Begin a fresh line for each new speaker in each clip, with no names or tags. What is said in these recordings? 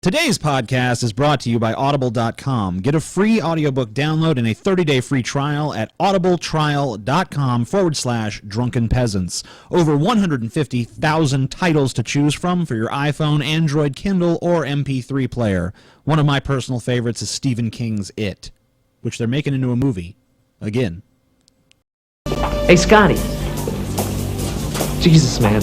Today's podcast is brought to you by Audible.com. Get a free audiobook download and a 30-day free trial at audibletrial.com/Drunken Peasants. Over 150,000 titles to choose from for your iPhone, Android, Kindle, or MP3 player. One of my personal favorites is Stephen King's It, which they're making into a movie. Again.
Hey, Scotty. Jesus, man.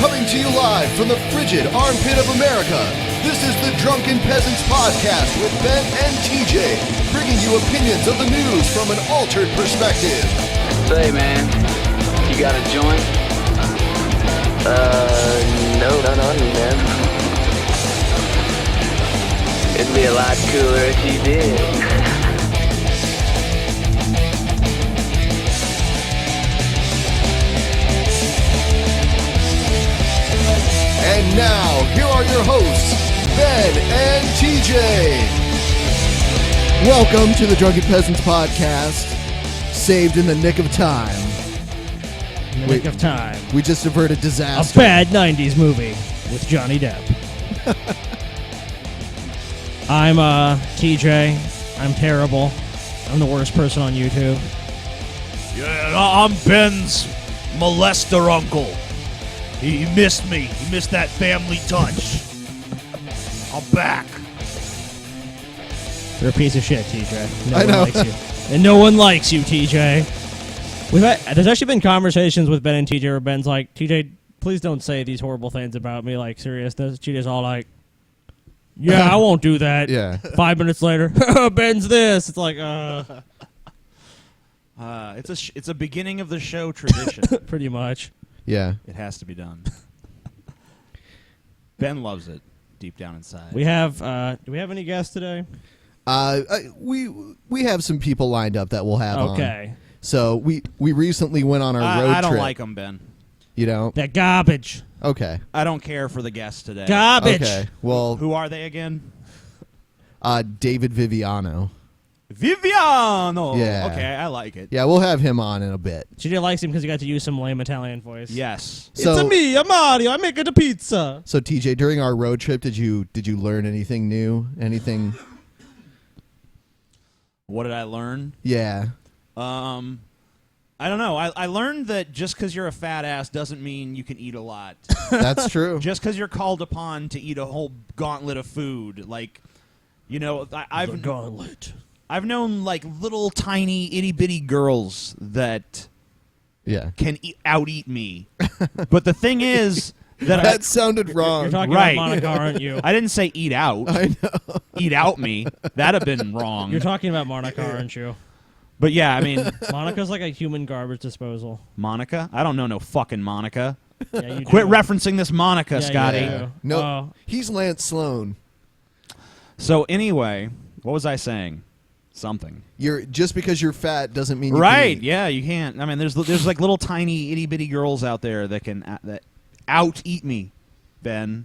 Coming to you live from the frigid armpit of America, this is the Drunken Peasants Podcast with Ben and TJ, bringing you opinions of the news from an altered perspective.
Say, man, you got a joint? No, not on me, man. It'd be a lot cooler if you did.
And now, here are your hosts, Ben and TJ. Welcome to the Drunken Peasants Podcast, saved in the nick of time.
In the nick of time.
We just averted disaster.
A bad 90s movie with Johnny Depp. I'm TJ. I'm terrible. I'm the worst person on YouTube.
Yeah, I'm Ben's molester uncle. He missed me. He missed that family touch. I'm back.
You're a piece of shit, TJ.
I know.
One likes you. And no one likes you, TJ. There's actually been conversations with Ben and TJ where Ben's like, TJ, please don't say these horrible things about me, like seriousness. TJ's all like, yeah, I won't do that.
Yeah.
5 minutes later, Ben's this. It's like,
It's a beginning of the show tradition.
pretty much.
Yeah.
It has to be done. Ben loves it deep down inside.
We have, do we have any guests today?
We have some people lined up that we'll have on.
Okay.
So we recently went on our road trip.
I don't like them, Ben.
You know?
That garbage.
Okay.
I don't care for the guests today.
Garbage.
Okay. Well,
Who are they again?
David Viviano.
Viviano!
Yeah.
Okay, I like it.
Yeah, we'll have him on in a bit.
TJ likes him because he got to use some lame Italian voice.
Yes.
So,
It's me, I'm Mario. I'm making the pizza.
So TJ, during our road trip, did you learn anything new? Anything?
What did I learn?
Yeah.
I don't know. I learned that just because you're a fat ass doesn't mean you can eat a lot.
That's true.
Just because you're called upon to eat a whole gauntlet of food. Like, you know, I've
gauntlet.
I've known, like, little tiny itty-bitty girls that can out-eat me. But the thing is
that sounded wrong.
You're talking
Right.
about Monica, aren't you?
I didn't say eat out.
I know.
Eat out me. That'd have been wrong.
You're talking about Monica, aren't you?
But yeah, I mean,
Monica's like a human garbage disposal.
Monica? I don't know no fucking Monica.
Yeah, you
Quit
do.
referencing this Monica,
Yeah,
Scotty.
you do.
No,
Oh.
he's Lance Sloan.
So anyway, what was I saying? Something.
Just because you're fat doesn't mean you
Right?
can eat.
Yeah, you can't. I mean, there's like little tiny itty bitty girls out there that can that out eat me. Ben,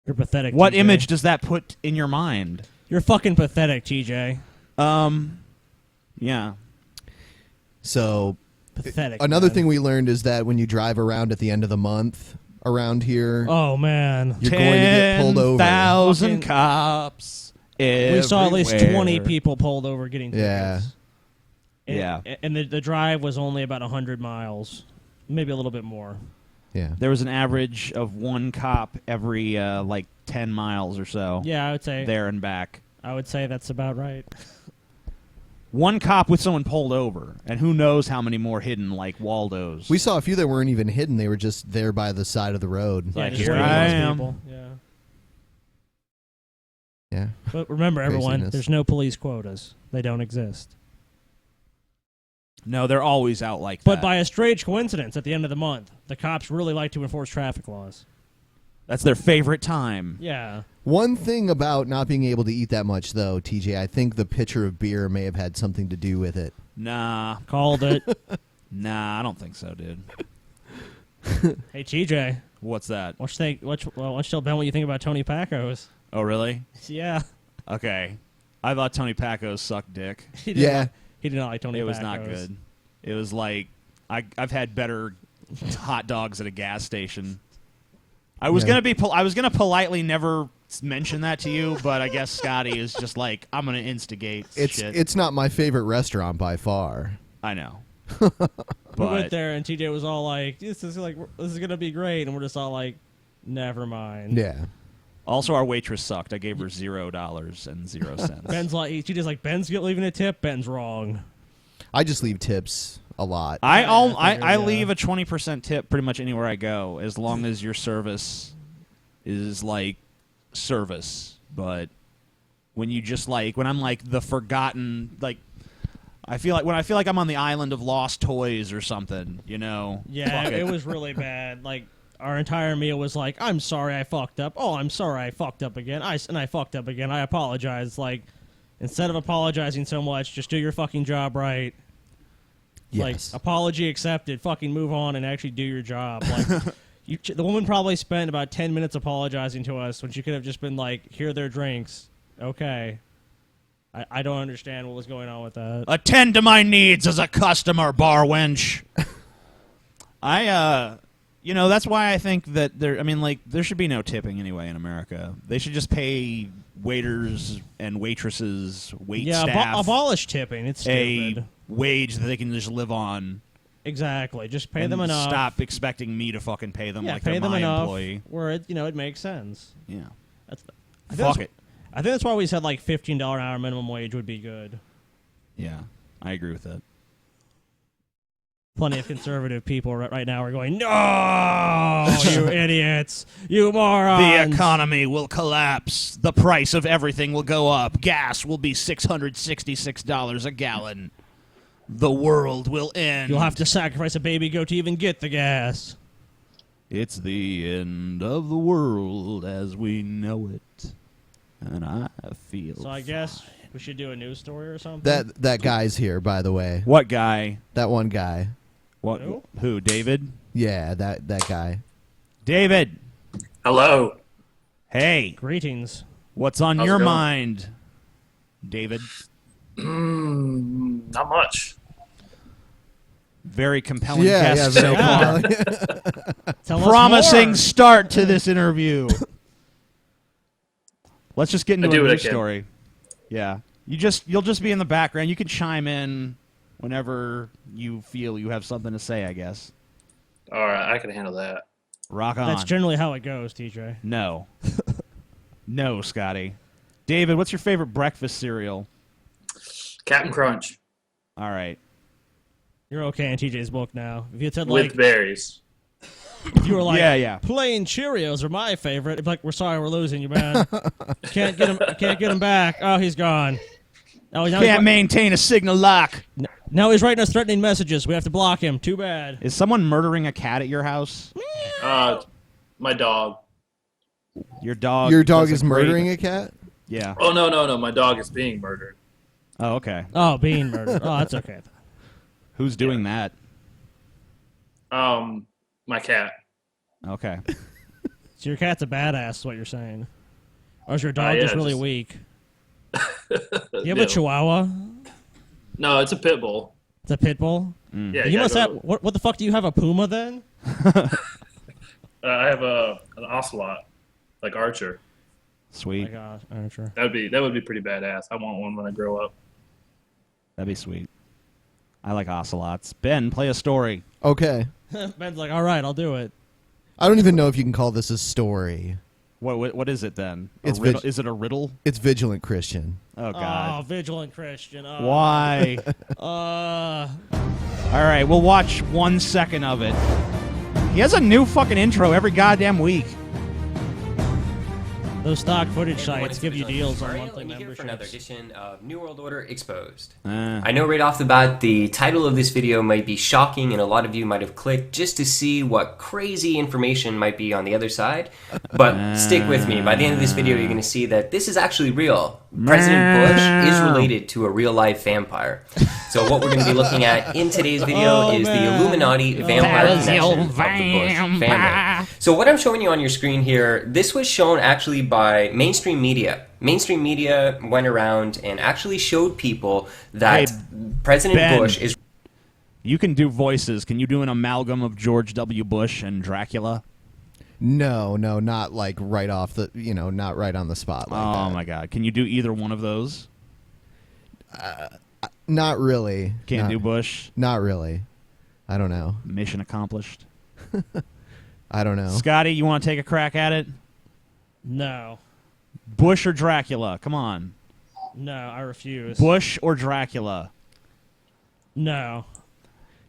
You're pathetic.
what
TJ.
image does that put in your mind?
You're fucking pathetic, TJ.
Yeah.
So
Pathetic.
another
man.
thing we learned is that when you drive around at the end of the month around here,
Oh man.
you're going to get pulled over.
10,000
Fucking-
cops.
We saw at least 20
everywhere.
people pulled over getting tickets.
Yeah.
And, and the drive was only about 100 miles, maybe a little bit more.
Yeah.
There was an average of one cop every like 10 miles or so.
Yeah, I would say.
There and back.
I would say that's about right.
One cop with someone pulled over, and who knows how many more hidden like Waldos.
We saw a few that weren't even hidden. They were just there by the side of the road.
Yeah,
Like,
just
here
waiting
I
for those
am.
people. Yeah.
Yeah.
But remember, everyone,
Craziness.
there's no police quotas. They don't exist.
No, they're always out like
But
that.
by a strange coincidence, at the end of the month, the cops really like to enforce traffic laws.
That's their favorite time.
Yeah.
One thing about not being able to eat that much, though, TJ, I think the pitcher of beer may have had something to do with it.
Nah,
Called it.
I don't think so, dude.
Hey, TJ.
What's that?
Why don't you tell Ben what you think about Tony Pacos?
Oh, really?
Yeah.
Okay. I thought Tony Pacos sucked dick.
He did not like Tony Pacos.
It was not good. It was like I've had better hot dogs at a gas station. I was gonna politely never mention that to you, but I guess Scotty is just like, I'm gonna instigate shit.
It's not my favorite restaurant by far.
I know.
We went there and TJ was all like, "This is gonna be great," and we're just all like, "Never mind."
Yeah.
Also, our waitress sucked. I gave her $0.00.
Ben's like, TJ's like, "Ben's leaving a tip." Ben's wrong.
I just leave tips a lot.
I leave a 20% tip pretty much anywhere I go, as long as your service is like service. But when you just like, when I'm like the forgotten, like, I feel like I'm on the island of lost toys or something, you know?
Yeah, it was really bad. Like, our entire meal was like, "I'm sorry I fucked up. Oh, I'm sorry I fucked up again. I fucked up again. I apologize." Like, instead of apologizing so much, just do your fucking job right.
Yes.
Like, apology accepted. Fucking move on and actually do your job. Like, the woman probably spent about 10 minutes apologizing to us when she could have just been like, "Here are their drinks." Okay. I don't understand what was going on with that.
Attend to my needs as a customer, bar wench. That's why I think that there should be no tipping anyway in America. They should just pay waiters and waitresses, staff,
abolish tipping. It's stupid.
A wage that they can just live on.
Exactly. Just pay them enough.
Stop expecting me to fucking pay them like
pay
they're
them
my
enough
employee.
Where it makes sense.
Yeah.
Fuck
it.
I think that's why we said like $15 an hour minimum wage would be good.
Yeah, I agree with that.
Plenty of conservative people right now are going, "No, you idiots, you morons.
The economy will collapse. The price of everything will go up. Gas will be $666 a gallon. The world will end.
You'll have to sacrifice a baby goat to even get the gas."
It's the end of the world as we know it. And I feel
So I guess we should do a news story or something.
That guy's here, by the way.
What guy?
That one guy.
What? Who? David?
Yeah, that guy.
David.
Hello.
Hey.
Greetings.
What's on
How's
your
it going?
mind, David?
Not much.
Very compelling guest so
very
far.
Tell us
Promising
more.
start to this interview. Let's just get into a news story. Yeah. You'll just be in the background. You can chime in whenever you feel you have something to say, I guess.
All right, I can handle that.
Rock on.
That's generally how it goes, TJ.
No. No, Scotty. David, what's your favorite breakfast cereal?
Captain Crunch
All right.
You're okay in TJ's book now. If you said like,
with berries.
if you were like,
Yeah.
plain Cheerios are my favorite. It'd be like, "We're sorry, we're losing you, man. Can't get him back. Oh, he's gone. Oh,
Can't maintain a signal lock.
now he's writing us threatening messages. We have to block him. Too bad."
Is someone murdering a cat at your house?
My dog.
Your dog.
Your dog
does
is
a great-
murdering a cat?
Yeah.
Oh no! My dog is being murdered.
Oh, okay.
Oh, being murdered. Oh, that's okay.
Who's doing that?
My cat.
Okay.
So your cat's a badass, is what you're saying. Or is your dog
yeah,
just really
just-
weak? You have a Chihuahua?
No, it's a pit bull.
It's a pit bull?
Yeah,
You
gotta
must
go-
have. What the fuck do you have, a puma then?
I have an ocelot, like Archer.
Sweet.
Oh my gosh, Archer.
That would be pretty badass. I want one when I grow up.
That'd be sweet. I like ocelots. Ben, play a story.
Okay.
Ben's like, "All right, I'll do it."
I don't even know if you can call this a story.
What is it then?
It's
Is it a riddle?
It's Vigilant Christian.
Oh
Oh,
God.
vigilant Christian. Oh.
Why? All right, we'll watch 1 second of it. He has a new fucking intro every goddamn week.
Those stock footage
Everyone,
sites
it's
give you
Visual
deals on
Historian.
monthly
Let me hear for another
memberships.
edition of New World Order Exposed. I know right off the bat the title of this video might be shocking and a lot of you might have clicked just to see what crazy information might be on the other side, but stick with me. By the end of this video you're going to see that this is actually real. President Bush is related to a real life vampire. So what we're going to be looking at in today's video is the Illuminati vampire connection of the Bush family. So what I'm showing you on your screen here, this was shown actually by mainstream media. Mainstream media went around and actually showed people that President
Ben.
Bush is...
You can do voices. Can you do an amalgam of George W. Bush and Dracula?
No, not like right off the, not right on the spot like that.
Oh my God! Can you do either one of those?
Not really.
Can't do Bush.
Not really. I don't know.
Mission accomplished.
I don't know.
Scotty, you want to take a crack at it?
No.
Bush or Dracula? Come on.
No, I refuse.
Bush or Dracula?
No.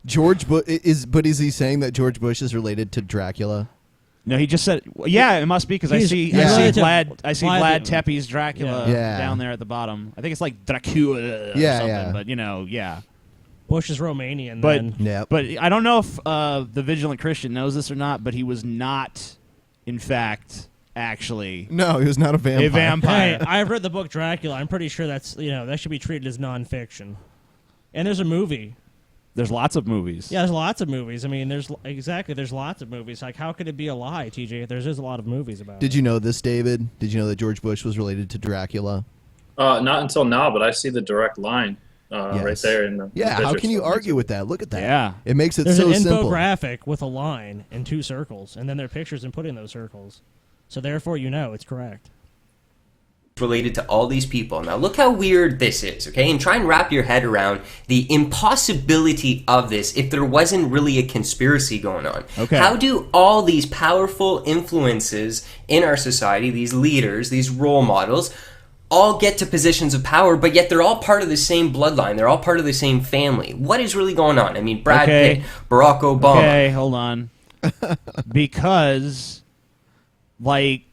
George Bush is he saying that George Bush is related to Dracula?
No, he just said, yeah, it must be because I see
related to
Vlad Tepes Dracula
Yeah.
down there at the bottom. I think it's like Dracula or something, but yeah.
Bush is Romanian.
But
then.
Yep.
but I don't know if the Vigilant Christian knows this or not, but he was not, in fact, actually
No, he was not a vampire.
a vampire.
Hey, I've read the book Dracula. I'm pretty sure that's that should be treated as nonfiction. And there's a movie.
There's lots of movies.
Yeah, there's lots of movies. I mean, there's lots of movies. Like, how could it be a lie, TJ? There's just a lot of movies about it.
Did you know this, David? Did you know that George Bush was related to Dracula?
Not until now, but I see the direct line right
Yes.
there in the
Yeah, how
picture,
can you
so
argue with that? Look at that.
Yeah.
It makes it
There's
so
an
simple.
infographic with a line and 2 circles, and then there are pictures and put in those circles. So therefore, it's correct.
related to all these people. Now look how weird this is, okay? And try and wrap your head around the impossibility of this if there wasn't really a conspiracy going on.
Okay.
How do all these powerful influences in our society, these leaders, these role models, all get to positions of power, but yet they're all part of the same bloodline. They're all part of the same family. What is really going on? I mean, Brad Pitt, Barack Obama.
Okay, hold on. Because, like,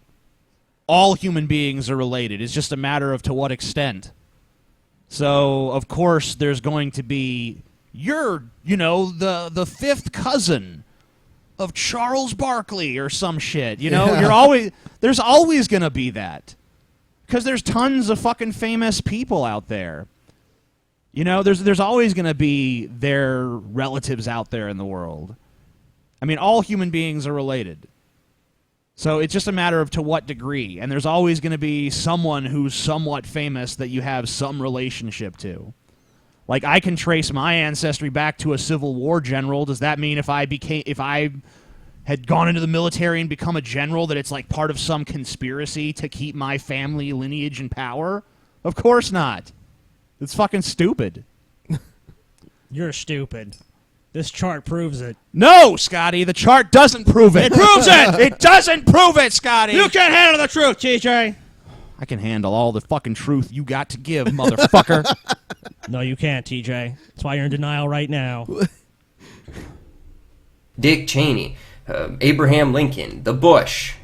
all human beings are related. It's just a matter of to what extent. So, of course, there's going to be, you're, the fifth cousin of Charles Barkley or some shit. There's always going to be that. Because there's tons of fucking famous people out there. There's always going to be their relatives out there in the world. I mean, all human beings are related. So it's just a matter of to what degree. And there's always going to be someone who's somewhat famous that you have some relationship to. Like, I can trace my ancestry back to a Civil War general. Does that mean if I had gone into the military and become a general that it's like part of some conspiracy to keep my family lineage in power? Of course not. It's fucking stupid.
You're stupid. This chart proves it.
No, Scotty, the chart doesn't prove it.
It proves it!
It doesn't prove it, Scotty!
You can't handle the truth, TJ!
I can handle all the fucking truth you got to give, motherfucker.
No, you can't, TJ. That's why you're in denial right now.
Dick Cheney, Abraham Lincoln, the Bush,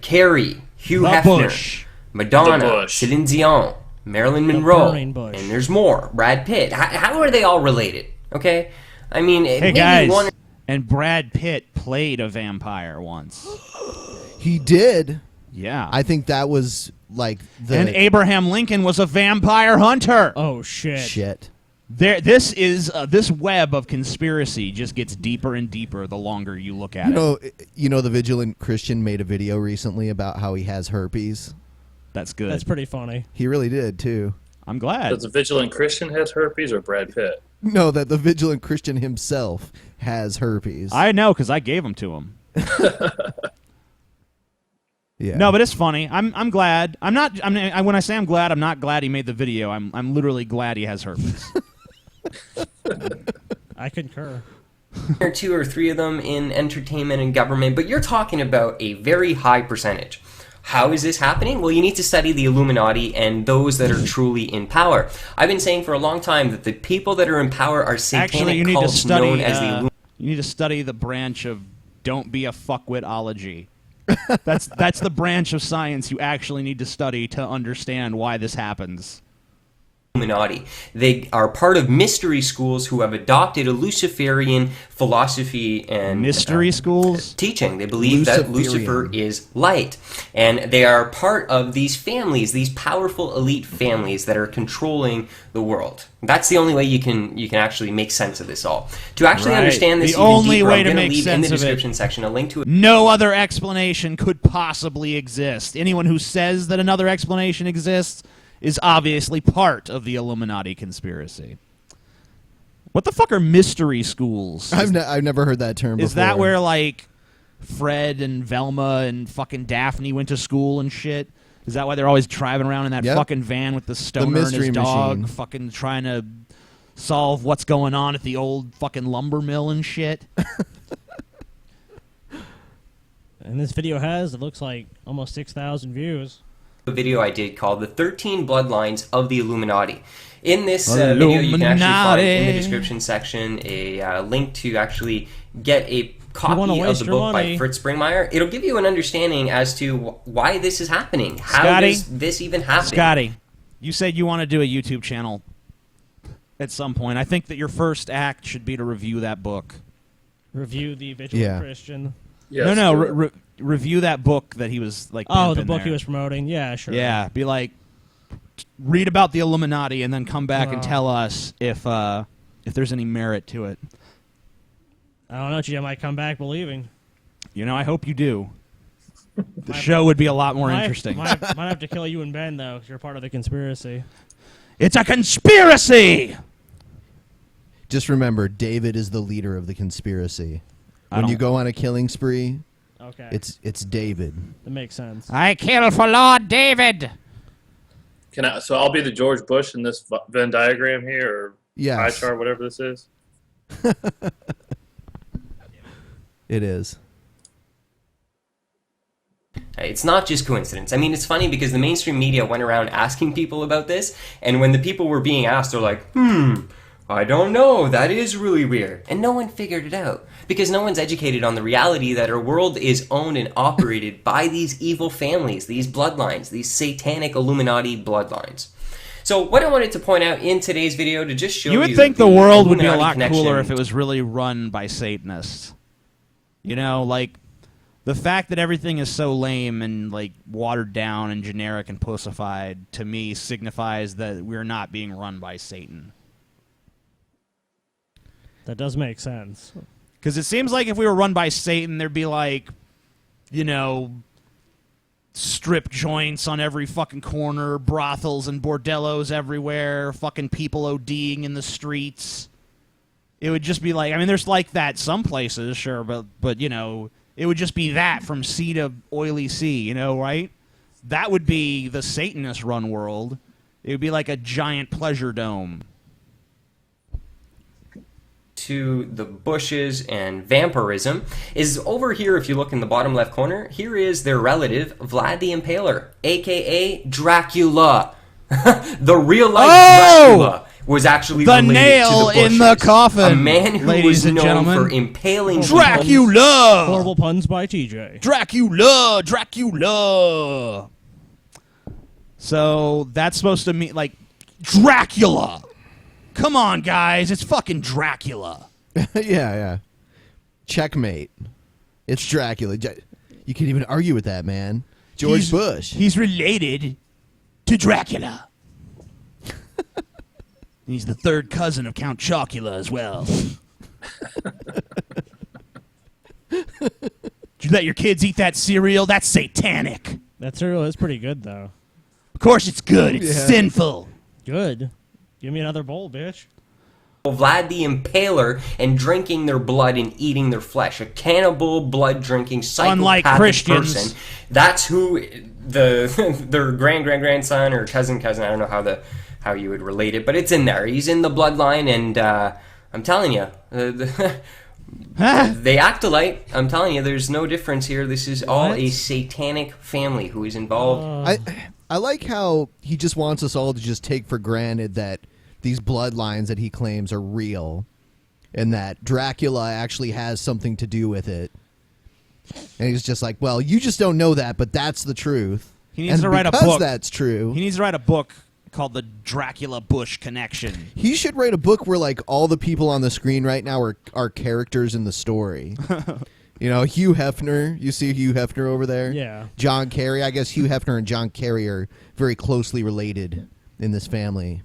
Kerry, Hugh
The
Hefner,
Bush.
Madonna,
The Bush.
Celine Dion, Marilyn Monroe,
burning Bush.
and there's more. Brad Pitt. How are they all related? Okay, I mean,
Hey,
maybe
guys.
one.
And Brad Pitt played a vampire once.
He did.
Yeah.
I think that was like the
And Abraham Lincoln was a vampire hunter.
Oh, shit.
shit.
This web of conspiracy just gets deeper and deeper the longer you look at it.
The Vigilant Christian made a video recently about how he has herpes.
That's good.
That's pretty funny.
He really did too.
I'm glad.
Does the Vigilant Christian has herpes or Brad Pitt?
No, that the Vigilant Christian himself has herpes.
I know because I gave them to him.
Yeah.
No, but it's funny. I'm glad. When I say I'm glad, I'm not glad he made the video. I'm literally glad he has herpes.
I concur.
Or 2 or 3 of them in entertainment and government, but you're talking about a very high percentage. How is this happening? Well, you need to study the Illuminati and those that are truly in power. I've been saying for a long time that the people that are in power are satanic
Actually, you need to
cults
study.
known as the Illuminati.
You need to study the branch of "Don't be a fuckwitology." That's the branch of science you actually need to study to understand why this happens.
Illuminati. They are part of mystery schools who have adopted a Luciferian philosophy and
mystery schools
teaching. They believe that Lucifer is light, and they are part of these families, these powerful elite families that are controlling the world. That's the only way you can actually make sense of this all. To actually understand this,
the only way to
I'm
make
leave
sense
in the
of
description section a link to it.
No other explanation could possibly exist. Anyone who says that another explanation exists is obviously part of the Illuminati conspiracy. What the fuck are mystery schools?
I've never heard that term before.
Is that where, like, Fred and Velma and fucking Daphne went to school and shit? Is that why they're always driving around in that fucking van with the stoner and his dog, fucking trying to solve what's going on at the old fucking lumber mill and shit?
And this video has, it looks like, almost 6,000 views.
A video I did called The 13 Bloodlines of the Illuminati. In this video, you can actually find in the description section a link to actually get a copy of the book by Fritz Springmeier. It'll give you an understanding as to why this is happening. How does this even happen?
Scotty, you said you want to do a YouTube channel at some point. I think that your first act should be to review that book.
Review the Vigilant Christian.
Yes,
no, review that book that he was like.
Oh, the book he was promoting. Yeah, sure.
Yeah, be like, read about the Illuminati and then come back and tell us if there's any merit to it.
I don't know. I might come back believing.
You know, I hope you do. The show would be a lot more interesting.
Might have to kill you and Ben though, because you're part of the conspiracy.
It's a conspiracy.
Just remember, David is the leader of the conspiracy. When you go on a killing spree, it's David.
That makes sense.
I kill for Lord David.
So I'll be the George Bush in this Venn diagram here, or pie chart, whatever this is?
It is.
It's not just coincidence. I mean, it's funny because the mainstream media went around asking people about this, and when the people were being asked, they're like, I don't know, that is really weird. And no one figured it out, because no one's educated on the reality that our world is owned and operated by these evil families, these bloodlines, these satanic Illuminati bloodlines. So what I wanted to point out in today's video to just show you...
You would think the world would be a lot cooler if it was really run by Satanists. You know, like, the fact that everything is so lame and, like, watered down and generic and pussified, to me, signifies that we're not being run by Satan.
That does make sense.
Because it seems like if we were run by Satan, there'd be, like, you know, strip joints on every fucking corner, brothels and bordellos everywhere, fucking people ODing in the streets. It would just be like, I mean, there's like that some places, sure, but you know, it would just be that from sea to oily sea, you know, right? That would be the Satanist-run world. It would be like a giant pleasure dome.
To the Bushes and vampirism is over here. If you look in the bottom left corner, here is their relative Vlad the Impaler, aka Dracula. The real life Dracula was actually
the
related
nail
to the Bushes,
in the coffin,
a man who was known for impaling
Dracula.
Horrible puns by TJ.
Dracula. So that's supposed to mean like Dracula. Come on, guys. It's fucking Dracula.
Yeah. Checkmate. It's Dracula. You can't even argue with that, man. George Bush.
He's related to Dracula. He's the third cousin of Count Chocula as well. Did you let your kids eat that cereal? That's satanic.
That cereal is pretty good, though.
Of course it's good. It's sinful.
Good. Give me another bowl, bitch.
Vlad the Impaler and drinking their blood and eating their flesh. A cannibal, blood-drinking, psychopathic person. That's who their grandson or cousin, I don't know how you would relate it, but it's in there. He's in the bloodline, and I'm telling you, they act alike. I'm telling you, there's no difference here. This is all a satanic family who is involved.
I like how he just wants us all to just take for granted that these bloodlines that he claims are real and that Dracula actually has something to do with it. And he's just like, well, you just don't know that, but that's the truth.
He needs to write a
because
book.
That's true.
He needs to write a book called The Dracula Bush Connection.
He should write a book where like all the people on the screen right now are characters in the story. You know, Hugh Hefner. You see Hugh Hefner over there?
Yeah.
John Kerry. I guess Hugh Hefner and John Kerry are very closely related in this family.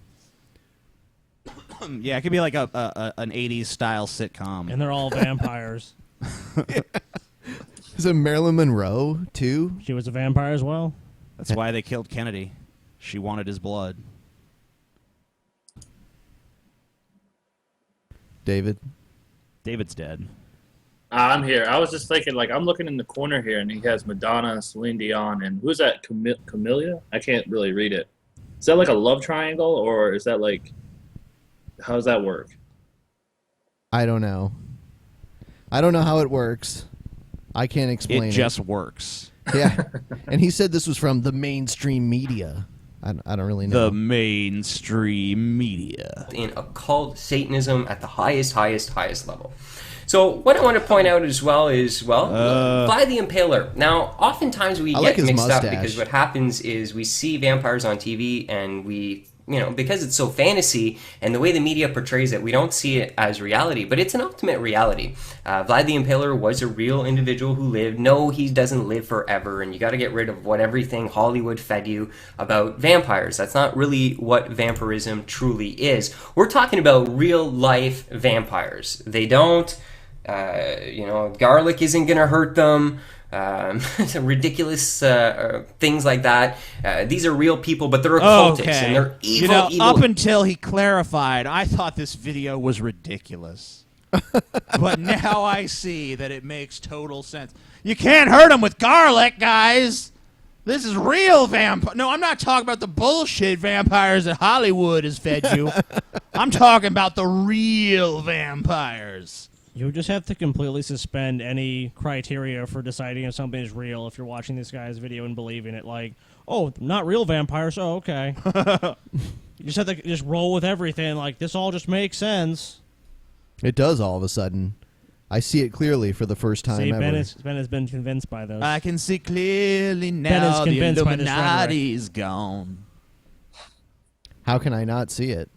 Yeah, it could be like an 80s style sitcom.
And they're all vampires.
Is it Marilyn Monroe, too?
She was a vampire as well.
That's why they killed Kennedy. She wanted his blood.
David's
dead.
I'm here. I was just thinking, like, I'm looking in the corner here, and he has Madonna, Celine Dion, and who's that? Camellia? I can't really read it. Is that like a love triangle, or is that like, how does that work?
I don't know. I don't know how it works. I can't explain it.
It just works.
Yeah. And he said this was from the mainstream media. I don't really know.
The mainstream media.
In occult Satanism at the highest level. So what I want to point out as well is, Vlad the Impaler. Now, oftentimes we get mixed up because what happens is we see vampires on TV and we, because it's so fantasy and the way the media portrays it, we don't see it as reality, but it's an ultimate reality. Vlad the Impaler was a real individual who lived. No, he doesn't live forever, and you got to get rid of what everything Hollywood fed you about vampires. That's not really what vampirism truly is. We're talking about real life vampires. They don't... garlic isn't going to hurt them. Ridiculous things like that. These are real people, but they're occultists and they're evil. Evil.
Up until he clarified, I thought this video was ridiculous. But now I see that it makes total sense. You can't hurt them with garlic, guys. This is real vampire. No, I'm not talking about the bullshit vampires that Hollywood has fed you. I'm talking about the real vampires.
You would just have to completely suspend any criteria for deciding if something is real if you're watching this guy's video and believing it. Like, oh, not real vampires. Oh, okay. You just have to just roll with everything. Like, this all just makes sense.
It does all of a sudden. I see it clearly for the first time ever.
Ben has been convinced by those.
I can see clearly now the Illuminati's gone.
How can I not see it?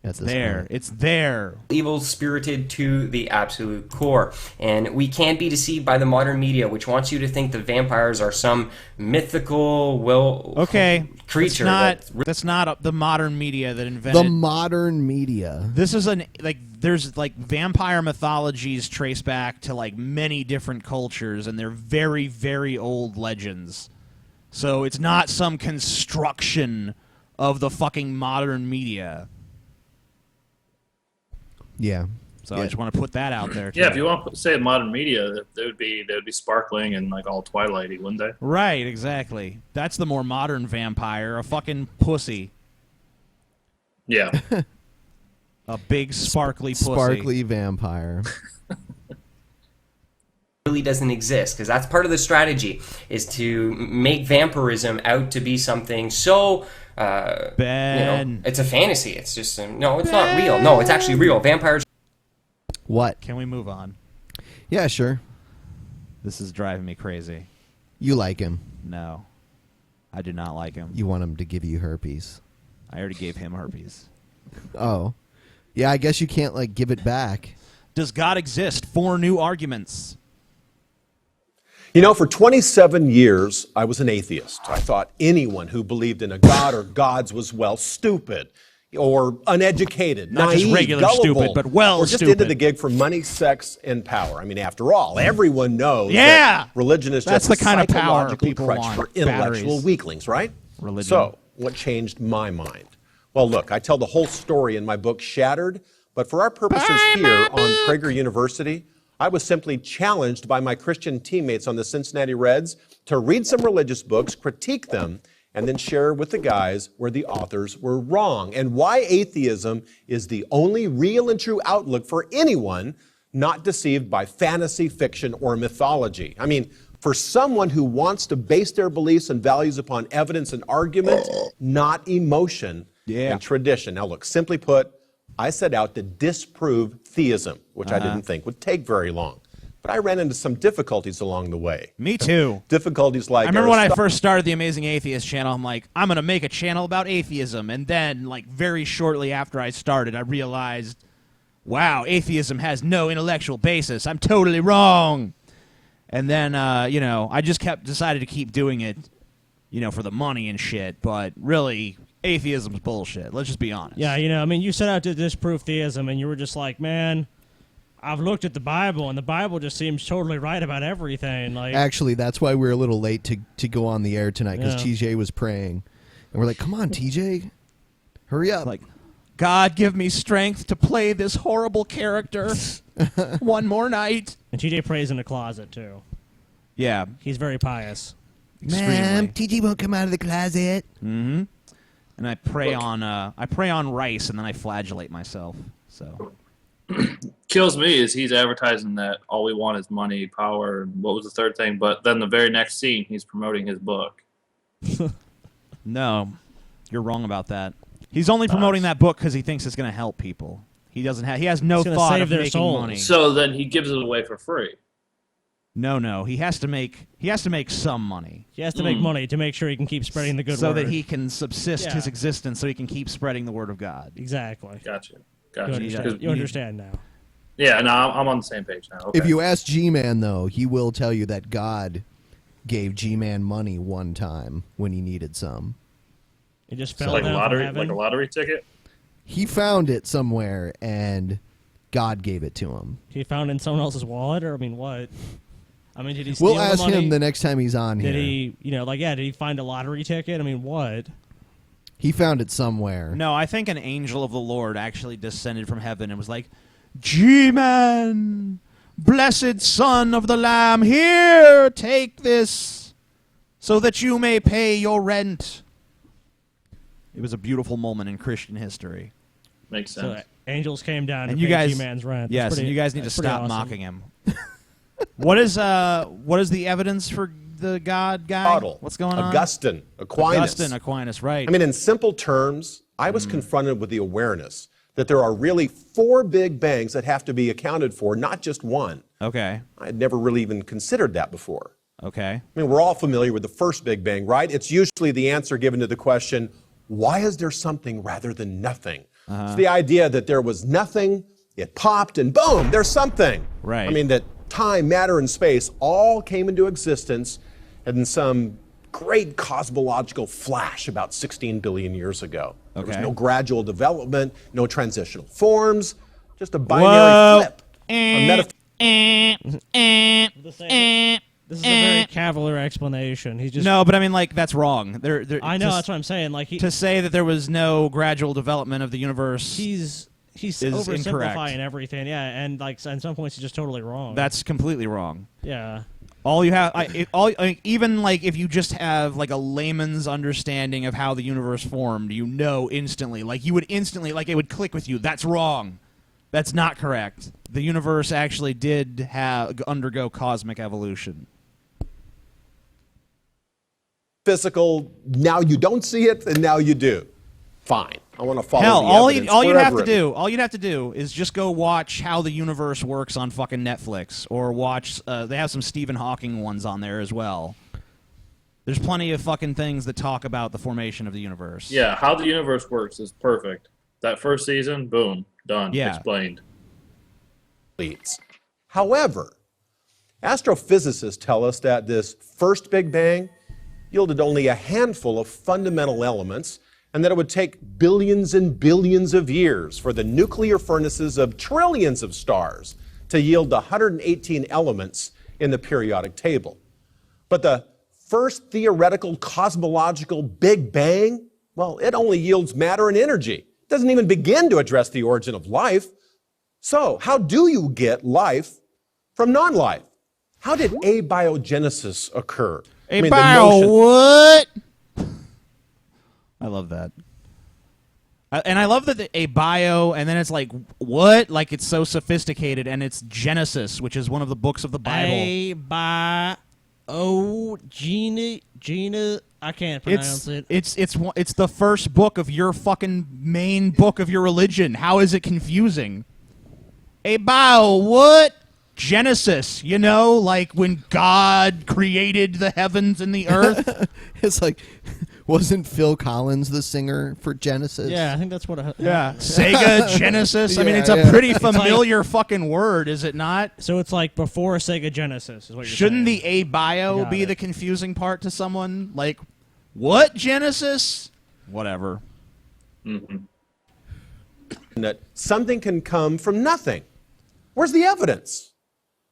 It's there. Point. It's there.
Evil spirited to the absolute core. And we can't be deceived by the modern media, which wants you to think the vampires are some mythical, creature.
That's not the modern media that invented...
The modern media.
This is there's vampire mythologies trace back to many different cultures, and they're very, very old legends. So it's not some construction of the fucking modern media.
Yeah.
So I just want to put that out there.
Yeah, if you want to say modern media, they would be sparkling and all Twilighty, wouldn't they?
Right, exactly. That's the more modern vampire, a fucking pussy.
Yeah.
A big sparkly pussy.
Sparkly vampire.
Really doesn't exist, because that's part of the strategy, is to make vampirism out to be something so...
Ben.
It's a fantasy. It's just no, it's not real. No, it's actually real. Vampires.
What?
Can we move on?
Yeah, sure.
This is driving me crazy.
You like him?
No, I do not like him.
You want him to give you herpes?
I already gave him herpes.
Oh, yeah. I guess you can't give it back.
Does God exist? 4 new arguments.
For 27 years, I was an atheist. I thought anyone who believed in a god or gods was, stupid or uneducated,
not
naive,
just regular
gullible,
stupid, but
or just
stupid.
into the gig for money, sex, and power. I mean, after all, everyone knows that religion is just
the kind of power
psychological
people
crutch
want.
for intellectual
Batteries.
weaklings, right?
Religion.
So, what changed my mind? Well, look, I tell the whole story in my book, Shattered, but for our purposes here on Prager University, I was simply challenged by my Christian teammates on the Cincinnati Reds to read some religious books, critique them, and then share with the guys where the authors were wrong and why atheism is the only real and true outlook for anyone not deceived by fantasy, fiction, or mythology. I mean, for someone who wants to base their beliefs and values upon evidence and argument, not emotion and tradition. Now, look, simply put, I set out to disprove theism, which I didn't think would take very long. But I ran into some difficulties along the way.
Me too.
Difficulties like
I remember when I first started the Amazing Atheist channel, I'm like, I'm going to make a channel about atheism. And then, like, very shortly after I started, I realized, wow, atheism has no intellectual basis. I'm totally wrong. And then, I just decided to keep doing it, for the money and shit. But really, atheism's bullshit. Let's just be honest.
Yeah, you set out to disprove theism, and you were just like, man, I've looked at the Bible, and the Bible just seems totally right about everything. Like,
actually, that's why we're a little late to go on the air tonight, because
Yeah.
TJ was praying. And we're like, come on, TJ. Hurry up.
Like, God, give me strength to play this horrible character one more night.
And TJ prays in the closet, too.
Yeah.
He's very pious.
Ma'am, TJ won't come out of the closet.
Mm-hmm. And I prey on rice, and then I flagellate myself. So
Kills me is he's advertising that all we want is money, power, and what was the third thing? But then the very next scene, he's promoting his book.
No, you're wrong about that. He's only promoting that book because he thinks it's going to help people. He has no
gonna
thought
save
of
their
making
souls.
money.
So then he gives it away for free.
No, he has to make some money.
He has to make money to make sure he can keep spreading the good
so
word.
that he can subsist
Yeah.
his existence, so he can keep spreading the word of God.
Exactly.
Gotcha.
You understand now.
Yeah, no, I'm on the same page now. Okay.
If you ask G-Man, though, he will tell you that God gave G-Man money one time when he needed some.
It just fell
like a
down from
lottery,
heaven.
like a lottery ticket.
He found it somewhere, and God gave it to him.
He found it in someone else's wallet, or what? Did he steal
We'll ask
the money?
him the next time he's on
Did
here.
he, did he find a lottery ticket? What?
He found it somewhere.
No, I think an angel of the Lord actually descended from heaven and was like, G-Man, blessed son of the Lamb, here, take this, so that you may pay your rent. It was a beautiful moment in Christian history.
Makes sense.
So angels came down
And
to
you
pay
guys,
G-Man's rent.
yes,
That's pretty-
and you guys need to
that's pretty
stop
awesome.
mocking him. What is the evidence for the God guy?
Aristotle,
What's going on?
Augustine, Aquinas.
Aquinas, right.
I mean, in simple terms, I was confronted with the awareness that there are really 4 big bangs that have to be accounted for, not just one.
Okay.
I had never really even considered that before.
Okay.
I mean, we're all familiar with the first Big Bang, right? It's usually the answer given to the question, why is there something rather than nothing? It's the idea that there was nothing, it popped, and boom, there's something.
Right.
I mean, that time, matter, and space all came into existence in some great cosmological flash about 16 billion years ago. There was
Okay.
no gradual development, no transitional forms, just a binary flip.
This is a very cavalier explanation. He's just
No, but I mean, that's wrong.
I know, that's what I'm saying.
To say that there was no gradual development of the universe,
he's
is
oversimplifying
incorrect.
everything. Yeah, and at some points he's just totally wrong.
That's completely wrong.
yeah.
All you have, even if you just have a layman's understanding of how the universe formed, instantly, you would instantly, it would click with you. That's wrong. That's not correct. The universe actually did undergo cosmic evolution.
Physical, now you don't see it, and now you do. Fine. I want to follow
Hell,
the
all
evidence
you'd have
wherever
to do is just go watch How the Universe Works on fucking Netflix, or watch. They have some Stephen Hawking ones on there as well. There's plenty of fucking things that talk about the formation of the universe.
Yeah, how the universe works is perfect. That first season, boom, done,
Yeah.
explained.
leads. However, astrophysicists tell us that this first Big Bang yielded only a handful of fundamental elements, and that it would take billions and billions of years for the nuclear furnaces of trillions of stars to yield the 118 elements in the periodic table. But the first theoretical cosmological Big Bang, well, it only yields matter and energy. It doesn't even begin to address the origin of life. So, how do you get life from non-life? How did abiogenesis occur?
What? I love that. And I love that a bio, and then it's what? It's so sophisticated, and it's Genesis, which is one of the books of the Bible.
Gina, I can't pronounce it.
It's the first book of your fucking main book of your religion. How is it confusing? A bio, what? Genesis, you know, like when God created the heavens and the earth.
It's like, wasn't Phil Collins the singer for Genesis?
Yeah, I think that's what.
Sega Genesis. I mean, it's a
Yeah.
pretty familiar fucking word, is it not?
So it's like before Sega Genesis, is what you're
Shouldn't
saying.
the A-bio
Got
be
it.
the confusing part to someone? Like, what Genesis? Whatever.
Mm-hmm.
that something can come from nothing. Where's the evidence?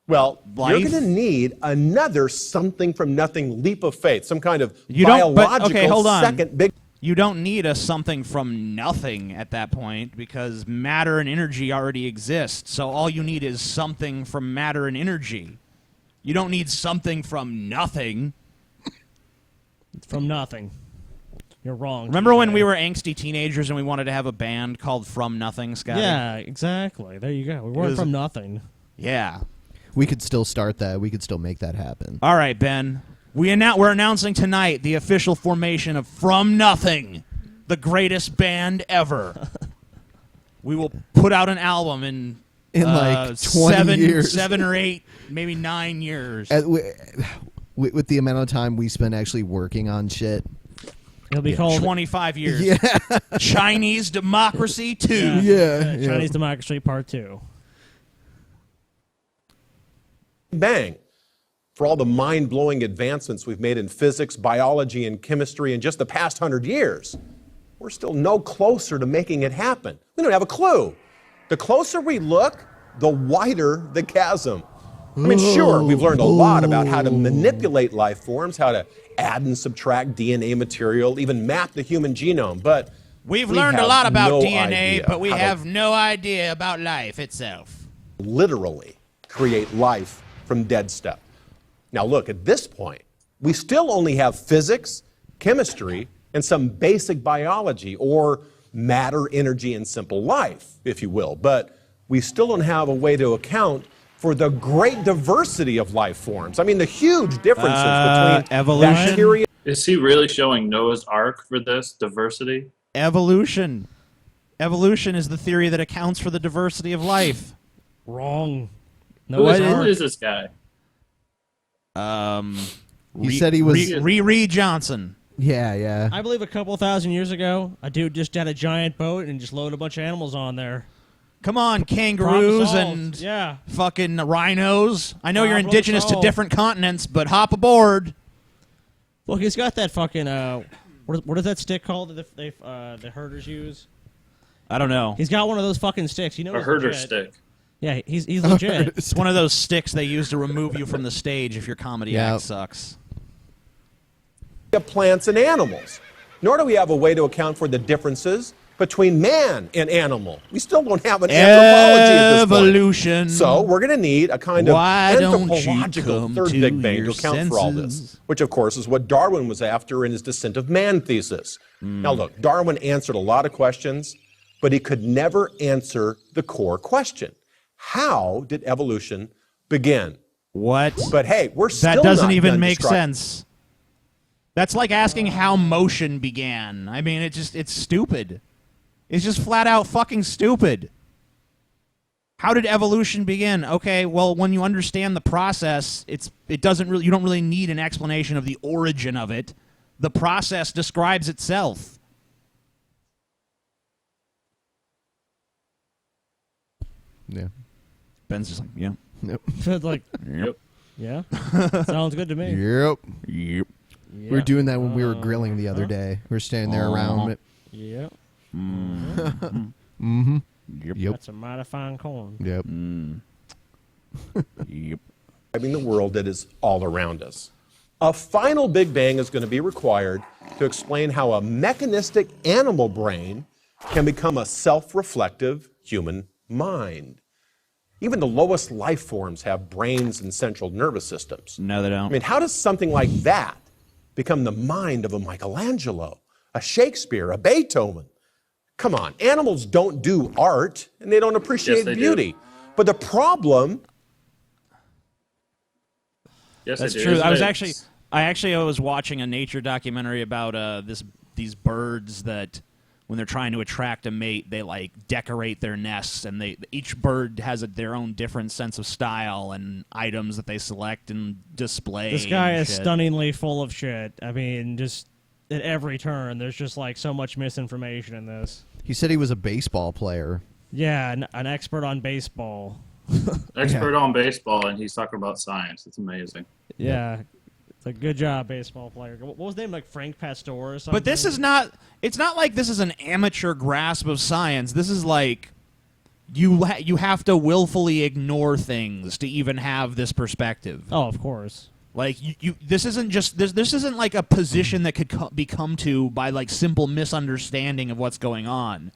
Well,
Life?
you're going to need another something from nothing leap of faith, some kind of
You don't- but-
biological
okay, hold on.
second big.
You don't need a something from nothing at that point because matter and energy already exist. So all you need is something from matter and energy. You don't need something from nothing.
From nothing. You're wrong.
Remember when
TJ.
we were angsty teenagers and we wanted to have a band called From Nothing, Scotty?
Yeah, exactly. There you go. We weren't
was-
from nothing.
Yeah.
We could still start that. We could still make that happen.
All right, Ben. We're announcing tonight the official formation of From Nothing, the greatest band ever. We will put out an album in
like 20 years.
7 or 8, maybe 9 years.
With the amount of time we spend actually working on shit.
It'll be called
25 years.
Yeah.
Chinese Democracy 2.
Yeah.
Chinese Democracy Part 2.
Bang. For all the mind-blowing advancements we've made in physics, biology, and chemistry in just the past 100 years, we're still no closer to making it happen. We don't have a clue. The closer we look, the wider the chasm. I mean, sure, we've learned a lot about how to manipulate life forms, how to add and subtract DNA material, even map the human genome, but
We've
we
learned a
have
lot about
no
DNA,
idea
but we
how to
have no idea about life itself.
literally create life from dead stuff. Now look, at this point, we still only have physics, chemistry, and some basic biology, or matter, energy, and simple life, if you will. But we still don't have a way to account for the great diversity of life forms. I mean, the huge differences between
evolution?
bacteria.
Is he really showing Noah's Ark for this diversity?
Evolution. Evolution is the theory that accounts for the diversity of life.
Wrong.
Who
Noah's
is,
Ark.
who is this guy?
He said he was.
Riri Johnson.
Yeah.
I believe a couple thousand years ago, a dude just had a giant boat and just loaded a bunch of animals on there.
Come on, kangaroos
Problem
and
solved. Yeah.
fucking rhinos. I know you're
Problem
indigenous to
solved.
different continents, but hop aboard.
Look, he's got that fucking what is that stick called that the herders use?
I don't know.
He's got one of those fucking sticks. You know,
A
he's
herder
legit.
stick.
Yeah, he's legit.
It's one of those sticks they use to remove you from the stage if your comedy
Yeah.
act sucks.
Plants and animals. Nor do we have a way to account for the differences between man and animal. We still don't have an anthropology at this point.
Evolution.
So we're going to need a kind
Why
of
don't you
anthropological
come
third
to
Big Bang
your
to account for all
senses?
this, which of course is what Darwin was after in his Descent of Man thesis. Now look, Darwin answered a lot of questions, but he could never answer the core question. How did evolution begin?
What?
But hey, we're still
That doesn't
not
even
done
make
describing-
sense. That's like asking how motion began. I mean, it's stupid. It's just flat out fucking stupid. How did evolution begin? Okay, well, when you understand the process, you don't really need an explanation of the origin of it. The process describes itself.
Yeah.
Ben's just like, yeah.
It's like,
Yep.
yeah, sounds good to me.
Yep.
Yep.
We were doing that when we were grilling the other day. We were standing there around it.
Yep.
Mm-hmm. Yep.
That's a mighty fine corn.
Yep.
Yep.
describing the world that is all around us. A final Big Bang is going to be required to explain how a mechanistic animal brain can become a self-reflective human mind. Even the lowest life forms have brains and central nervous systems.
No, they don't.
I mean, how does something like that become the mind of a Michelangelo, a Shakespeare, a Beethoven? Come on, animals don't do art and they don't appreciate
Yes, they
beauty.
do.
But the problem
Yes,
That's
I do.
true.
Isn't
I was watching a nature documentary about these birds that when they're trying to attract a mate, they like decorate their nests, and each bird has their own different sense of style and items that they select and display.
This guy
and
is
shit.
stunningly full of shit. I mean, just at every turn, there's just like so much misinformation in this.
He said he was a baseball player.
Yeah, an expert on baseball.
Expert on baseball, and he's talking about science. It's amazing.
Yeah. It's a good job, baseball player. What was his name? Like Frank Pastor or something?
But this is not. It's not like this is an amateur grasp of science. This is like you have to willfully ignore things to even have this perspective.
Oh, of course.
Like this isn't just this isn't like a position that could be come to by like simple misunderstanding of what's going on.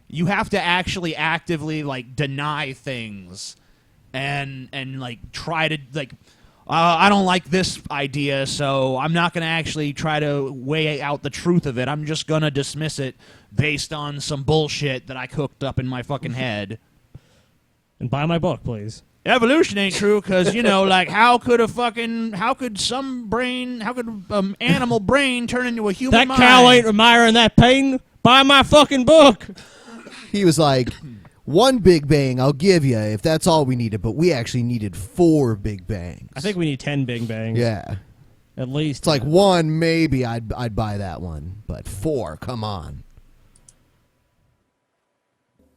You have to actually actively like deny things, and like try to like. I don't like this idea, so I'm not going to actually try to weigh out the truth of it. I'm just going to dismiss it based on some bullshit that I cooked up in my fucking head.
And buy my book, please.
Evolution ain't true because, you know, like how could animal brain turn into a human
That
mind?
cow ain't admiring that pain. Buy my fucking book.
He was like, one Big Bang I'll give you if that's all we needed, but we actually needed 4 Big Bangs.
I think we need 10 Big Bangs.
Yeah.
At least.
It's like 1, maybe I'd buy that one, but 4, come on.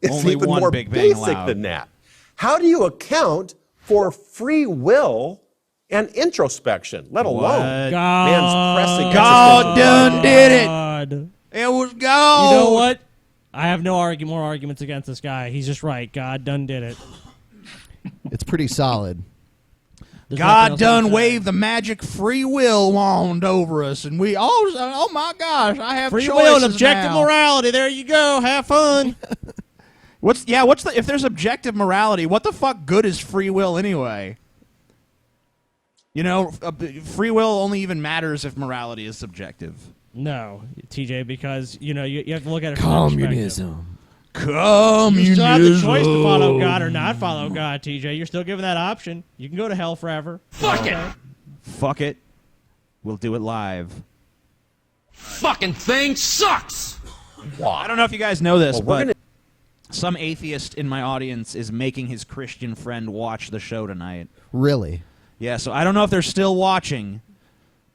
It's
Only
even
one
more
Big Bang
basic
allowed.
than that. How do you account for free will and introspection, let alone man's pressing
God
existential
done
crisis?
did it.
God.
It was gold.
You know what? I have no more arguments against this guy. He's just right. God done did it.
It's pretty solid.
There's nothing
God
else
done
to say.
waved the magic free will wand over us, and we oh my gosh, I have
Free
choices
will and objective
now.
morality. There you go. Have fun.
If there's objective morality, what the fuck good is free will anyway? You know, free will only even matters if morality is subjective.
No, TJ, because you know you have to look at it from
Communism.
You still have the choice to follow God or not follow God, TJ. You're still given that option. You can go to hell forever.
Fuck it. We'll do it live.
Fucking thing sucks.
I don't know if you guys know this,
Well, we're
but some atheist in my audience is making his Christian friend watch the show tonight.
Really?
Yeah, so I don't know if they're still watching,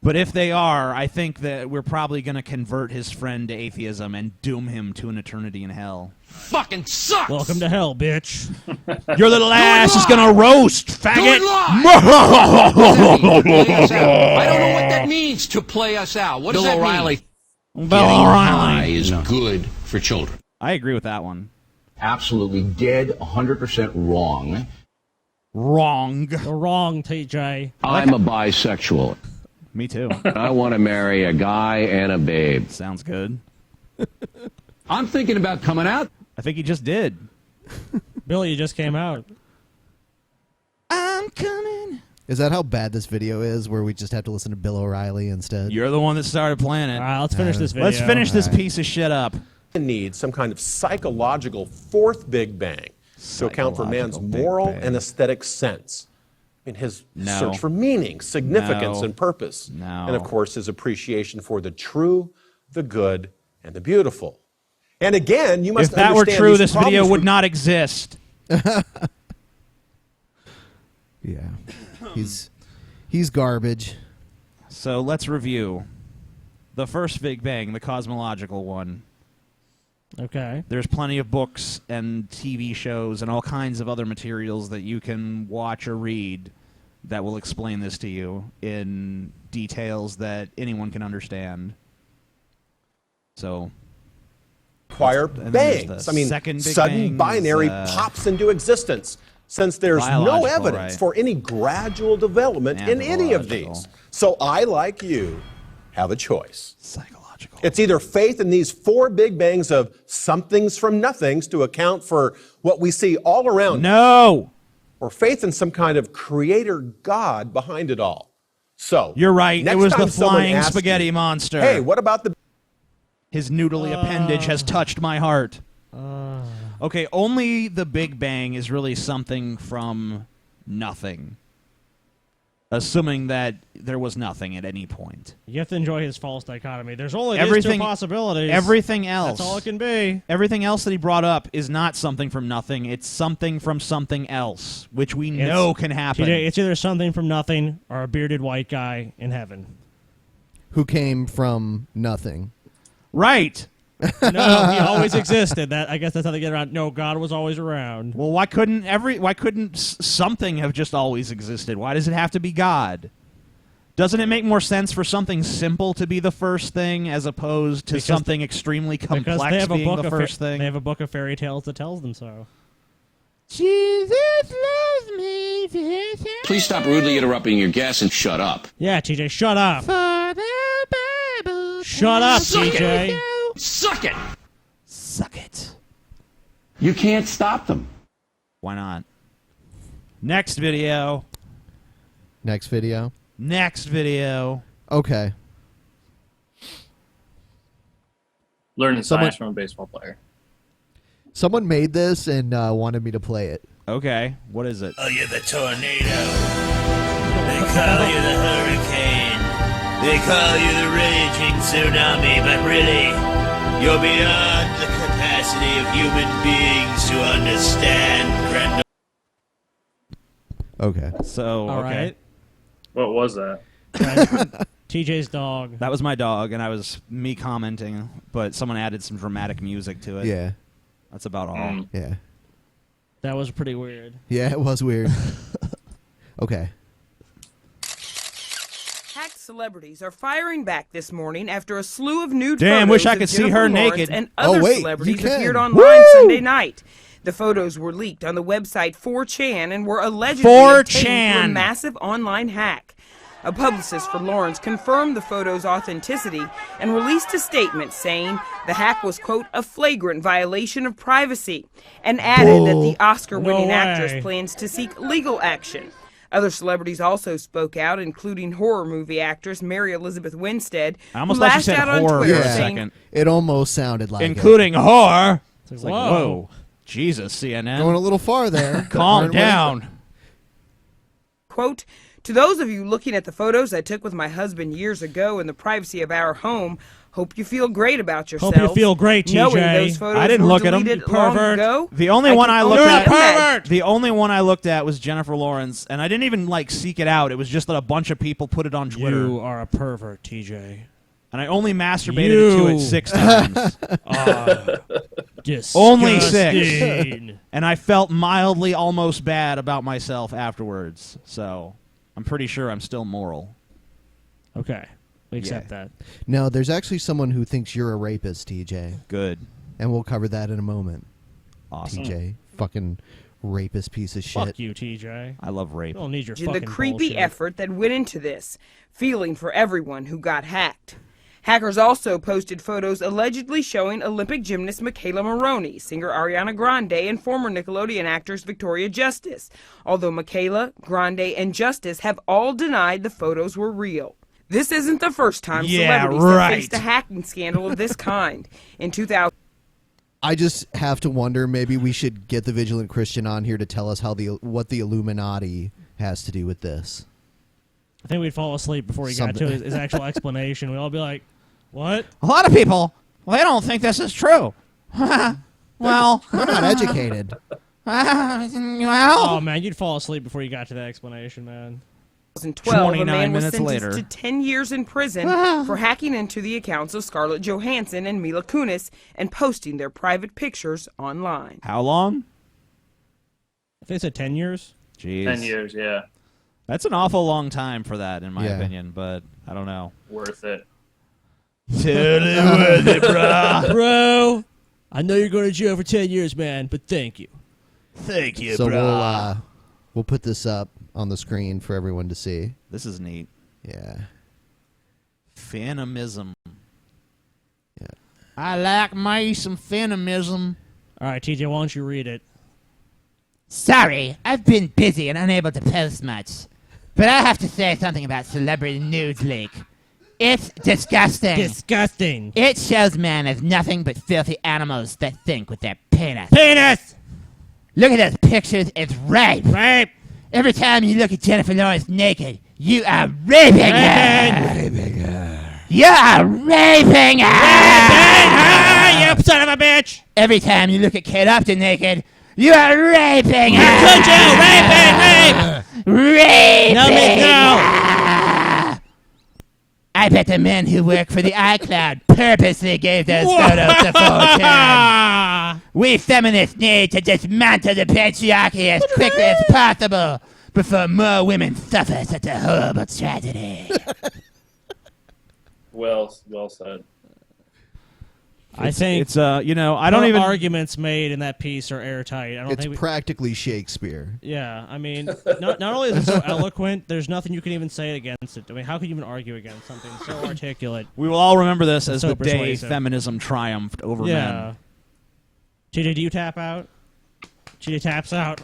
but if they are, I think that we're probably going to convert his friend to atheism and doom him to an eternity in hell.
Fucking sucks.
Welcome to hell, bitch.
Your little ass is going to roast, faggot!
I don't know what that means to play us out. What does that mean?
Bill O'Reilly
is good for children.
I agree with that one.
Absolutely dead, 100% wrong.
Wrong.
You're wrong, TJ.
I'm a bisexual.
Me too.
I want to marry a guy and a babe.
Sounds good.
I'm thinking about coming out.
I think he just did.
Billy, you just came out.
I'm coming.
Is that how bad this video is, where we just have to listen to Bill O'Reilly instead?
You're the one that started playing it.
All right, let's finish this video.
Let's finish this
All right.
piece of shit up.
Need some kind of psychological 4th Big Bang to account for man's
Psychological Big
moral
Bang.
and aesthetic sense. In his
No.
search for meaning, significance,
No.
and purpose.
No.
And of course, his appreciation for the true, the good, and the beautiful. And again, you must
If that were
understand
true,
these
this video
problems
would not exist.
Yeah. He's garbage.
So let's review. The first Big Bang, the cosmological one.
Okay.
There's plenty of books and TV shows and all kinds of other materials that you can watch or read that will explain this to you in details that anyone can understand. So,
require
and then there's
bangs.
the
I mean,
second Big
sudden
Bang is,
binary pops into existence, since there's no
biological,
evidence
right.
for any gradual development in any of
Anthropological.
these. So I, like you, have a choice.
psychological.
It's either faith in these 4 Big Bangs of somethings from nothings to account for what we see all around,
No!
or faith in some kind of creator God behind it all. So
You're right. It
next
was
time
the
someone
flying
asks
spaghetti
you,
monster.
Hey, what about the
His noodly appendage has touched my heart. Okay, only the Big Bang is really something from nothing. assuming that there was nothing at any point.
You have to enjoy his false dichotomy. There's only
Everything-
these two possibilities.
Everything else.
That's all it can be.
Everything else that he brought up is not something from nothing. It's something from something else, which we know can happen.
TJ, it's either something from nothing or a bearded white guy in heaven.
Who came from nothing.
Right.
No, he always existed. I guess that's how they get around. No, God was always around.
Well, why couldn't something have just always existed? Why does it have to be God? Doesn't it make more sense for something simple to be the first thing as opposed to something extremely complex being the first thing?
They have a book of fairy tales that tells them so.
Jesus loves me.
Please stop rudely interrupting your guests and shut up.
Yeah, TJ, shut up.
For the Bible
Shut up,
Suck it.
TJ.
Suck it!
Suck it.
You can't stop them.
Why not? Next video.
Next video.
Next video.
Okay.
Learning science from a baseball player.
Someone made this and wanted me to play it.
Okay. What is it?
Oh, you're the tornado. They call you the hurricane. They call you the raging tsunami, but really, you're beyond the capacity of human beings to understand, Grendel.
Okay.
So,
All
okay.
right.
What was that?
TJ's dog.
That was my dog, and I was me commenting, but someone added some dramatic music to it.
Yeah.
That's about all.
Yeah.
That was pretty weird.
Yeah, it was weird. Okay.
Hacked celebrities are firing back this morning after a slew of nude
Damn,
photos
wish I
of
could see
Jennifer
her
Lawrence
naked.
and other
wait,
celebrities
you can.
appeared online
Woo!
Sunday night. The photos were leaked on the website 4chan and were allegedly
4chan.
obtained through a massive online hack. A publicist for Lawrence confirmed the photos' authenticity and released a statement saying the hack was, quote, a flagrant violation of privacy, and added that the Oscar-winning
No
actress
way.
plans to seek legal action. Other celebrities also spoke out, including horror movie actress Mary Elizabeth Winstead,
I almost
who
thought you
lashed
said
out on
horror
Twitter
for a
saying,
second.
It almost sounded like
Including whore. It's like,
Whoa.
whoa. Jesus, CNN.
Going a little far there.
Calm
Aren't we?
down.
quote, to those of you looking at the photos I took with my husband years ago in the privacy of our home, hope you feel great about yourselves.
Hope you feel great, TJ.
Knowing those photos
I didn't
were
look at 'em,
deleted
you
long
pervert.
ago,
The only one
can
I
only
looked at,
imagine.
the only one I looked at was Jennifer Lawrence, and I didn't even like seek it out. It was just that a bunch of people put it on Twitter,
You are a pervert, TJ.
and I only masturbated to it
You.
6 times. Only 6,
Disgusting.
and I felt mildly almost bad about myself afterwards. So I'm pretty sure I'm still moral.
Okay. We accept that.
No, there's actually someone who thinks you're a rapist, TJ.
Good.
And we'll cover that in a moment.
Awesome.
TJ. Fucking rapist piece of shit.
Fuck you, TJ.
I love rape.
You don't need your
The
fucking
creepy
bullshit.
effort that went into this, feeling for everyone who got hacked. Hackers also posted photos allegedly showing Olympic gymnast Michaela Maroney, singer Ariana Grande, and former Nickelodeon actress Victoria Justice, although Michaela, Grande, and Justice have all denied the photos were real. This isn't the first time celebrities have faced a hacking scandal of this kind. In 2000,
I just have to wonder, maybe we should get the Vigilant Christian on here to tell us what the Illuminati has to do with this.
I think we'd fall asleep before he got to his actual explanation. We'd all be like, what?
A lot of people, well, they don't think this is true. Well,
they're not educated.
Well,
Oh, man, you'd fall asleep before you got to that explanation, man.
2012, a
29
man was
minutes
sentenced
later.
to 10 years in prison for hacking into the accounts of Scarlett Johansson and Mila Kunis and posting their private pictures online.
how long?
If they said 10 years?
Jeez.
10 years, yeah.
That's an awful long time for that, in my
Yeah.
opinion, but I don't know.
Worth it.
Totally worth it, brah.
Bro, I know you're going to jail for 10 years, man, but thank you.
Thank you,
So
brah.
we'll put this up on the screen for everyone to see.
This is neat.
Yeah.
Phenomism.
Yeah.
I like me some phenomism.
All right, TJ, why don't you read it?
Sorry, I've been busy and unable to post much. But I have to say something about Celebrity Nudes Leak. It's disgusting.
Disgusting.
It shows men as nothing but filthy animals that think with their penis.
Penis!
Look at those pictures. It's rape.
Rape!
Every time you look at Jennifer Lawrence naked, You are raping her. You are raping her.
You son of a bitch.
Every time you look at Kate Upton naked, you are raping her.
How could you? Rape.
Raping
No.
her. I bet the men who work for the iCloud purposely gave those photos to 4chan. We feminists need to dismantle the patriarchy as quickly as possible before more women suffer such a horrible tragedy.
Well said.
I think
it's I don't even
arguments made in that piece are airtight. I don't
It's
think
practically Shakespeare.
Yeah, I mean, not only is it so eloquent, there's nothing you can even say against it. I mean, how could you even argue against something so articulate?
We will all remember this as
so
the day
persuasive.
feminism triumphed over men.
TJ, do you tap out? TJ taps out.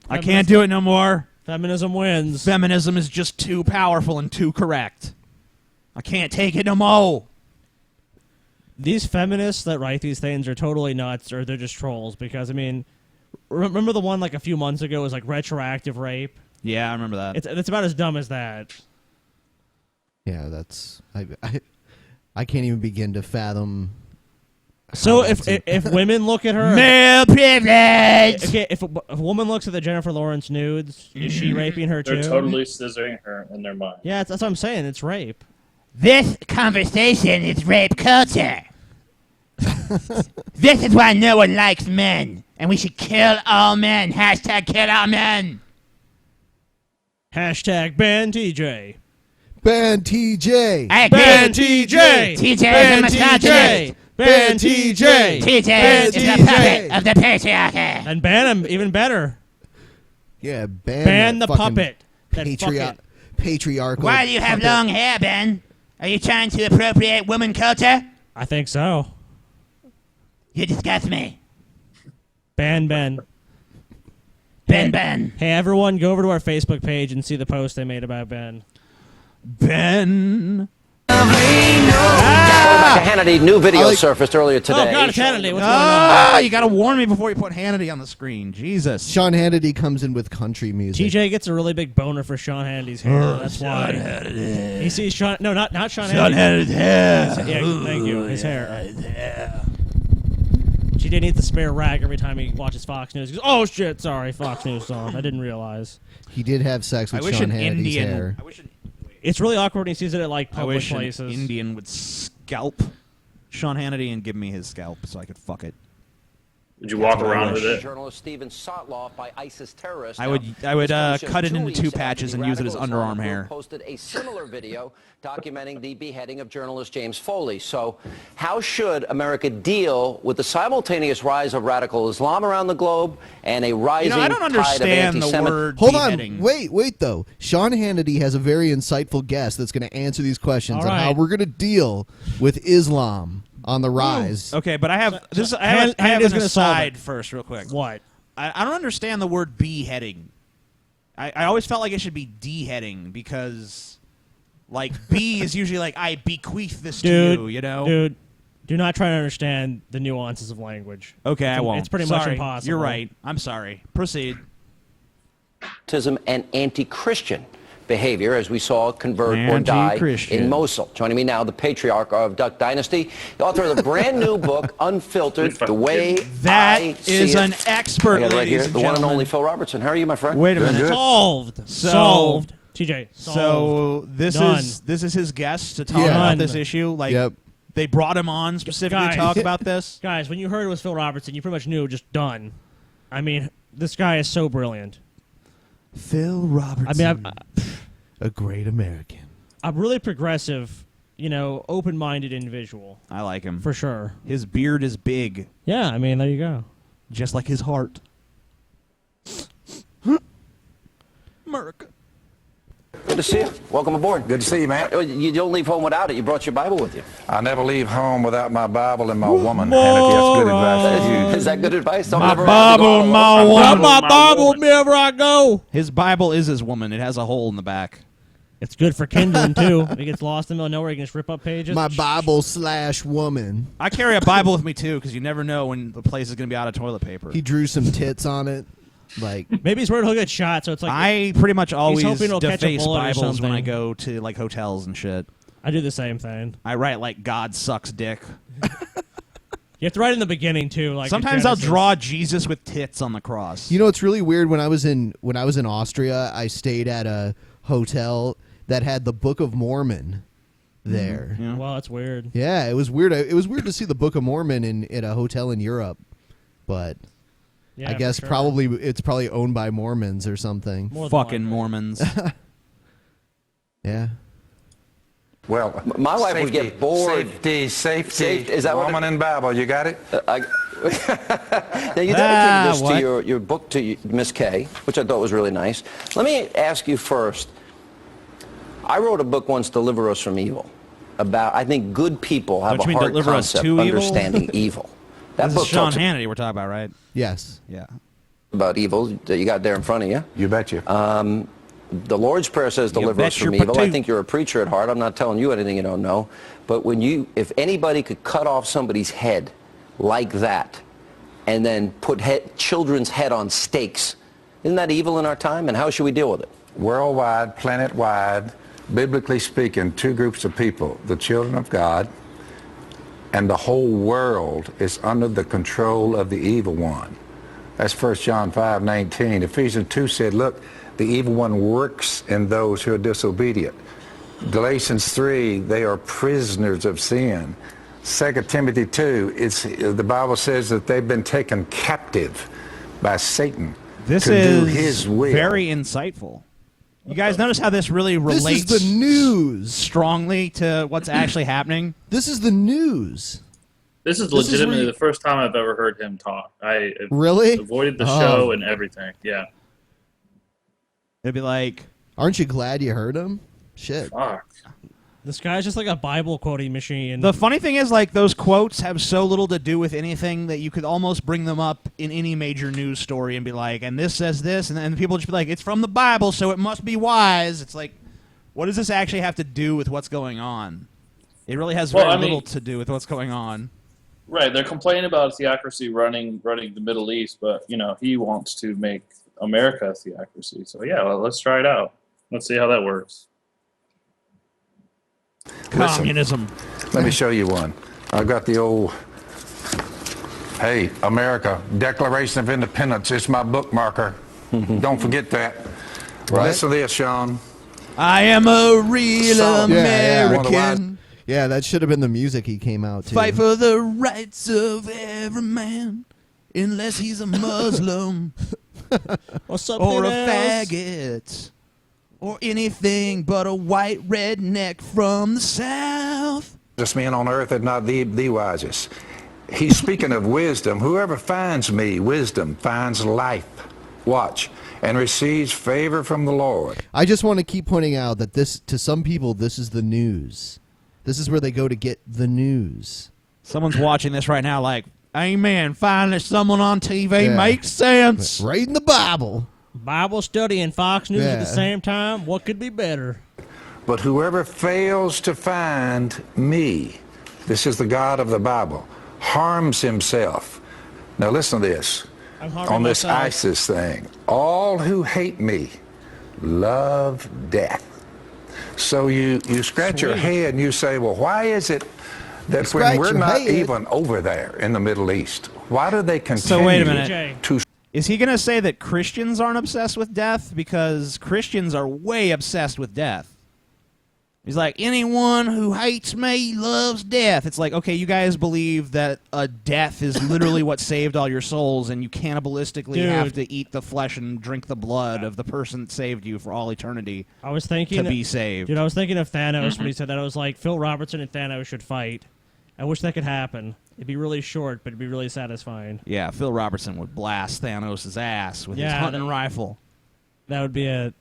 I can't do it no more.
Feminism wins.
Feminism is just too powerful and too correct. I can't take it no more.
These feminists that write these things are totally nuts, or they're just trolls. Because I mean, remember the one like a few months ago was like retroactive rape.
Yeah, I remember that.
It's about as dumb as that.
Yeah, that's I can't even begin to fathom.
So if women look at her,
male privilege.
Okay, if a woman looks at the Jennifer Lawrence nudes, is she raping her too?
They're totally scissoring her in their mind.
Yeah, that's what I'm saying. It's rape.
This conversation is rape culture. This is why no one likes men, and we should kill all men. Hashtag kill all men.
Hashtag ban TJ.
Ban TJ.
I agree.
Ban TJ.
TJ
Ban
is a misogynist.
Ban TJ.
TJ is the puppet of the patriarchy.
And ban him even better.
Yeah,
ban the
fucking
puppet. That fucking
patriarchal.
Why do you have
puppet.
long hair, Ben? Are you trying to appropriate woman culture?
I think so.
You disgust me.
Ban Ben.
Ben.
Hey, everyone, go over to our Facebook page and see the post they made about Ben.
Ben.
Hannity, new video surfaced earlier today.
Oh, God, it's Hannity. What's going on?
You got to warn me before you put Hannity on the screen. Jesus.
Sean Hannity comes in with country music.
TJ gets a really big boner for Sean Hannity's hair. That's why.
Hannity.
He sees Sean. No, not Sean Hannity.
Sean Hannity's hair.
Yeah, thank you. His hair. TJ needs to spare rag every time he watches Fox News. He goes, oh shit! Sorry, Fox News on. I didn't realize.
He did have sex with Sean Hannity's hair.
It's really awkward when he sees it at like
I
public
wish
places.
an Indian would scalp Sean Hannity and give me his scalp so I could fuck it.
Would you walk around with it?
Journalist Stephen Sotloff by ISIS terrorists.
I would cut it into 2 patches and use it as underarm hair.
Posted a similar video documenting the beheading of journalist James Foley. So, how should America deal with the simultaneous rise of radical Islam around the globe and a rising
I don't understand
tide of
the
anti-Semitism?
word
Hold
beheading.
on, wait though. Sean Hannity has a very insightful guest that's going to answer these questions
All
on how
right.
we're going to deal with Islam on the rise.
Okay, but I have this. I
Hannity's
have an
gonna solve
aside
it.
first, real quick.
What?
I don't understand the word beheading. I always felt like it should be deheading because, like, B is usually like I bequeath this to you. You know,
Dude, do not try to understand the nuances of language.
Okay, I won't.
It's pretty
Sorry.
much impossible.
You're right. I'm sorry. Proceed.
And anti-Christian behavior, as we saw convert or die
Anti-Christian.
in Mosul. Joining me now, the patriarch of Duck Dynasty, the author of the brand new book, Unfiltered, The Way
That
I See
is
It.
an expert,
I got it right
ladies
here,
and
the one and
gentlemen.
only Phil Robertson. How are you, my friend?
Wait a minute.
Solved.
So-
Solved. TJ. Solved.
So this
Done.
is his guest to talk
Yeah.
about
Done.
this issue. Like,
Yep.
they brought him on specifically to talk about this.
Guys, when you heard it was Phil Robertson, you pretty much knew just done. I mean, this guy is so brilliant.
Phil Robertson.
I mean,
A great American.
I'm really progressive, open-minded individual.
I like him.
For sure.
His beard is big,
Yeah, I mean, there you go.
just like his heart. America.
Good to see you. Welcome aboard.
Good to see you, man.
You don't leave home without it. You brought your Bible with you.
I never leave home without my Bible and my woman. Hannity, that's good advice to you.
Is that good advice? Don't
My
never
Bible, my woman.
Got my Bible wherever I go.
His Bible is his woman. It has a hole in the back.
It's good for kindling, too. If he gets lost in the middle of nowhere, he can just rip up pages.
My Bible/woman.
I carry a Bible with me too because you never know when the place is going to be out of toilet paper.
He drew some tits on it. Like
maybe he's worried he'll get shot, so it's like
I pretty much always
hoping he'll catch a
deface
bullet or
Bibles when I
something.
go to like hotels and shit.
I do the same thing.
I write like God sucks dick.
You have to write in the beginning too. Like
Sometimes I'll draw Jesus with tits on the cross.
You know, it's really weird. When I was in Austria, I stayed at a hotel that had the Book of Mormon there.
Yeah.
Well, that's weird.
Yeah, it was weird. It was weird to see the Book of Mormon in a hotel in Europe, but
Yeah,
I guess
for sure.
probably it's probably owned by Mormons or something.
More than
Fucking
likely.
Mormons.
Yeah.
Well,
My wife would get bored.
Safety.
Is that what
Woman in Bible, you got it?
Now, you dedicated this to your book to Miss Kay, which I thought was really nice. Let me ask you first. I wrote a book once, Deliver Us from Evil, about, I think good people have
Don't you
a
mean
hard
Deliver Us
concept
to Evil?
understanding evil. That
This
book
is Sean
talks
Hannity we're talking about, right?
Yes.
Yeah.
about evil that you got there in front of you.
You betcha.
The Lord's Prayer says, deliver us
bet
from
your
evil. I
potato.
think you're a preacher at heart. I'm not telling you anything you don't know. But if anybody could cut off somebody's head like that and then put children's head on stakes, isn't that evil in our time? And how should we deal with it?
Worldwide, planet-wide, biblically speaking, two groups of people, the children of God, and the whole world is under the control of the evil one. That's 1 John 5:19. Ephesians 2 said, look, the evil one works in those who are disobedient. Galatians 3, they are prisoners of sin. 2 Timothy 2, the Bible says that they've been taken captive by Satan
This
to
is
do his will.
very insightful. You guys notice how this really relates
This is the news.
strongly to what's actually happening?
This is the news.
This is
This is
legitimately
where
the first time I've ever heard him talk. I
Really?
avoided the
Oh.
show and everything. Yeah.
It'd be like,
Aren't you glad you heard him? Shit.
Fuck.
This guy's just like a Bible quoting machine.
the funny thing is, like, those quotes have so little to do with anything that you could almost bring them up in any major news story and be like, and this says this, and then people just be like, it's from the Bible, so it must be wise. It's like, what does this actually have to do with what's going on? It really has very little to do with what's going on.
Right. They're complaining about theocracy running the Middle East, but, he wants to make America a theocracy. So, yeah, well, let's try it out. Let's see how that works.
Communism.
Let me show you one. I've got the old, hey, America, Declaration of Independence. It's my bookmarker. Don't forget that.
Right.
Listen to this, Sean.
I am a real
Solid.
American.
Yeah, that should have been the music he came out to.
Fight for the rights of every man, unless he's a Muslim
What's up,
or a
Pinners?
faggot or anything but a white redneck from the South.
This man on earth is not the wisest. He's speaking of wisdom. Whoever finds me, wisdom, finds life. Watch. And receives favor from the Lord.
I just want to keep pointing out that this, to some people, this is the news. This is where they go to get the news.
Someone's watching this right now like, amen, finally someone on TV makes sense.
Right in the Bible.
Bible study and Fox News at
Yeah.
the same time. What could be better?
But whoever fails to find me, this is the God of the Bible, harms himself. Now listen to this.
I'm harming
On this
myself.
ISIS thing, all who hate me love death. So you scratch your
Sweet.
head and you say, well, why is it that
Scratch
when we're
your
not
head.
even over there in the Middle East, why do they continue
So wait a minute.
to
Is he going to say that Christians aren't obsessed with death? Because Christians are way obsessed with death. He's like, anyone who hates me loves death. It's like, okay, you guys believe that a death is literally what saved all your souls, and you cannibalistically
Dude.
have to eat the flesh and drink the blood of the person that saved you for all eternity
I was thinking
to be saved.
Dude, I was thinking of Thanos when he said that. I was like, Phil Robertson and Thanos should fight. I wish that could happen. It'd be really short, but it'd be really satisfying.
Yeah, Phil Robertson would blast Thanos' ass with his
Yeah,
hunting rifle.
That would be it.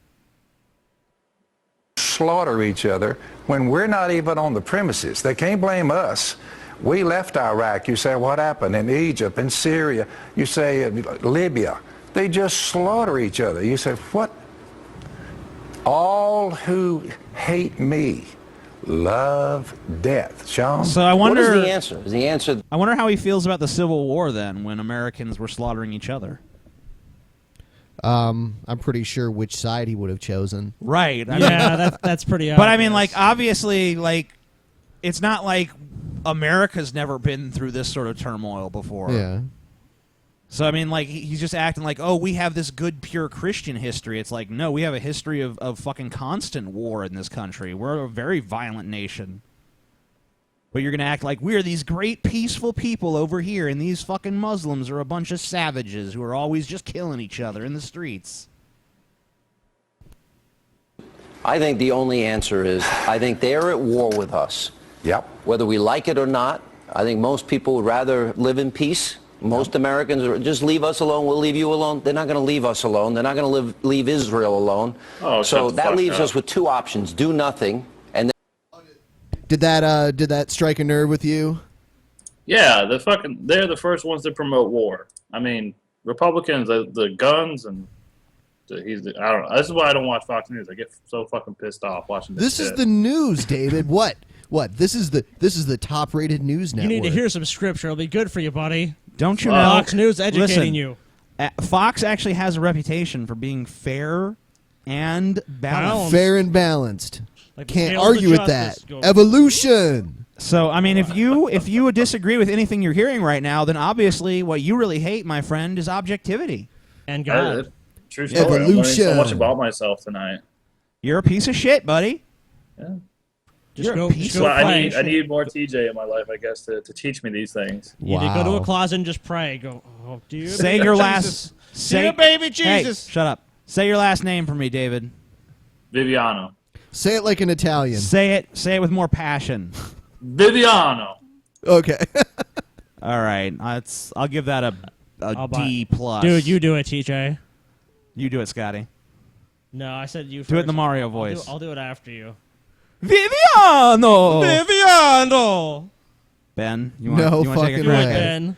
slaughter each other when we're not even on the premises? They can't blame us. We left Iraq. You say, what happened in Egypt, in Syria? You say, Libya. They just slaughter each other. You say, what? All who hate me love death. Sean?
So I wonder.
What is the answer? Is the answer?
I wonder how he feels about the Civil War then, when Americans were slaughtering each other.
I'm pretty sure which side he would have chosen.
Right.
That's pretty obvious.
But I mean, like, obviously, like, it's not like America's never been through this sort of turmoil before.
Yeah.
So, I mean, like, he's just acting like, oh, we have this good, pure Christian history. It's like, no, we have a history of fucking constant war in this country. We're a very violent nation. But you're going to act like we're these great, peaceful people over here, and these fucking Muslims are a bunch of savages who are always just killing each other in the streets.
I think the only answer is, I think they're at war with us.
Yep.
Whether we like it or not, I think most people would rather live in peace. Most Americans are just leave us alone, we'll leave you alone. They're not going to leave us alone. They're not going to leave Israel alone.
Oh,
so
shut the
that
fuck
leaves
up.
us with two options: do nothing, and
Did that strike a nerve with you?
Yeah, they're the first ones to promote war. I mean, Republicans, the guns and I don't know. This is why I don't watch Fox News. I get so fucking pissed off watching this.
This is the news, David. What? This is the top-rated news network.
You need to hear some scripture. It'll be good for you, buddy.
Don't you know?
Fox News educating
Listen,
you.
Fox actually has a reputation for being fair and balanced.
Fair and balanced.
Like the
Can't
scales of
argue with that.
justice go-
Evolution.
So, I mean, if you disagree with anything you're hearing right now, then obviously what you really hate, my friend, is objectivity.
And God.
True story. I'm learning so much about myself tonight.
You're a piece of shit, buddy.
Yeah.
Just
You're
go,
a piece
just go
I
pray.
need more TJ in my life, I guess, to teach me these things.
You need to go to a closet and just pray. Go, oh, dear
Say
baby
your
Jesus.
last.
Dear baby Jesus.
Hey, shut up. Say your last name for me, David.
Viviano.
Say it like an Italian.
Say it with more passion.
Viviano.
Okay.
All right. I'll give that a D plus.
Dude, you do it, TJ.
You do it, Scotty.
No, I said you first.
Do it in the Mario voice.
I'll do it after you.
Viviano.
Viviano.
Ben, you
No
want to take a
fucking
crack
way.
at it?
Ben.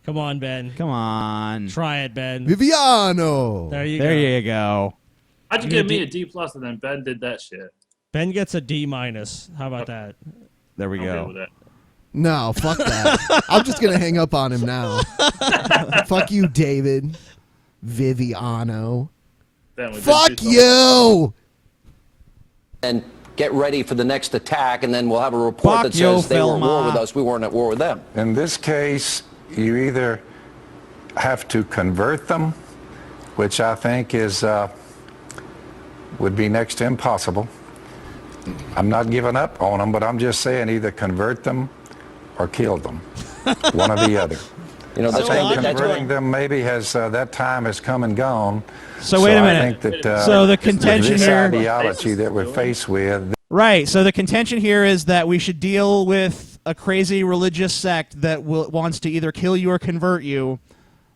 Come on, Ben.
Come on.
Try it, Ben.
Viviano.
There you
There
go.
you go.
How'd you
You
give
need
me a D plus and then Ben did that shit?
Ben gets a D minus. How about that?
There we
I'm
go.
good with that.
No, fuck that. I'm just gonna hang up on him now. Fuck you, David. Viviano.
Ben, we've been
Fuck
too
you.
and get ready for the next attack, and then we'll have a report
Fuck
that
you,
says they were at war
Philma.
with us. We weren't at war with them.
In this case, you either have to convert them, which I think is would be next to impossible. I'm not giving up on them, but I'm just saying either convert them or kill them. One or the other.
You know,
I
that's
think
why
converting them maybe has that time has come and gone.
So wait a minute.
I think that
So the contention
this
here-
ideology that we're faced with.
Right. So the contention here is that we should deal with a crazy religious sect that wants to either kill you or convert you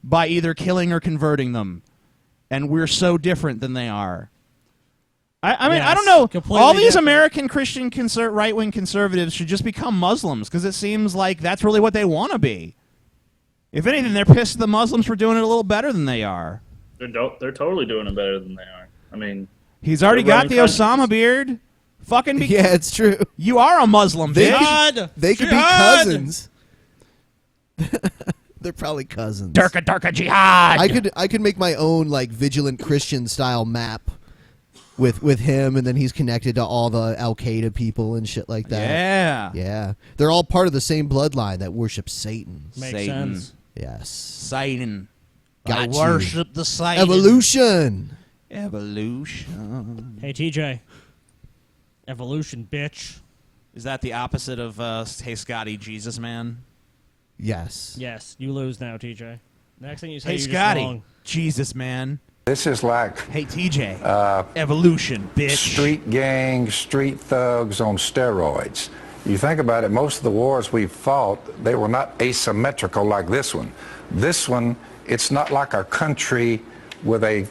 by either killing or converting them. And we're so different than they are. I mean, I don't know.
completely
All these
different.
American Christian right-wing conservatives should just become Muslims because it seems like that's really what they want to be. If anything, they're pissed the Muslims were doing it a little better than they are.
They're totally doing it better than they are. I mean,
He's already
they're
got the
running
Osama beard. Fucking be
Yeah, it's true.
You are a Muslim,
They
bitch.
could, they could be
Jihad!
cousins. They're probably cousins.
Durka jihad.
I could make my own like vigilant Christian style map with him, and then he's connected to all the Al Qaeda people and shit like that.
Yeah.
Yeah. They're all part of the same bloodline that worships Satan.
Makes
Satan.
sense.
Yes.
Satan.
Got
I
you.
worship the Satan.
Evolution.
Evolution.
Hey, TJ. Evolution, bitch.
Is that the opposite of Hey Scotty, Jesus man?
Yes.
Yes, you lose now, TJ. Next thing you say,
Hey
you're just
Scotty,
wrong.
Jesus man.
This is like
Hey TJ. Evolution, bitch.
street gangs, street thugs on steroids. You think about it, most of the wars we've fought, they were not asymmetrical like this one. This one, it's not like a country with a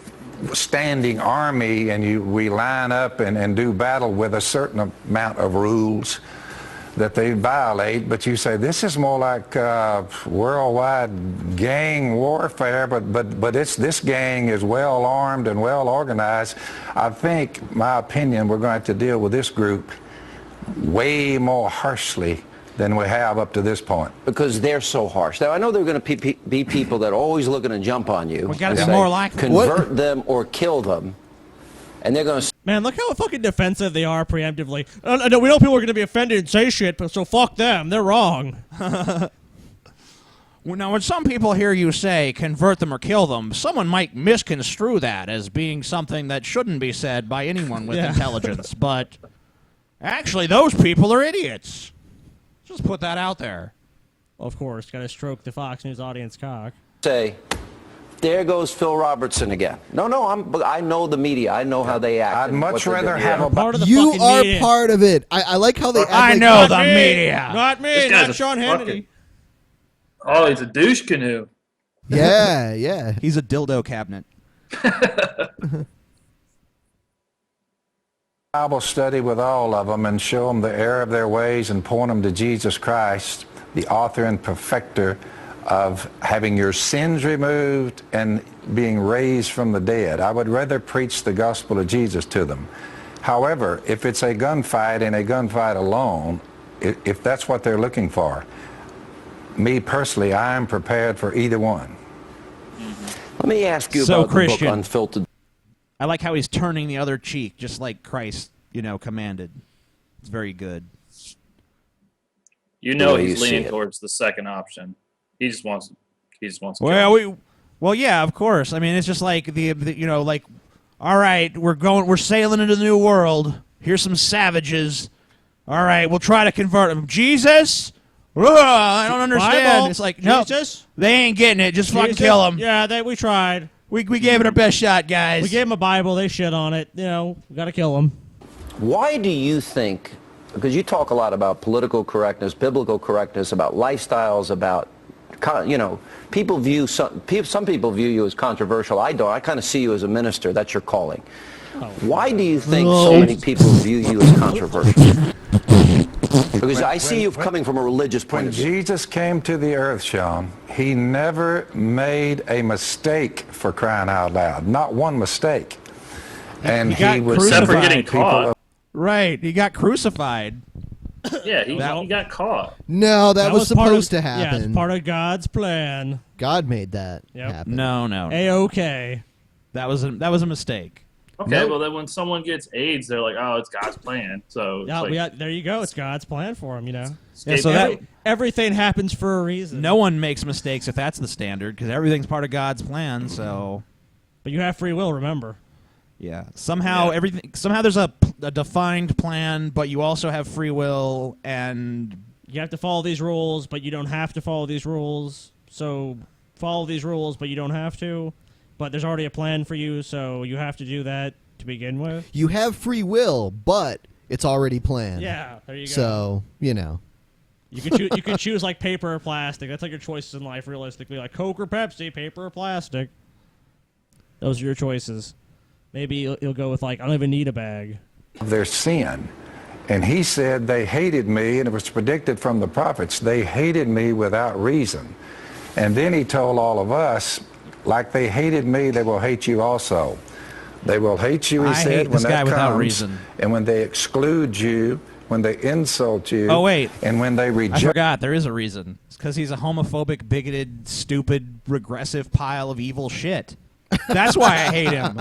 standing army and we line up and do battle with a certain amount of rules that they violate, but you say this is more like worldwide gang warfare, but this gang is well armed and well organized. I think, my opinion, we're going to have to deal with this group way more harshly than we have up to this point.
Because they're so harsh. Now, I know there are going to be people that are always looking to jump on you.
We got to
and
be
say,
more like
convert them or kill them. And they're going to...
Man, look how fucking defensive they are preemptively. No, we know people are going to be offended and say shit, but so fuck them. They're wrong.
Now, when some people hear you say convert them or kill them, someone might misconstrue that as being something that shouldn't be said by anyone with intelligence. But actually, those people are idiots. Just put that out there.
Of course, got to stroke the Fox News audience cock.
Say, there goes Phil Robertson again. No, I know the media. I know how they act.
I'd much rather have a...
Part of the
You
fucking
are
media.
part of it. I like how they act
I
like
know the media.
Not me, not Sean Hannity.
Oh, he's a douche canoe.
Yeah.
He's a dildo cabinet.
Bible study with all of them and show them the error of their ways and point them to Jesus Christ, the author and perfecter of having your sins removed and being raised from the dead. I would rather preach the gospel of Jesus to them. However, if it's a gunfight and a gunfight alone, if that's what they're looking for, me personally, I am prepared for either one.
Let me ask you
So
about
Christian.
the book Unfiltered.
I like how he's turning the other cheek, just like Christ, commanded. It's very good.
You know
way
he's
you see
leaning
it.
towards the second option. He just wants to
Well, yeah, of course. I mean, it's just like the all right, we're sailing into the new world. Here's some savages. All right, we'll try to convert them. Jesus? Ugh, I don't understand.
Bible.
It's like, no,
Jesus?
they ain't getting it. Just fucking
Jesus?
kill them.
Yeah, we tried.
We gave it our best shot, guys.
We gave them a Bible. They shit on it. We got to kill them.
Why do you think, because you talk a lot about political correctness, biblical correctness, about lifestyles, about, people view, some people view you as controversial. I don't. I kind of see you as a minister. That's your calling. Why do you think so many people view you as controversial? Because I see you coming from a religious point
When
of view.
Jesus came to the earth, Sean, he never made a mistake, for crying out loud. Not one mistake. And
got
he was
Except for
crucified.
getting caught.
Right, he got crucified.
Yeah, he got caught.
No, that was
part
supposed
of-
to
Yeah,
happen.
it's part of God's plan.
God made that
Yep.
happen.
No.
A-okay.
That was a mistake.
Okay,
Nope.
well then when someone gets AIDS, they're like, "Oh, it's God's plan." So it's like,
There you go. It's God's plan for him,
Yeah, so
Everything happens for a reason.
no one makes mistakes if that's the standard, because everything's part of God's plan. So,
But you have free will, remember.
yeah, somehow there's a defined plan, but you also have free will, and
You have to follow these rules, but you don't have to follow these rules. So follow these rules, but you don't have to. But there's already a plan for you, so you have to do that to begin with.
You have free will, but it's already planned.
Yeah, there you go.
So,
You can choose like paper or plastic. That's like your choices in life, realistically. Like Coke or Pepsi, paper or plastic. Those are your choices. Maybe you'll go with like, I don't even need a bag.
their sin. And he said, they hated me, and it was predicted from the prophets, they hated me without reason. And then he told all of us, like they hated me, they will hate you also. They will hate you, he
I
said,
hate
when
this
that
guy
comes,
without reason.
and when they exclude you, when they insult you,
Oh, wait.
and when they
I
reject.
forgot there is a reason. It's because he's a homophobic, bigoted, stupid, regressive pile of evil shit. That's why I hate him.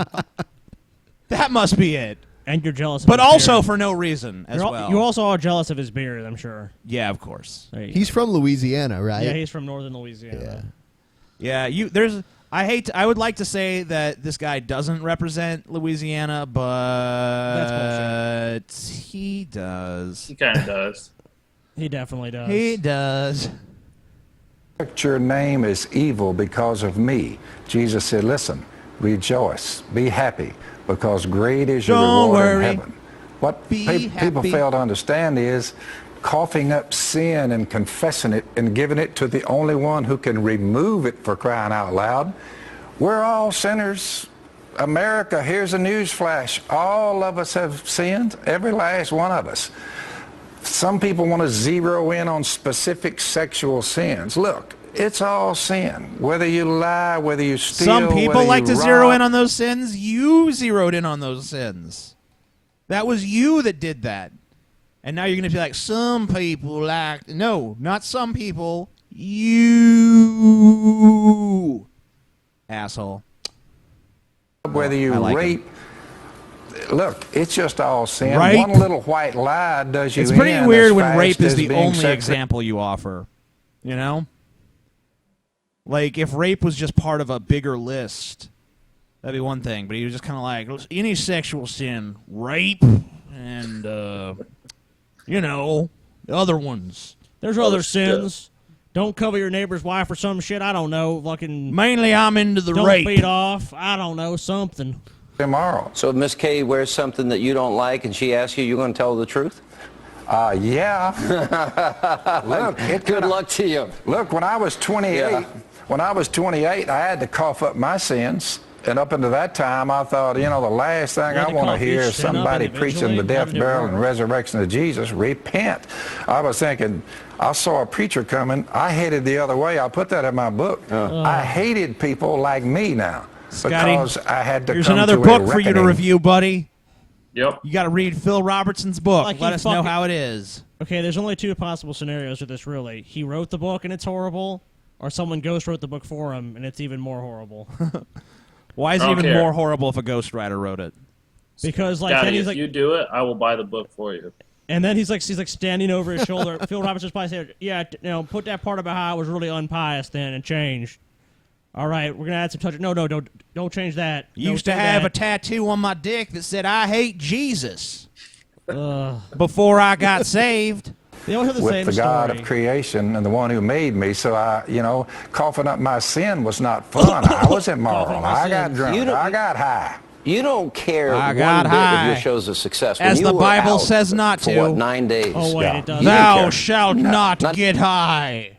That must be it.
And you're jealous of
But
his
also
beard.
for no reason as well.
You also are jealous of his beard, I'm sure.
Yeah, of course.
He's from Louisiana, right?
Yeah, he's from northern Louisiana.
Yeah, I would like to say that this guy doesn't represent Louisiana, but he does.
he kind of does.
He definitely does.
He does.
Your name is evil because of me. Jesus said, listen, rejoice, be happy, because great is your
Don't
reward
worry.
in heaven. What
Be
people
happy.
fail to understand is coughing up sin and confessing it and giving it to the only one who can remove it, for crying out loud. We're all sinners. America, here's a news flash. All of us have sinned, every last one of us. Some people want to zero in on specific sexual sins. Look, it's all sin. Whether you lie, whether you steal,
Some people
whether
like
you
to zero
rob.
in on those sins. You zeroed in on those sins. That was you that did that. And now you're going to be like, some people like... No, not some people. You... Asshole.
Whether you
like
rape... Look, it's just all sin.
Rape.
One little white lie does you
It's pretty
in
weird
as
when
fast
rape is
as
the
being
only
sexually-
example you offer. You know? Like, if rape was just part of a bigger list, that'd be one thing. But he was just kind of like, any sexual sin, rape, and, you know, the other ones.
There's other sins. Don't cover your neighbor's wife or some shit. I don't know. Fucking.
Mainly, I'm into the
don't
rape.
beat off. I don't know. Something.
Tomorrow. So if Miss K wears something that you don't like and she asks you, you're going to tell her the truth?
Yeah. Look,
Good luck to you.
Look, when I was 28, I had to cough up my sins. And up until that time, I thought, you know, the last thing I want to hear is somebody preaching the death, burial, and resurrection of Jesus. Repent. I was thinking, I saw a preacher coming. I headed the other way. I put that in my book. I hated people like me now.
Scotty,
because I had to
here's
come
another
to a
book for you to
reckoning.
review, buddy.
Yep.
You got to read Phil Robertson's book.
Like
Let
he
us know
fucking-
how it is.
Okay, there's only two possible scenarios with this, really. He wrote the book and it's horrible, or someone ghost wrote the book for him and it's even more horrible.
Why is it
I don't
even
care.
more horrible if a ghostwriter wrote it?
Because like
Scotty,
then he's
if
like,
you do it, I will buy the book for you.
and then he's like standing over his shoulder. Phil Robertson's probably saying, "Yeah, you know, put that part about how I was really unpious then and changed. All right, we're gonna add some touch. No, don't change that.
Used to have a tattoo on my dick that said, I hate Jesus. Before I got saved.
They always have the
with
same
the God
story.
of creation and the one who made me. So I, you know, coughing up my sin was not fun. I was immoral. I got drunk. I got high.
You don't care
I
one
got
bit
high.
if your show's a success. When
As
you
the
were
Bible
out
says not
for
to.
what, 9 days?
Oh wait, it does.
You didn't
Thou
care.
shalt not get high,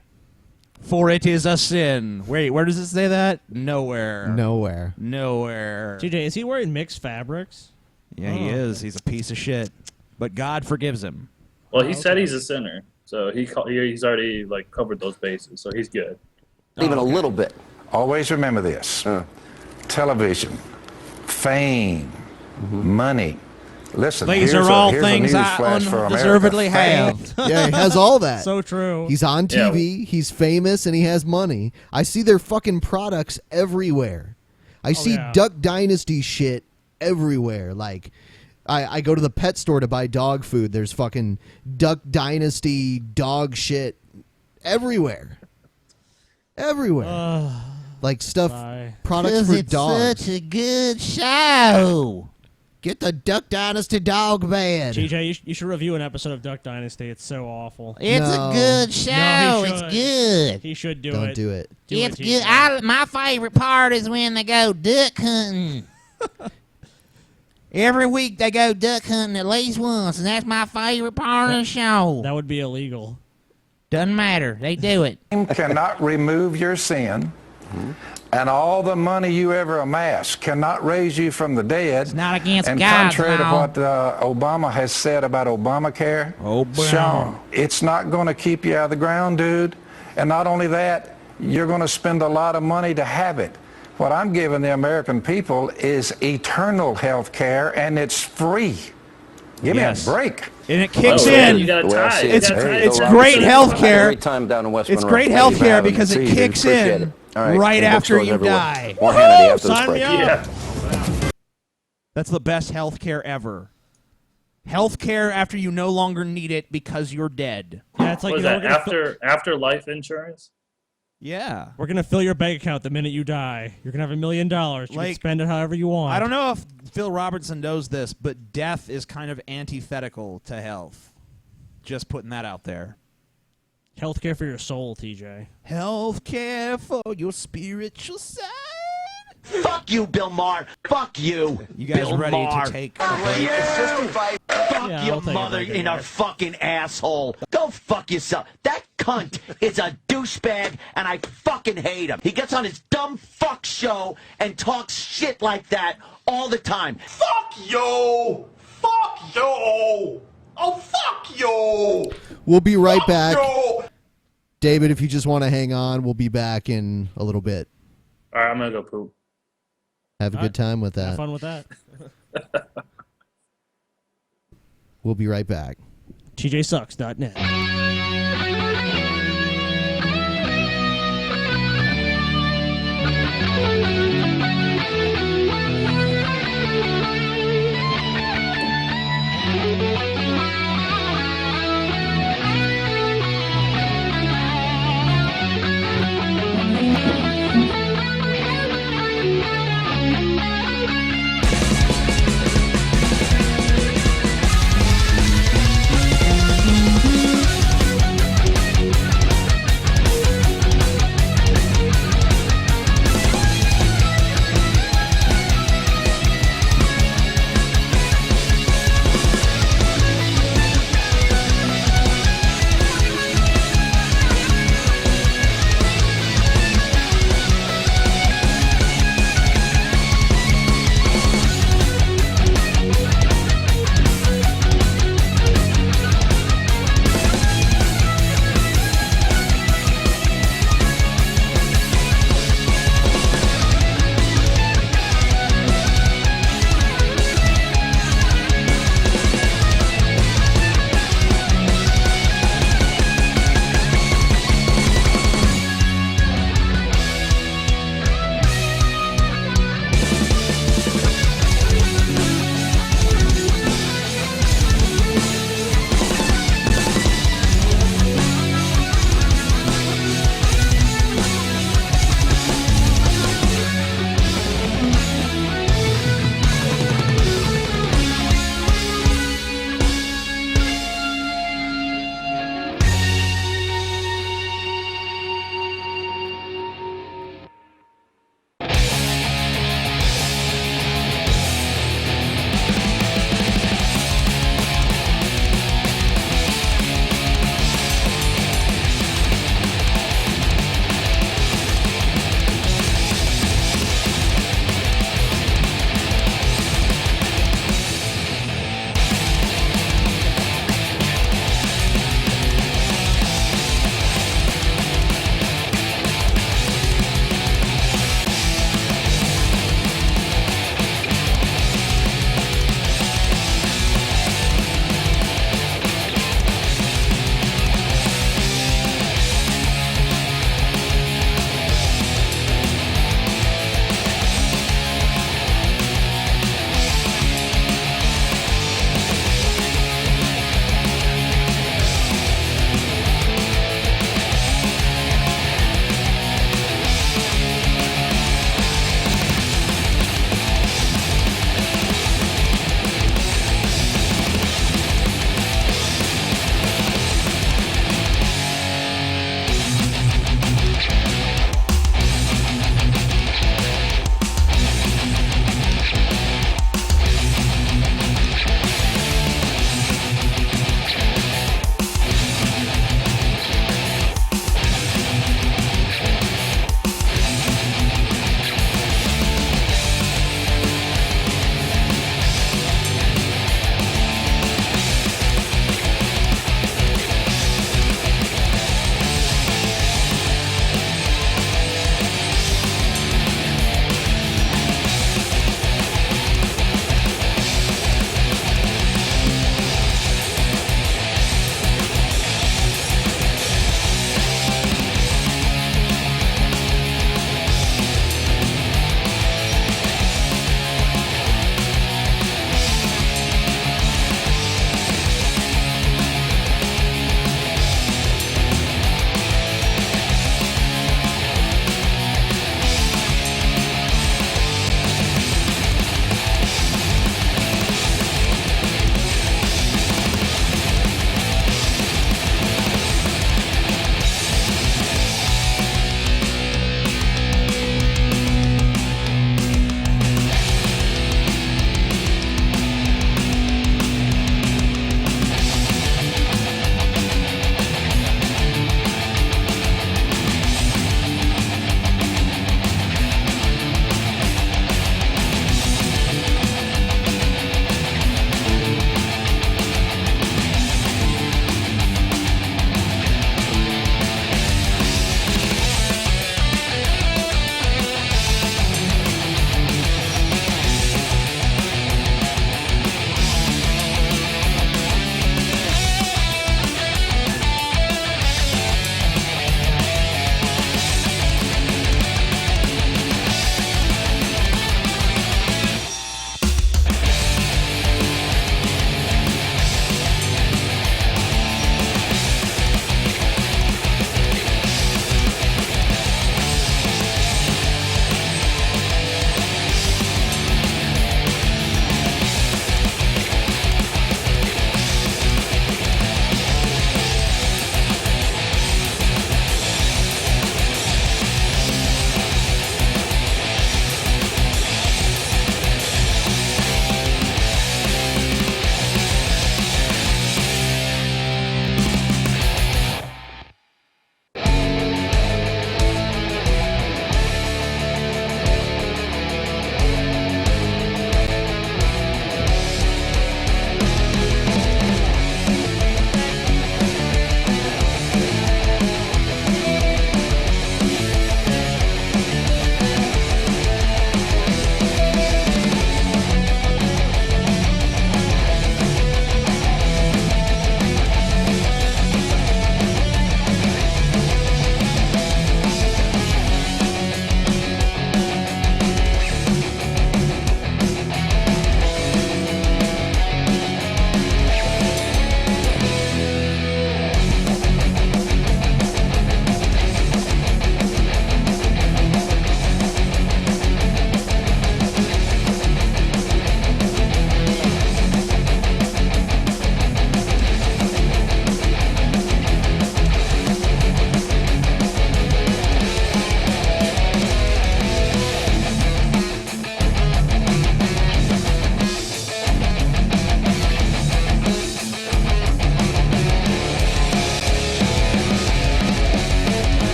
for it is a sin. Wait, where does it say that? Nowhere.
Nowhere.
Nowhere.
TJ, is he wearing mixed fabrics?
Yeah, he is. He's a piece of shit. But God forgives him.
Well, he said he's a sinner, so he's already like covered those bases, so he's good.
Even a little bit.
Always remember this. Television, fame, money. Listen,
These
here's
are all
here's
things
a
I
newsflash for America.
undeservedly have.
Yeah, he has all that.
So true.
He's on TV, he's famous, and he has money. I see their fucking products everywhere. I see
yeah.
Duck Dynasty shit everywhere. Like, I go to the pet store to buy dog food. There's fucking Duck Dynasty dog shit everywhere. Everywhere. Like stuff, products for dogs.
Such a good show.
Get the Duck Dynasty dog band.
TJ, you should review an episode of Duck Dynasty. It's so awful.
It's
No.
a good show.
No, he
It's
should.
good.
He should do
Don't
it.
do it.
Do
It's
it,
good.
TJ.
My favorite part is when they go duck hunting. Every week they go duck hunting at least once, and that's my favorite part of the show.
That would be illegal.
Doesn't matter. They do it.
Cannot remove your sin, and all the money you ever amass cannot raise you from the dead.
It's not against
and
God.
contrary to
no.
what Obama has said about Obamacare, Sean, it's not going to keep you out of the ground, dude. And not only that, you're going to spend a lot of money to have it. What I'm giving the American people is eternal health care, and it's free. Give
Yes.
me a break.
And it kicks
yeah,
in.
you got to tie.
It's great health care.
Every time down in West
It's
Monroe.
great
Thank you
health
for
care
having me.
because it
See you, dude.
kicks
Appreciate
in
it. All right.
right
In
after
bookstores
you
everywhere.
die.
More Hannity after this
Sign
break.
me up.
Yeah.
That's the best health care ever. Health care after you no longer need it because you're dead.
Yeah, it's like
What is
you know,
that? After life insurance?
Yeah.
we're gonna fill your bank account the minute you die. You're gonna have $1 million. You can
Like,
spend it however you want.
I don't know if Phil Robertson knows this, but death is kind of antithetical to health. Just putting that out there.
Healthcare for your soul, TJ.
Health care for your spiritual side.
Fuck you, Bill Maher. Fuck you.
You guys
Bill
ready
Maher.
to take a break?
Fuck
Yeah,
your
I'll take a
mother
break,
in
I
her
guess.
fucking asshole. Go fuck yourself. That cunt is a douchebag, and I fucking hate him. He gets on his dumb fuck show and talks shit like that all the time. Fuck you. Fuck you. Oh, fuck you.
We'll be right back. David, if you just want to hang on, we'll be back in a little bit.
All right, I'm gonna go poop.
Have a good time with
Have
that.
fun with that.
We'll be right back.
tjsucks.net.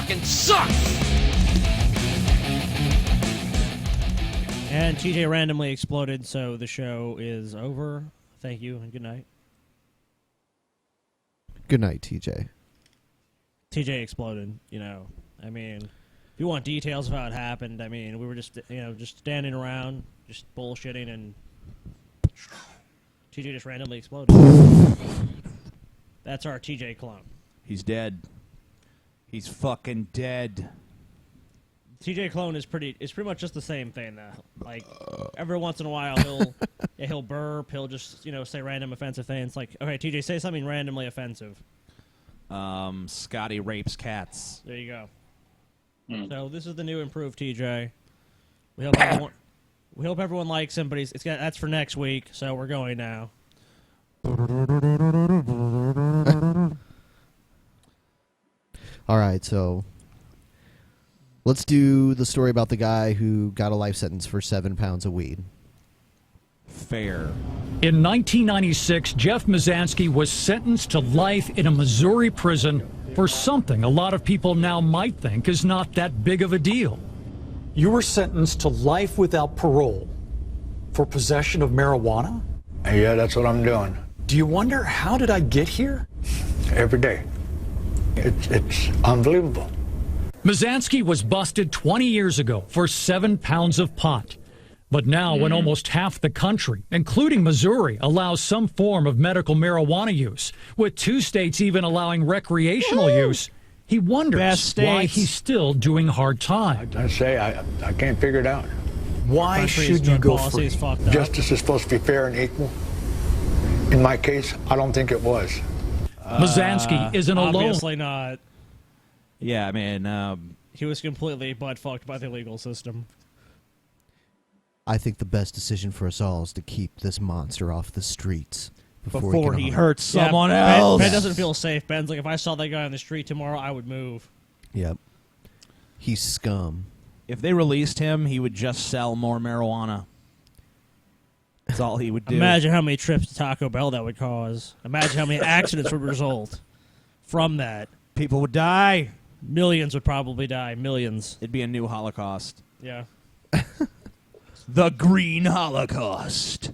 fucking suck!
And TJ randomly exploded, so the show is over. Thank you and good night.
Good night, TJ.
TJ exploded, I mean, if you want details of how it happened, I mean, we were just, just standing around, just bullshitting, and TJ just randomly exploded. That's our TJ clone.
He's dead. He's fucking dead.
TJ clone is pretty much just the same thing though. Like every once in a while he'll burp, he'll just say random offensive things. Like, okay, TJ, say something randomly offensive.
Scotty rapes cats.
There you go. So this is the new improved TJ. We hope everyone likes him, but that's for next week. So we're going now.
All right, so let's do the story about the guy who got a life sentence for 7 pounds of weed.
Fair.
In 1996, Jeff Mizanski was sentenced to life in a Missouri prison for something a lot of people now might think is not that big of a deal.
You were sentenced to life without parole for possession of marijuana?
Yeah, that's what I'm doing.
Do you wonder, how did I get here?
Every day. It's unbelievable.
Mizanski was busted 20 years ago for 7 pounds of pot. But now, when almost half the country, including Missouri, allows some form of medical marijuana use, with 2 states even allowing recreational use, he wonders why he's still doing hard time.
I say, I can't figure it out.
Why should you go free?
Justice is supposed to be fair and equal. In my case, I don't think it was.
Mizanski isn't alone.
Obviously not.
Yeah, I mean,
he was completely butt-fucked by the legal system.
I think the best decision for us all is to keep this monster off the streets
before he hurts someone else.
Ben doesn't feel safe. Ben's like, if I saw that guy on the street tomorrow, I would move.
Yep. He's scum.
If they released him, he would just sell more marijuana. That's all he would do.
Imagine how many trips to Taco Bell that would cause. Imagine how many accidents would result from that.
People would die.
Millions would probably die. Millions.
It'd be a new Holocaust.
Yeah.
The Green Holocaust.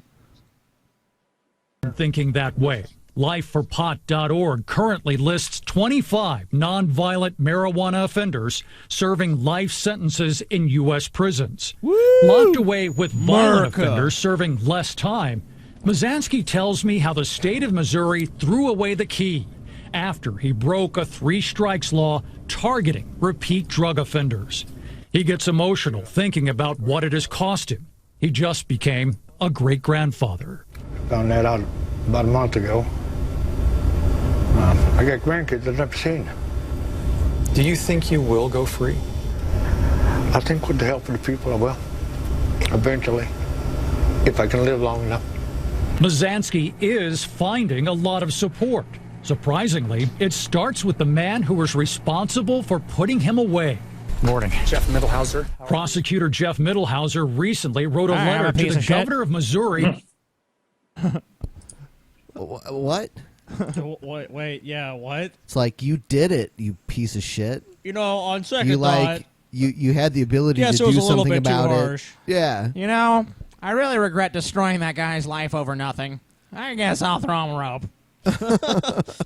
Thinking that way. LifeForPot.org currently lists 25 nonviolent marijuana offenders serving life sentences in U.S. prisons.
Woo!
Locked away with violent
America.
offenders serving less time, Mizanski tells me how the state of Missouri threw away the key after he broke a 3 strikes law targeting repeat drug offenders. He gets emotional thinking about what it has cost him. He just became a great-grandfather.
Found that out about a month ago. I got grandkids I've never seen.
Do you think you will go free?
I think with the help of the people, I will. Eventually. If I can live long enough.
Mizanski is finding a lot of support. Surprisingly, it starts with the man who was responsible for putting him away.
Morning. Jeff Mittelhauser.
Prosecutor Jeff Mittelhauser recently wrote a letter to the governor of Missouri.
What?
Wait, yeah, what?
It's like, you did it, you piece of shit.
On second
You
thought...
You had the ability to do something about it. Yeah.
I really regret destroying that guy's life over nothing. I guess I'll throw him a rope.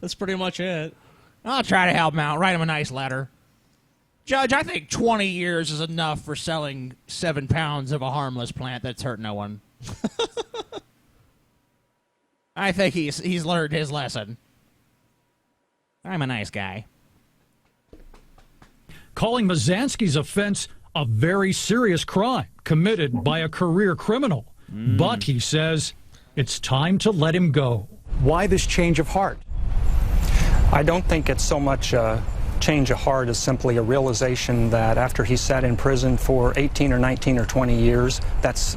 That's pretty much it.
I'll try to help him out. Write him a nice letter. Judge, I think 20 years is enough for selling 7 pounds of a harmless plant that's hurt no one. I think he's learned his lesson. I'm a nice guy.
Calling Mizanski's offense a very serious crime committed by a career criminal. But he says it's time to let him go.
Why this change of heart?
I don't think it's so much a change of heart as simply a realization that after he sat in prison for 18 or 19 or 20 years, that's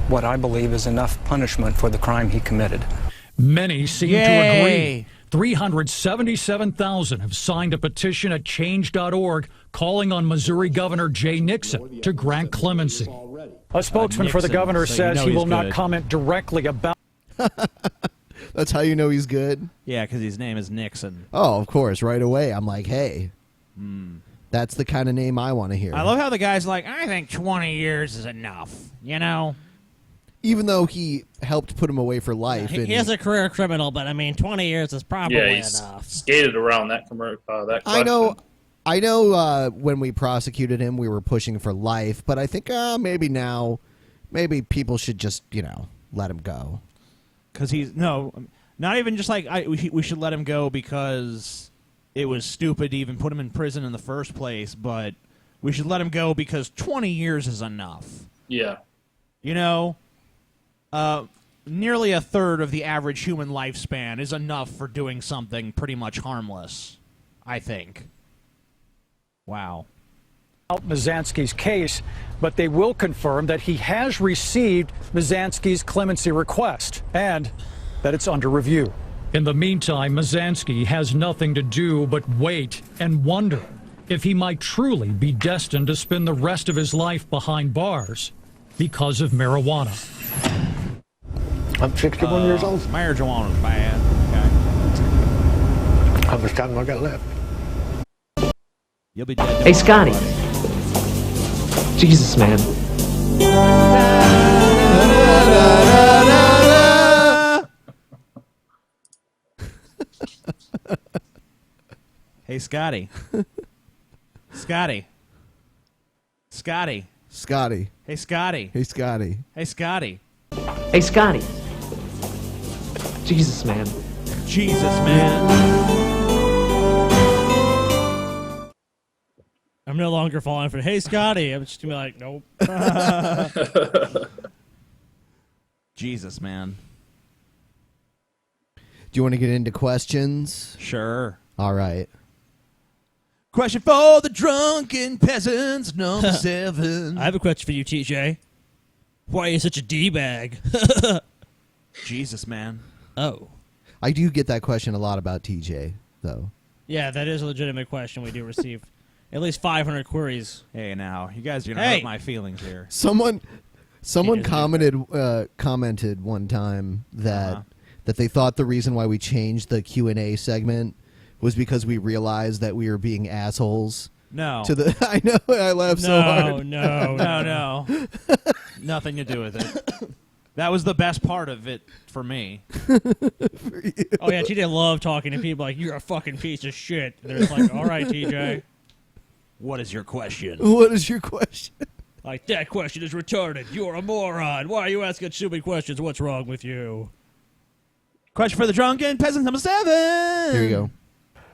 what I believe is enough punishment for the crime he committed.
Many seem to agree. 377,000 have signed a petition at change.org calling on Missouri Governor Jay Nixon to grant clemency.
A spokesman for the governor says he will not comment directly about...
That's how you know he's good?
Yeah, because his name is Nixon.
Oh, of course. Right away, I'm like, hey. That's the kind of name I want to hear.
I love how the guy's like, I think 20 years is enough. You know?
Even though he helped put him away for life.
He is a career criminal, but I mean, 20 years is probably enough.
Skated around that that question.
I know when we prosecuted him, we were pushing for life, but I think maybe people should just, let him go.
Because not even just like, we should let him go because it was stupid to even put him in prison in the first place, but we should let him go because 20 years is enough.
Yeah.
Nearly a third of the average human lifespan is enough for doing something pretty much harmless, I think. Wow.
Mizanski's case, but they will confirm that he has received Mizanski's clemency request and that it's under review.
In the meantime, Mizanski has nothing to do but wait and wonder if he might truly be destined to spend the rest of his life behind bars because of marijuana.
I'm 61 years old.
Marijuana's bad. Okay.
How much time I got left?
You'll be dead.
Hey, Scotty. Jesus, man.
Hey, Scotty. Scotty. Scotty.
Scotty.
Hey, Scotty.
Hey, Scotty.
Hey, Scotty.
Hey, Scotty. Jesus, man.
Jesus, man.
I'm no longer falling for, hey, Scotty. I'm just going to be like, nope.
Jesus, man.
Do you want to get into questions?
Sure.
All right.
Question for the Drunken Peasants, number 7.
I have a question for you, TJ. Why are you such a D-bag?
Jesus, man.
Oh.
I do get that question a lot about TJ, though.
Yeah, that is a legitimate question we do receive. At least 500 queries.
Hey, now, you guys are going to hurt my feelings here.
Someone commented one time that they thought the reason why we changed the Q&A segment was because we realized that we were being assholes.
No.
I know, I laughed so hard.
No. Nothing to do with it. That was the best part of it for me.
Oh, yeah, TJ loved talking to people like, you're a fucking piece of shit. And they're just like, all right, TJ.
What is your question?
What is your question?
Like, that question is retarded. You're a moron. Why are you asking stupid questions? What's wrong with you?
Question for the Drunken Peasants, number 7.
Here you go.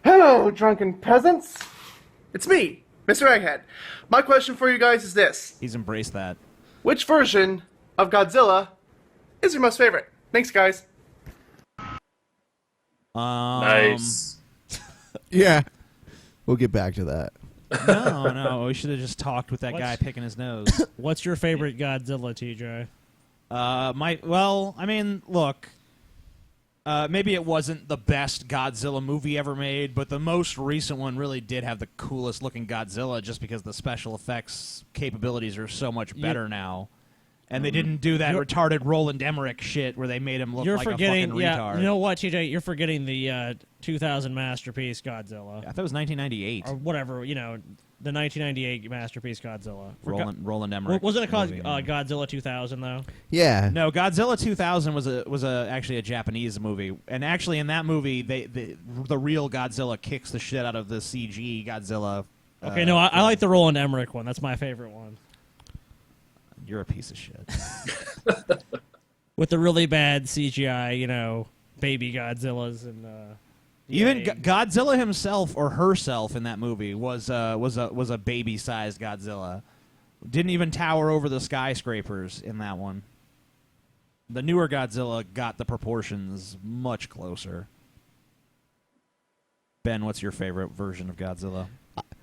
Hello, Drunken Peasants. It's me, Mr. Egghead. My question for you guys is this.
He's embraced that.
Which version of Godzilla is your most favorite? Thanks, guys.
Nice.
Yeah. We'll get back to that.
No. We should have just talked with that guy picking his nose.
What's your favorite Godzilla, TJ?
Look. Maybe it wasn't the best Godzilla movie ever made, but the most recent one really did have the coolest looking Godzilla just because the special effects capabilities are so much better now. And they didn't do that retarded Roland Emmerich shit where they made him look like a fucking retard.
You know what, TJ? You're forgetting the 2000 masterpiece Godzilla.
I thought it was 1998.
Or whatever, the 1998 masterpiece Godzilla.
Roland Emmerich.
Wasn't it called Godzilla 2000, though?
Yeah.
No, Godzilla 2000 was actually a Japanese movie. And actually in that movie, the real Godzilla kicks the shit out of the CG Godzilla.
Okay, I like the Roland Emmerich one. That's my favorite one.
You're a piece of shit.
With the really bad CGI, baby Godzillas and
even Godzilla himself or herself in that movie was a baby-sized Godzilla. Didn't even tower over the skyscrapers in that one. The newer Godzilla got the proportions much closer. Ben, what's your favorite version of Godzilla?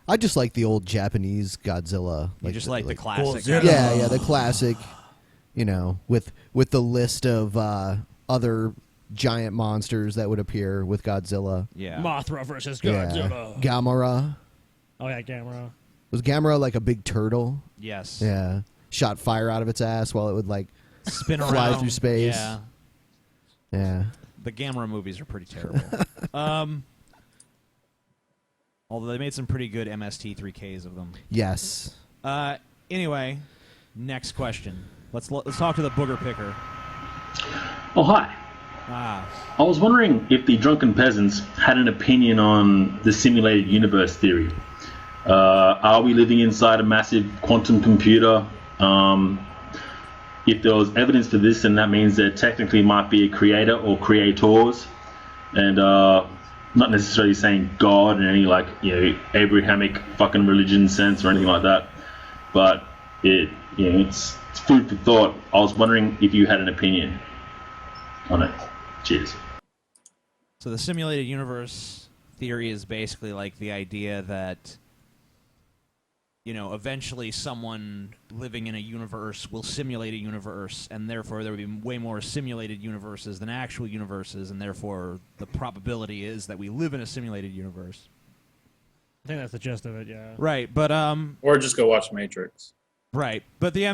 I just like the old Japanese Godzilla.
You just like the classic.
Yeah, the classic. With the list of other giant monsters that would appear with Godzilla.
Yeah.
Mothra versus Godzilla.
Yeah. Gamera.
Oh yeah, Gamera.
Was Gamera like a big turtle?
Yes.
Yeah. Shot fire out of its ass while it would
spin
fly
around
through space.
Yeah.
Yeah.
The Gamera movies are pretty terrible. Although they made some pretty good MST3Ks of them.
Yes.
Anyway, next question. Let's talk to the booger picker.
Oh, hi. I was wondering if the Drunken Peasants had an opinion on the simulated universe theory. Are we living inside a massive quantum computer? If there was evidence for this, then that means there technically might be a creator or creators, and not necessarily saying God in any Abrahamic fucking religion sense or anything like that, but it's food for thought. I was wondering if you had an opinion on it. Cheers.
So the simulated universe theory is basically like the idea that, eventually someone living in a universe will simulate a universe, and therefore there will be way more simulated universes than actual universes, and therefore the probability is that we live in a simulated universe.
I think that's the gist of it, yeah.
Right, but
or just go watch Matrix.
Right, but the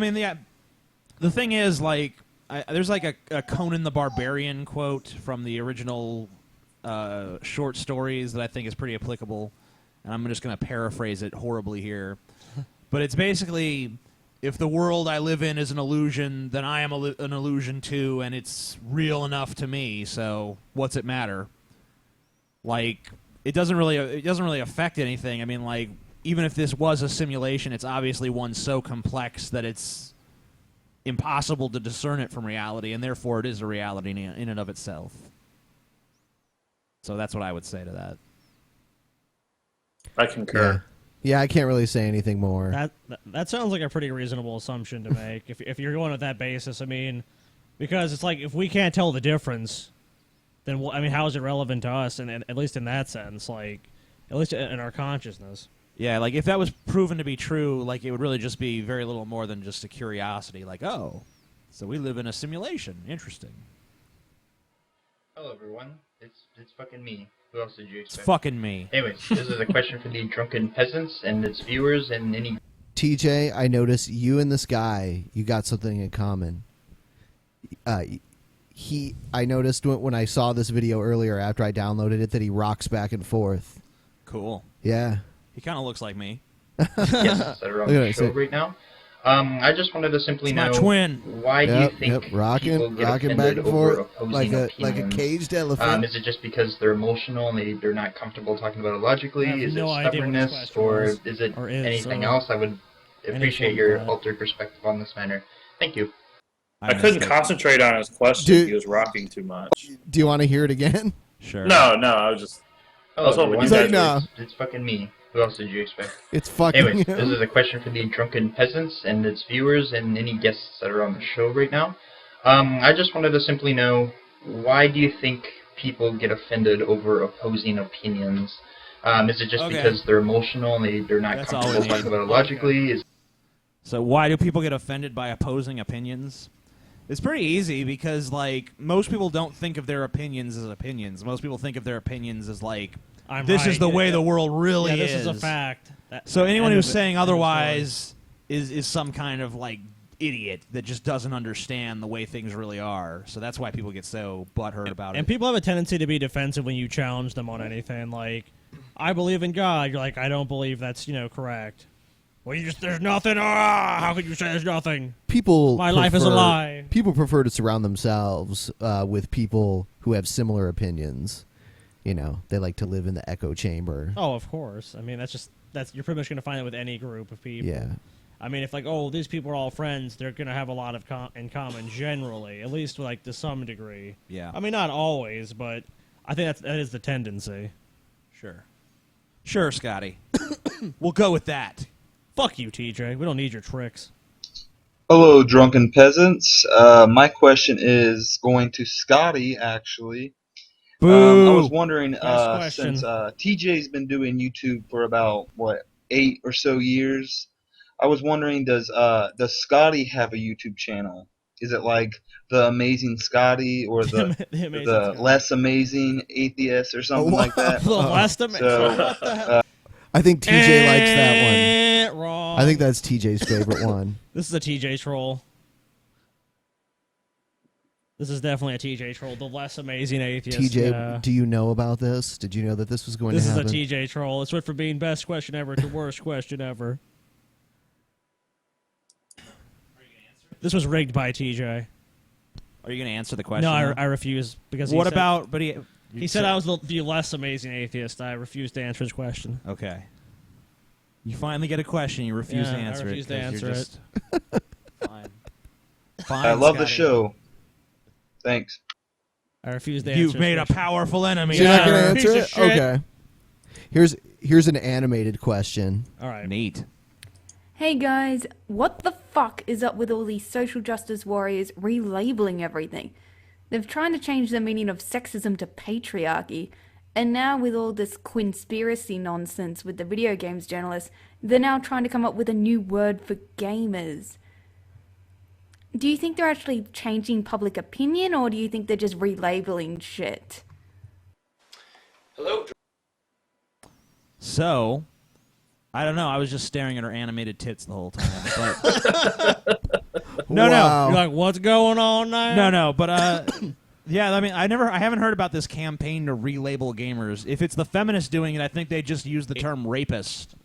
thing is, there's like a Conan the Barbarian quote from the original short stories that I think is pretty applicable, and I'm just going to paraphrase it horribly here. But it's basically, if the world I live in is an illusion, then I am an illusion too, and it's real enough to me. So what's it matter? It doesn't really affect anything. I mean, even if this was a simulation, it's obviously one so complex that it's impossible to discern it from reality, and therefore it is a reality in and of itself. So that's what I would say to that.
I concur.
Yeah, I can't really say anything more.
That sounds like a pretty reasonable assumption to make if you're going with that basis. I mean, because it's like if we can't tell the difference, then how is it relevant to us? And at least in that sense, at least in our consciousness.
Yeah, if that was proven to be true, it would really just be very little more than just a curiosity. Oh, so we live in a simulation. Interesting.
Hello, everyone. It's fucking me. Who else did you expect?
It's fucking me.
Anyways, this is a question for the Drunken Peasants and its viewers and any...
TJ, I noticed you and this guy, you got something in common. I noticed when I saw this video earlier after I downloaded it that he rocks back and forth.
Cool.
Yeah.
He kind of looks like me.
Yes, that are on the show right now. I just wanted to simply know why do you think people get offended
back and
over
forth
opposing opinions?
like a caged elephant.
Is it just because they're emotional and they're not comfortable talking about it logically? Is it
idea
stubbornness, or is it anything else? I would appreciate your altered perspective on this matter. Thank you.
I couldn't concentrate on his question. He was rocking too much.
Do you want to hear it again?
Sure.
No, I was hoping you guys
It's fucking me. Who else did you expect?
It's fucking
Anyways,
him.
this is a question for the Drunken Peasants and its viewers and any guests that are on the show right now. I just wanted to simply know, why do you think people get offended over opposing opinions? Is it just because they're emotional and they're not comfortable talking about it logically?
So why do people get offended by opposing opinions? It's pretty easy because, most people don't think of their opinions as opinions. Most people think of their opinions as, this is the way the world really is.
This is a fact.
So anyone who's saying otherwise is some kind of, idiot that just doesn't understand the way things really are. So that's why people get so butthurt about it.
And people have a tendency to be defensive when you challenge them on anything. I believe in God. You're like, I don't believe that's, correct. Well, there's nothing. How could you say there's nothing? My life is a lie.
People prefer to surround themselves with people who have similar opinions. They like to live in the echo chamber.
Oh, of course. I mean, you're pretty much going to find it with any group of people.
Yeah.
I mean, if these people are all friends, they're going to have a lot of in common generally, at least to some degree.
Yeah.
I mean, not always, but I think that is the tendency.
Sure, Scotty. We'll go with that.
Fuck you, TJ. We don't need your tricks.
Hello, Drunken Peasants. My question is going to Scotty, actually. I was wondering, since TJ's been doing YouTube for about, 8 or so years, I was wondering, does Scotty have a YouTube channel? Is it like The Amazing Scotty or the Less Amazing Atheist or something like that?
The Less Amazing. What the hell?
I think TJ likes that one.
Wrong.
I think that's TJ's favorite one.
This is a TJ troll. This is definitely a TJ troll. The less amazing atheist.
TJ,
yeah.
do you know about this? Did you know that this was going
This
to
is
happen?
a TJ troll. It's went from being best question ever to worst question ever. This was rigged by TJ.
Are you going to answer the question?
No,
now?
I refuse because.
What
he said,
about? But
he said I was the less amazing atheist. I refused to answer his question.
Okay. You finally get a question. You refuse to
Yeah,
answer
I refuse
it.
to
'cause
answer
you're
it.
just- Fine.
I love the
Scotty.
show. Thanks.
I refuse to answer.
You've
his
made a
question.
powerful enemy.
So you're not going to
Piece
answer
of
it?
shit.
Okay. Here's an animated question.
All right.
Neat.
Hey guys, what the fuck is up with all these social justice warriors relabeling everything? They're trying to change the meaning of sexism to patriarchy, and now with all this conspiracy nonsense with the video games journalists, they're now trying to come up with a new word for gamers. Do you think they're actually changing public opinion, or do you think they're just relabeling shit?
Hello.
So, I don't know. I was just staring at her animated tits the whole time. But no,
Wow.
You're like, what's going on now?
no. But yeah. I mean, I haven't heard about this campaign to relabel gamers. If it's the feminists doing it, I think they just use the term rapist.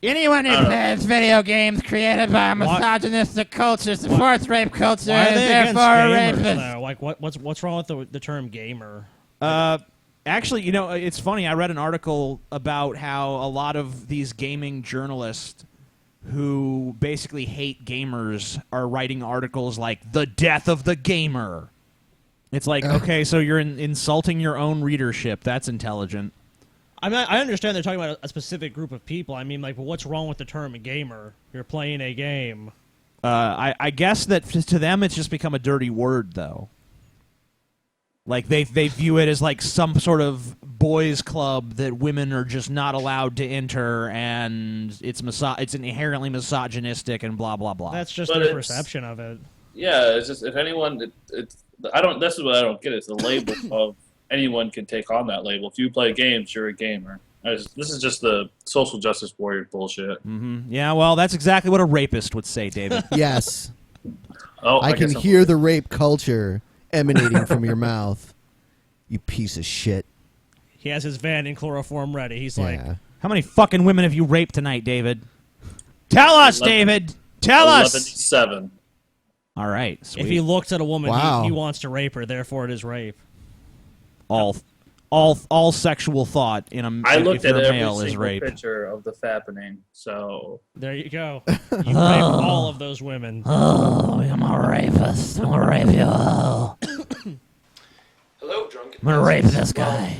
Anyone who plays video games created by a misogynistic culture supports rape culture
Why are
and
they
is
against
therefore a
gamers,
rapist.
though? Like, what's wrong with the term gamer?
Actually, you know, it's funny. I read an article about how a lot of these gaming journalists who basically hate gamers are writing articles like "The Death of the Gamer." It's like, okay, so you're insulting your own readership. That's intelligent.
I mean, I understand they're talking about a specific group of people. I mean, like, well, what's wrong with the term gamer? You're playing a game.
I guess that to them it's just become a dirty word, though. Like they view it as like some sort of boys' club that women are just not allowed to enter, and it's inherently misogynistic and blah blah blah.
That's just
But
their
it's-
perception of it.
Yeah, it's just if anyone, it's I don't. This is what I don't get. It's the label of anyone can take on that label. If you play games, you're a gamer. This is just the social justice warrior bullshit.
Mm-hmm. Yeah, well, that's exactly what a rapist would say, David.
Yes.
Oh,
I can
guess I'm-
hear the rape culture emanating from your mouth. You piece of shit.
He has his van in chloroform ready. He's like,
How many fucking women have you raped tonight, David? Tell us,
11
David. Tell us.
7.
All right. Sweet.
if he looks at a woman,
Wow.
he wants to rape her. Therefore, it is rape.
all sexual thought in a
I looked
if
at
you're a
every
male is
single
rape.
picture of the fappening, so
There you go. You raped all of those women.
Oh, I'm a rapist. I'm gonna rape you all.
Hello, Drunken
I'm gonna rape
Peasants.
this guy.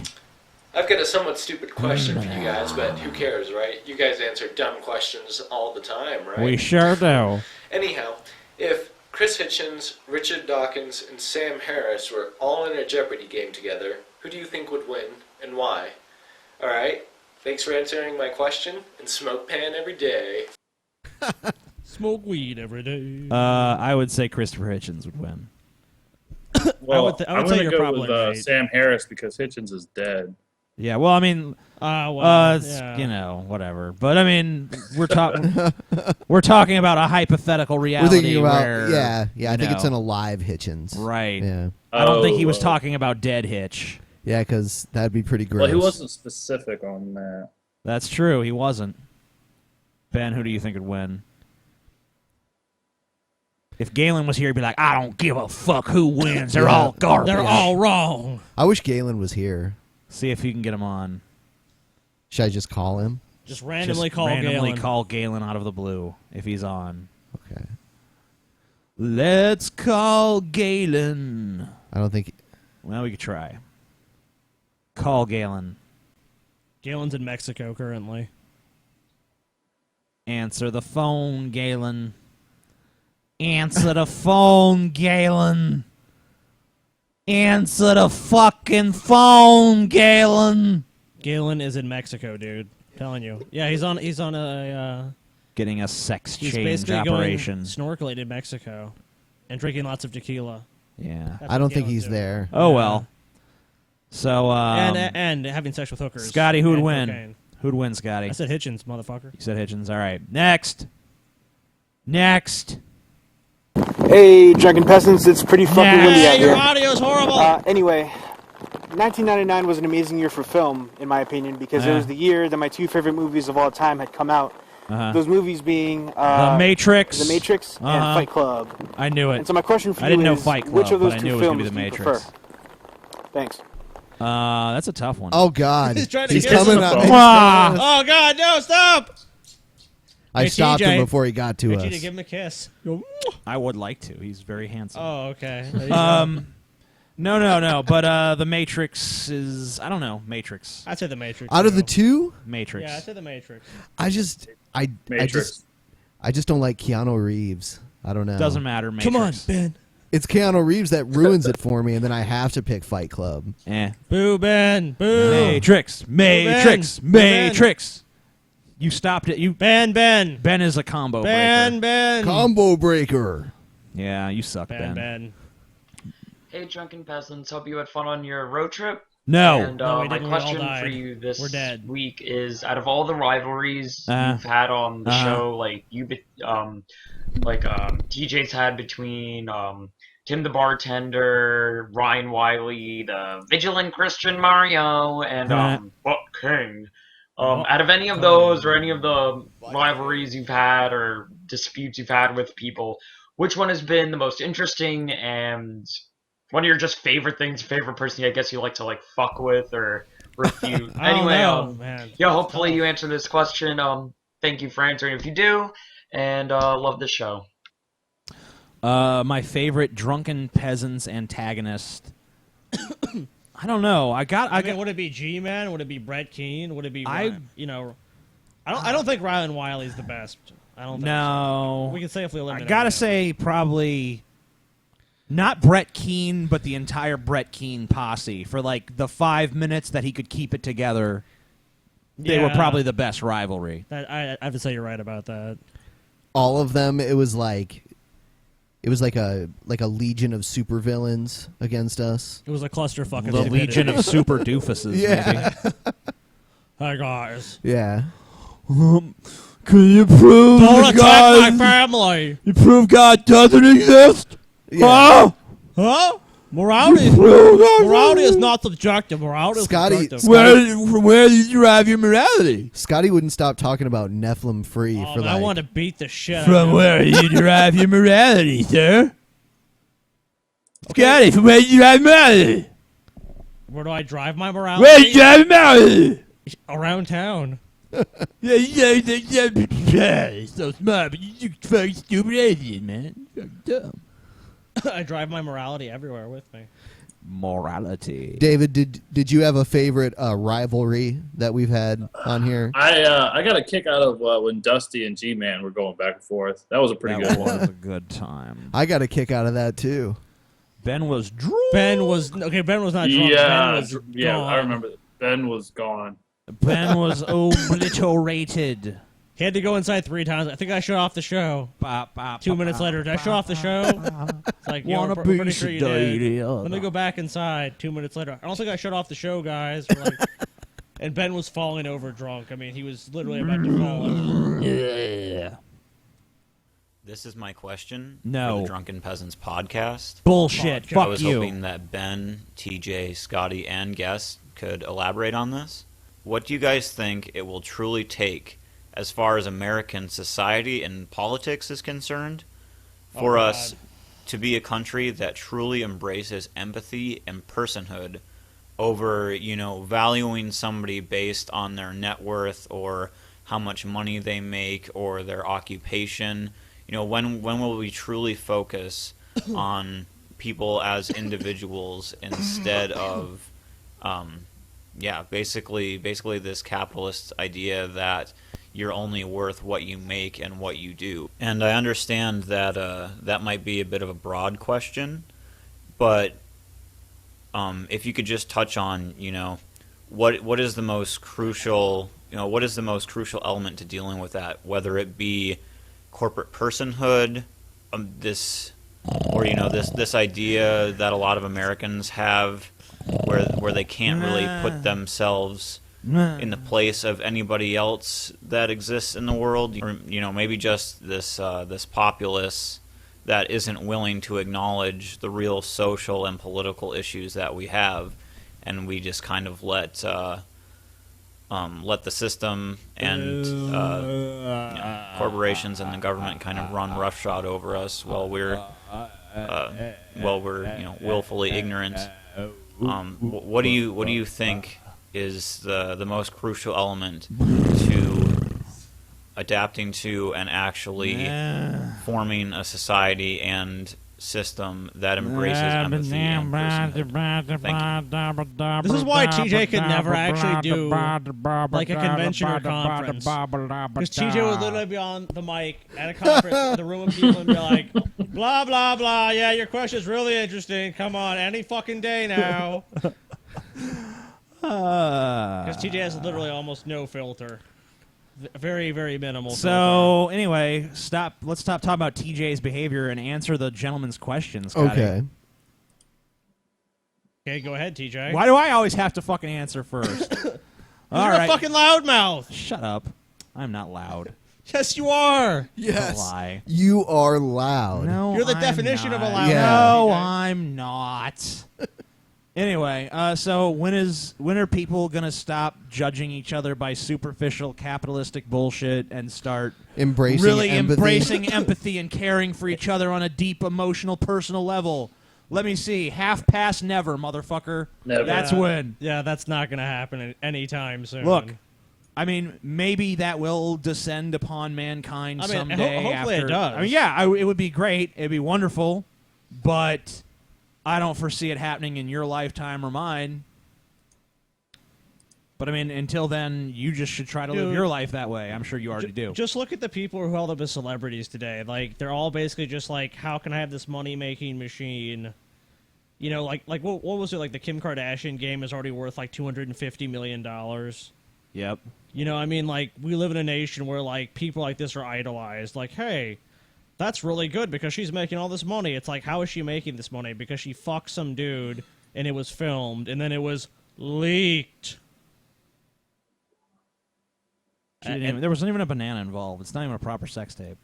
I've got a somewhat stupid question for you guys, but who cares, right? You guys answer dumb questions all the time, right?
We sure do.
Anyhow, if Chris Hitchens, Richard Dawkins, and Sam Harris were all in a Jeopardy game together, who do you think would win, and why? Alright, thanks for answering my question, and smoke pan every day.
Smoke weed every day.
I would say Christopher Hitchens would win.
well,
I would
I'm
say
gonna
you're
go
probably
with
right.
Sam Harris because Hitchens is dead.
Yeah, well, I mean, it's,
yeah.
you know, whatever. But I mean, we're talking about a hypothetical
We're
reality.
thinking about
where,
yeah. I
you
think it's
know,
an alive Hitchens.
Right.
Yeah.
I don't think he was
Oh.
talking about dead Hitch.
Yeah, because that'd be pretty gross.
Well, he wasn't specific on that.
That's true. He wasn't. Ben, who do you think would win? If Galen was here, he'd be like, I don't give a fuck who wins. They're all garbage.
They're all wrong.
I wish Galen was here.
See if you can get him on.
Should I just call him?
Just randomly call
randomly
Galen.
call Galen out of the blue if he's on.
Okay.
Let's call Galen.
I don't think.
Well, we could try. Call Galen.
Galen's in Mexico currently.
Answer the phone, Galen. Answer the phone, Galen. Answer the fucking phone, Galen.
Galen is in Mexico, dude. Telling you. Yeah, he's on a
Getting a sex
he's
change
basically
operation.
going snorkeling in Mexico and drinking lots of tequila.
Yeah.
That's
I don't
what
think
Galen's
he's
doing.
there.
Oh well. So
and having sex with hookers.
Scotty, who'd
and
win?
cocaine.
Who'd win, Scotty?
I said Hitchens, motherfucker.
You said Hitchens. All right. Next.
Hey, Drunken Peasants, it's pretty fucking windy out here.
Your audio's horrible.
Anyway, 1999 was an amazing year for film, in my opinion, because it was the year that my two favorite movies of all time had come out. Those movies being
The Matrix.
The Matrix, and Fight Club.
I knew it.
And so my question for
I
you
didn't know
is,
Fight Club,
which of those
but I
two
knew it was gonna
films
be The
do you
Matrix.
prefer? Thanks.
That's a tough one.
Oh God,
He's trying to
he's
kiss
coming
him.
up.
Oh God, no! Stop!
I
Hey,
stopped
TJ.
him before he got to
Hey,
us.
TJ, give him a kiss.
I would like to. He's very handsome.
Oh, okay.
No. But The Matrix is. I don't know. Matrix.
I'd say The Matrix.
Out of the two,
Matrix.
Yeah, I'd say The Matrix.
I just don't like Keanu Reeves. I don't know.
Doesn't matter. Matrix.
Come on, Ben.
It's Keanu Reeves that ruins it for me, and then I have to pick Fight Club.
Boo, Ben. Boo.
Matrix. Matrix.
Boo, Ben.
Matrix. You stopped it. You
Ben. Ben
is a combo
Ben.
breaker.
Ben.
Combo breaker.
Yeah, you suck,
Ben.
Hey, Drunken Peasants. Hope you had fun on your road trip.
No.
And
No, we
my
didn't. We all
question
died.
for you this
We're dead.
week is: out of all the rivalries you've had on the show, TJ's had between Tim the Bartender, Ryan Wiley, the Vigilant Christian Mario, and Buck King. Out of any of those, or any of the rivalries you've had or disputes you've had with people, which one has been the most interesting and one of your just favorite things, favorite person I guess you like to fuck with or refute? Anyway,
man.
yeah, hopefully you answer this question. Thank you for answering if you do, and love the show.
My favorite Drunken Peasants antagonist. I don't know. I mean,
would it be G-Man? Would it be Brett Keane? Would it be I don't think Ryan Wiley's the best. I don't think
No.
so. We can safely eliminate
I gotta
him.
say probably not Brett Keane, but the entire Brett Keane posse for the 5 minutes that he could keep it together. They were probably the best rivalry.
I have to say you're right about that.
All of them, it was like a legion of supervillains against us.
It was a clusterfuck.
The legion of super doofuses.
Yeah.
Maybe.
Hi guys.
Yeah.
Can you prove
Don't attack
God,
my family.
You prove God doesn't exist?
Yeah.
Huh? Morality is not subjective. Morality is subjective.
From where did you derive your morality?
Scotty wouldn't stop talking about Nephilim free for
I want to beat the shit out of
From
him.
where did you derive your morality, sir? Scotty, from where did you derive morality?
Where do I drive my morality?
Where did you derive your morality?
Around town.
Yeah, so smart, but you're fucking stupid idiot, man. You're dumb.
I drive my morality everywhere with me.
Morality.
David, did you have a favorite rivalry that we've had on here?
I got a kick out of when Dusty and G-Man were going back and forth. That was a pretty good one.
That was a good time.
I got a kick out of that too.
Ben was drunk.
Ben was not drunk.
Yeah,
Ben was gone.
I remember that. Ben was gone.
Ben was obliterated.
He had to go inside 3 times. I think I shut off the show. 2 minutes later, did I shut off the show? It's like, yo,
Wanna
we're pretty
piece
sure
of
you did.
data.
Let me go back inside. 2 minutes later, I don't think I shut off the show, guys. We're like, and Ben was falling over drunk. I mean, he was literally about to fall.
Yeah.
This is my question
No.
for the Drunken Peasants podcast.
Bullshit.
I
Fuck
was
you.
hoping that Ben, TJ, Scotty, and guests could elaborate on this. What do you guys think it will truly take as far as American society and politics is concerned for us to be a country that truly embraces empathy and personhood over, valuing somebody based on their net worth or how much money they make or their occupation? When will we truly focus on people as individuals instead of basically this capitalist idea that you're only worth what you make and what you do? And I understand that that might be a bit of a broad question, but if you could just touch on, what is the most crucial, what is the most crucial element to dealing with that, whether it be corporate personhood, this idea that a lot of Americans have, where they can't really put themselves in the place of anybody else that exists in the world, or maybe just this populace that isn't willing to acknowledge the real social and political issues that we have, and we just kind of let the system and corporations and the government kind of run roughshod over us while we're willfully ignorant. What do you think is the most crucial element to adapting to and actually forming a society and system that embraces empathy and personhood? Thank you.
This is why TJ could never actually do like a convention or conference. Because TJ would literally be on the mic at a conference in the room of people and be like, blah, blah, blah, yeah, your question's really interesting. Come on, any fucking day now. Because TJ has literally almost no filter. Very, very minimal.
So, anyway, let's stop talking about TJ's behavior and answer the gentleman's questions, Scotty.
Okay.
Okay, go ahead, TJ.
Why do I always have to fucking answer first? All
You're
right.
a fucking loudmouth.
Shut up. I'm not loud.
Yes, you are.
Yes.
Don't lie.
You are loud.
No,
You're the
I'm
definition
not.
of a loud
No,
mouth.
I'm not. Anyway, so when are people gonna stop judging each other by superficial capitalistic bullshit and start
embracing
empathy and caring for each other on a deep emotional personal level? Let me see. Half past never, motherfucker.
Never.
That's when.
Yeah, that's not gonna happen anytime soon.
Look, I mean, maybe that will descend upon mankind someday.
Hopefully
after,
it does.
I mean, yeah, it would be great. It'd be wonderful, but I don't foresee it happening in your lifetime or mine. But I mean, until then, you just should try to live your life that way. I'm sure you already do.
Just look at the people who held up as celebrities today. Like, they're all basically just like, how can I have this money-making machine? You know, like what was it? Like, the Kim Kardashian game is already worth like $250 million.
Yep.
You know, I mean, like, we live in a nation where, like, people like this are idolized. Like, hey, that's really good because she's making all this money. It's like, how is she making this money? Because she fucked some dude, and it was filmed, and then it was leaked.
There wasn't even a banana involved. It's not even a proper sex tape.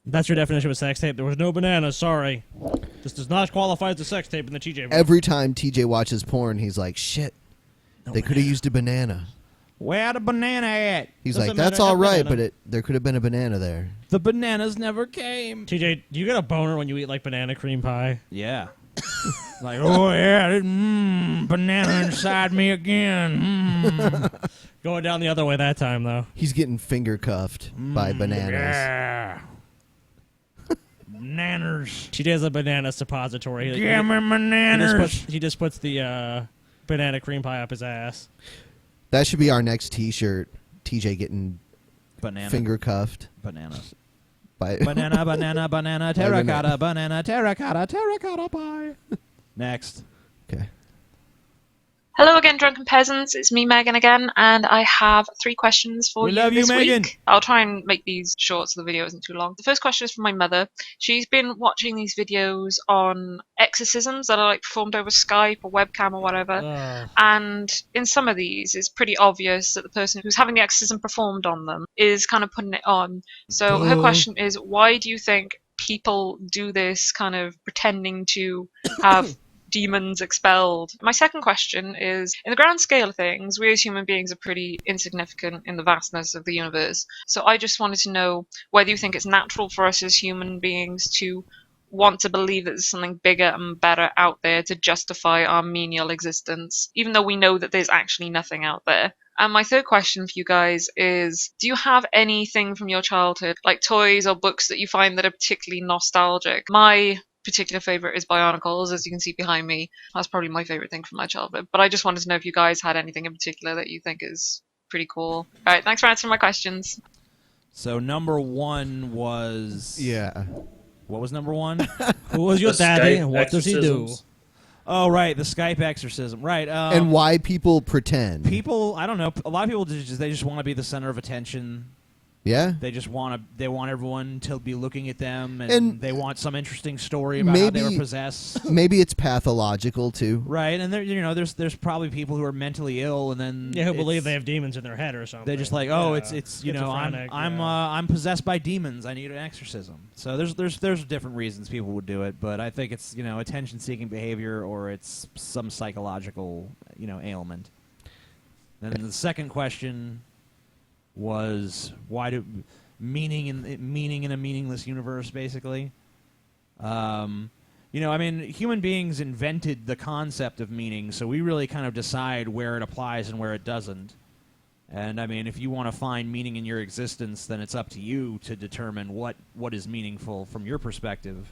That's your definition of a sex tape. There was no banana, sorry. This does not qualify as a sex tape in the TJ book.
Every time TJ watches porn, he's like, shit, they could have used a banana.
Where the banana at?
He's like, that's all right, but there could have been a banana there.
The bananas never came.
TJ, do you get a boner when you eat, like, banana cream pie?
Yeah. Like, oh, yeah, banana inside me again.
Going down the other way that time, though.
He's getting finger cuffed by bananas.
Yeah. Bananas.
TJ has a banana suppository.
Give me bananas.
He just puts the banana cream pie up his ass.
That should be our next T-shirt. TJ getting finger cuffed.
Bananas.
By
banana, terracotta, banana, terracotta pie. Next.
Okay.
Hello again, Drunken Peasants. It's me, Megan, again, and I have 3 questions for you
love you,
this
Megan.
week. I'll try and make these short so the video isn't too long. The first question is from my mother. She's been watching these videos on exorcisms that are like performed over Skype or webcam or whatever, and in some of these, it's pretty obvious that the person who's having the exorcism performed on them is kind of putting it on. So her question is, why do you think people do this kind of pretending to have demons expelled? My second question is, in the grand scale of things, we as human beings are pretty insignificant in the vastness of the universe. So I just wanted to know whether you think it's natural for us as human beings to want to believe that there's something bigger and better out there to justify our menial existence, even though we know that there's actually nothing out there. And my third question for you guys is, do you have anything from your childhood, like toys or books that you find that are particularly nostalgic? My particular favorite is Bionicles, as you can see behind me. That's probably my favorite thing from my childhood. But I just wanted to know if you guys had anything in particular that you think is pretty cool. All right, thanks for answering my questions.
So number 1 was...
Yeah.
What was number 1?
Who was your daddy and what does he do?
Oh, right, the Skype exorcism. Right.
And why people pretend.
People, I don't know, a lot of people, they just want to be the center of attention.
Yeah.
They just want everyone to be looking at them, and they want some interesting story about how they were possessed.
Maybe it's pathological too.
Right, and there's probably people who are mentally ill, and then
who believe they have demons in their head or something.
They're just like, it's I'm possessed by demons. I need an exorcism. So there's different reasons people would do it, but I think it's attention-seeking behavior, or it's some psychological ailment. Then the second question was why do meaning in a meaningless universe, basically. Human beings invented the concept of meaning, so we really kind of decide where it applies and where it doesn't. And if you want to find meaning in your existence, then it's up to you to determine what is meaningful from your perspective.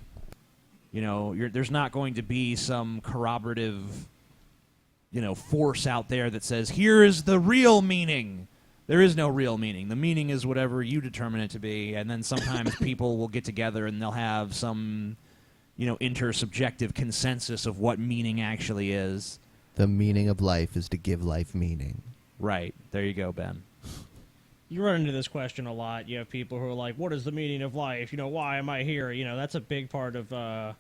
There's not going to be some corroborative force out there that says, here is the real meaning. There is no real meaning. The meaning is whatever you determine it to be, and then sometimes people will get together and they'll have some, intersubjective consensus of what meaning actually is.
The meaning of life is to give life meaning.
Right. There you go, Ben.
You run into this question a lot. You have people who are like, what is the meaning of life? Why am I here? That's a big part of,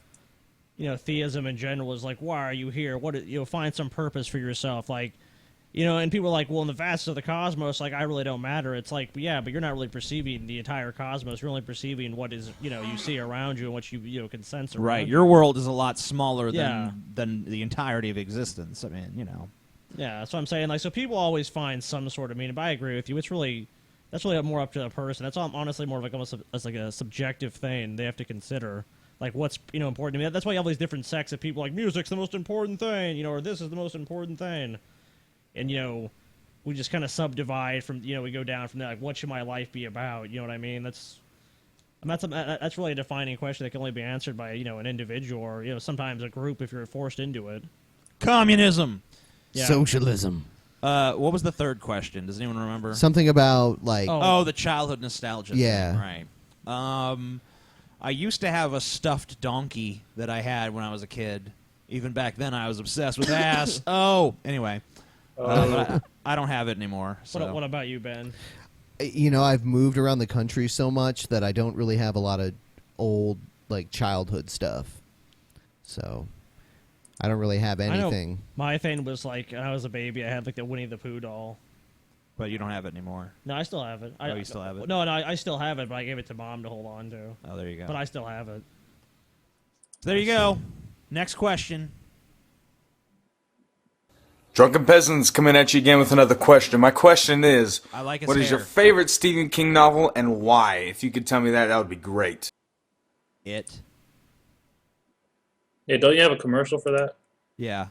theism in general is like, why are you here? Find some purpose for yourself. Like, and people are like, well, in the vastness of the cosmos, like, I really don't matter. It's like, yeah, but you're not really perceiving the entire cosmos. You're only perceiving what is, you see around you and what you can sense around
Right.
you.
Your world is a lot smaller than the entirety of existence.
Yeah, that's what I'm saying. Like, so people always find some sort of meaning, but I agree with you. That's really more up to the person. That's honestly more of like almost as like a subjective thing they have to consider. Like, what's important to me. That's why you have all these different sects of people like, music's the most important thing, or this is the most important thing. And, we just kind of subdivide from, we go down from there, like, what should my life be about? You know what I mean? That's really a defining question that can only be answered by, an individual or, sometimes a group if you're forced into it.
Communism.
Yeah.
Socialism.
What was the third question? Does anyone remember?
Something about, like...
Oh, the childhood nostalgia
Yeah.
thing, right. I used to have a stuffed donkey that I had when I was a kid. Even back then, I was obsessed with ass. Anyway. I don't have it anymore. So.
What about you, Ben?
I've moved around the country so much that I don't really have a lot of old, like, childhood stuff. So, I don't really have anything.
My thing was, like, when I was a baby, I had, like, the Winnie the Pooh doll.
But you don't have it anymore.
No, I still have it.
You still have it?
No, I still have it, but I gave it to Mom to hold on to.
Oh, there you go.
But I still have it.
So there you go. Next question.
Drunken Peasants coming at you again with another question. My question is, what is your favorite Stephen King novel and why? If you could tell me that would be great.
It.
Yeah, don't you have a commercial for that?
Yeah.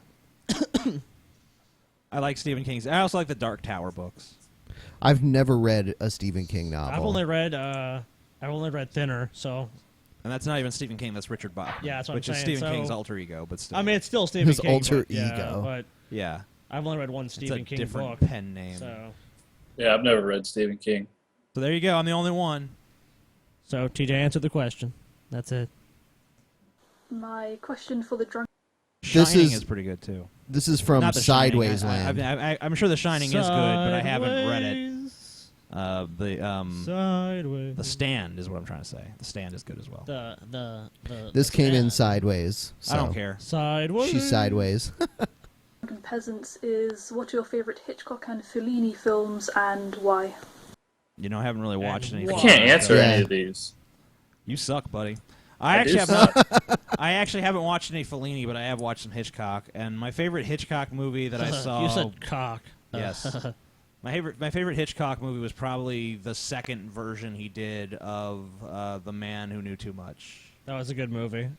I like Stephen King's. I also like the Dark Tower books.
I've never read a Stephen King novel.
I've only read Thinner, so...
And that's not even Stephen King, that's Richard Bach.
Yeah, that's what
which
I'm
is
saying.
Stephen King's alter ego, but still.
I mean, it's still Stephen
His
King.
alter
Yeah,
ego.
but
yeah.
I've only read one Stephen King
different
book.
pen name.
So.
Yeah, I've never read Stephen King.
So there you go. I'm the only one.
So TJ answered the question. That's it.
My question for the drunk.
Shining is pretty good too.
This is from Sideways Land.
I'm sure The Shining is good, but I haven't read it.
Sideways.
The Stand is what I'm trying to say. The Stand is good as well.
This came in sideways. So
I don't care.
Sideways.
She's sideways.
Drunken Peasants is what are your favorite Hitchcock and Fellini films and why?
I haven't really watched any.
I can't answer any of these.
You suck, buddy. I actually haven't watched any Fellini, but I have watched some Hitchcock. And my favorite Hitchcock movie that I saw.
You said cock.
Yes. My favorite Hitchcock movie was probably the second version he did of The Man Who Knew Too Much.
That was a good movie.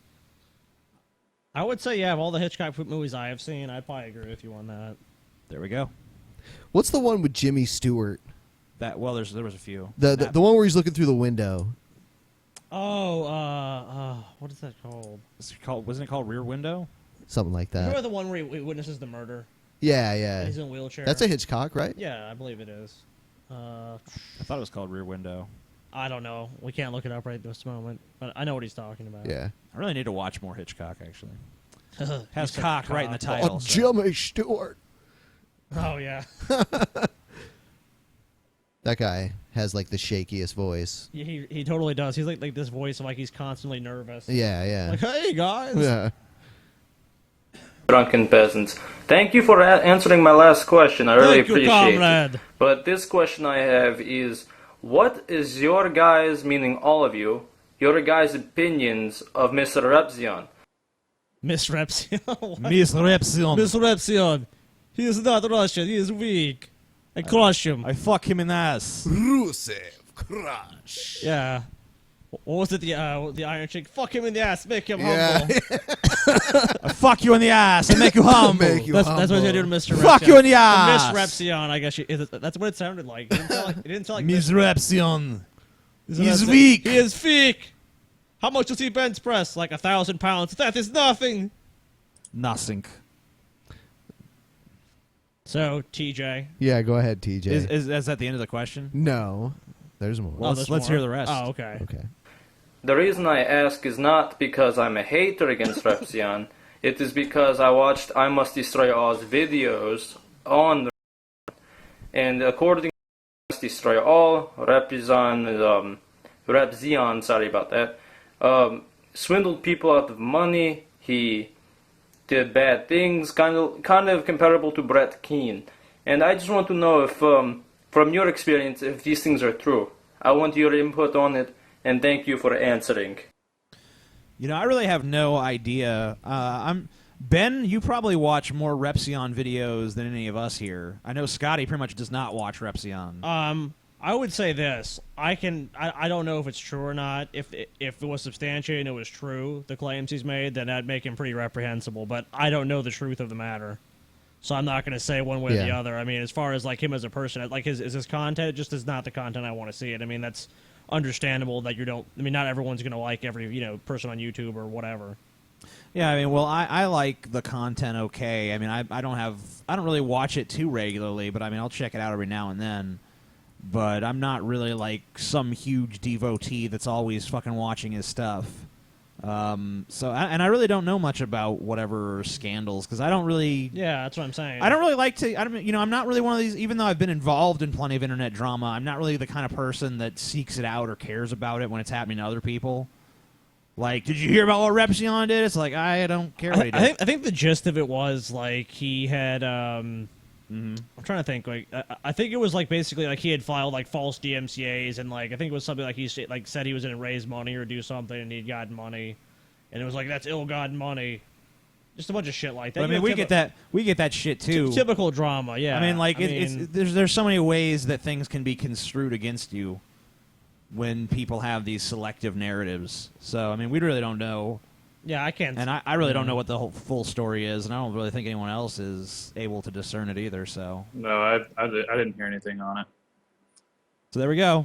I would say, yeah, of all the Hitchcock movies I have seen, I'd probably agree with you on that.
There we go.
What's the one with Jimmy Stewart?
There was a few.
The one where he's looking through the window.
Oh, what is that called?
Wasn't it called Rear Window?
Something like that.
Remember the one where he witnesses the murder?
Yeah.
He's in a wheelchair.
That's a Hitchcock, right?
Yeah, I believe it is.
I thought it was called Rear Window.
I don't know. We can't look it up right this moment, but I know what he's talking about.
Yeah.
I really need to watch more Hitchcock, actually. Has cock right in the title.
Oh, Jimmy Stewart.
Oh, yeah.
That guy has like the shakiest voice.
Yeah, he totally does. He's like this voice of like he's constantly nervous.
Yeah, yeah.
Like, hey guys.
Yeah.
Drunken Peasants. Thank you for answering my last question. I really appreciate it. But this question I have is, what is your guys, meaning all of you, your guys' opinions of Mr. Repzion?
Miss Repzion.
Miss Repzion.
Miss Repzion. He is not Russian. He is weak. I crush him.
I fuck him in the ass.
Rusev crush.
Yeah. What was it? The Iron Chick? Fuck him in the ass. Make him humble.
I fuck you in the ass and make you humble.
That's what he's gonna do to Mr. Repzion.
Fuck you in the ass.
Miss Repzion, I guess. That's what it sounded like. It didn't sound like
Miss Repzion.
He's weak. He is weak. How much does he bench press? Like 1,000 pounds. That is nothing.
Nothing.
So, TJ.
Yeah, go ahead, TJ.
Is that the end of the question?
No. There's more.
Well, let's hear the rest.
Oh, okay.
Okay.
The reason I ask is not because I'm a hater against Repzion. It is because I watched I Must Destroy All's videos on and according to I Must Destroy All, Repzion, sorry about that, swindled people out of money. He did bad things, kind of comparable to Brett Keane. And I just want to know if, from your experience, if these things are true. I want your input on it, and thank you for answering.
You know, I really have no idea. Ben, you probably watch more Repzion videos than any of us here. I know Scotty pretty much does not watch Repzion.
I would say this. I don't know if it's true or not. If it was substantiated and it was true, the claims he's made, then that'd make him pretty reprehensible. But I don't know the truth of the matter. So I'm not going to say one way or the other. I mean, as far as like him as a person, like his content, it just is not the content I want to see it. I mean, that's understandable that you don't. I mean, not everyone's going to like every person on YouTube or whatever.
Yeah, I mean, well, I like the content okay. I mean, I don't really watch it too regularly, but I mean, I'll check it out every now and then. But I'm not really like some huge devotee that's always fucking watching his stuff. I really don't know much about whatever scandals because I don't really.
Yeah, that's what I'm saying.
I don't really like to. I'm not really one of these. Even though I've been involved in plenty of internet drama, I'm not really the kind of person that seeks it out or cares about it when it's happening to other people. Like, did you hear about what Repzion did? It's like I don't care what he did.
I think the gist of it was like he had. I'm trying to think. Like, I think it was like basically like he had filed like false DMCA's and like I think it was something like he said he was going to raise money or do something and he'd gotten money, and it was like that's ill-gotten money, just a bunch of shit like that.
But, I mean, we get that shit too.
Typical drama, yeah.
I mean, like there's so many ways that things can be construed against you when people have these selective narratives. So I mean, we really don't know.
Yeah, I can't.
And I really don't know what the whole full story is, and I don't really think anyone else is able to discern it either. So
no, I didn't hear anything on it.
So there we go.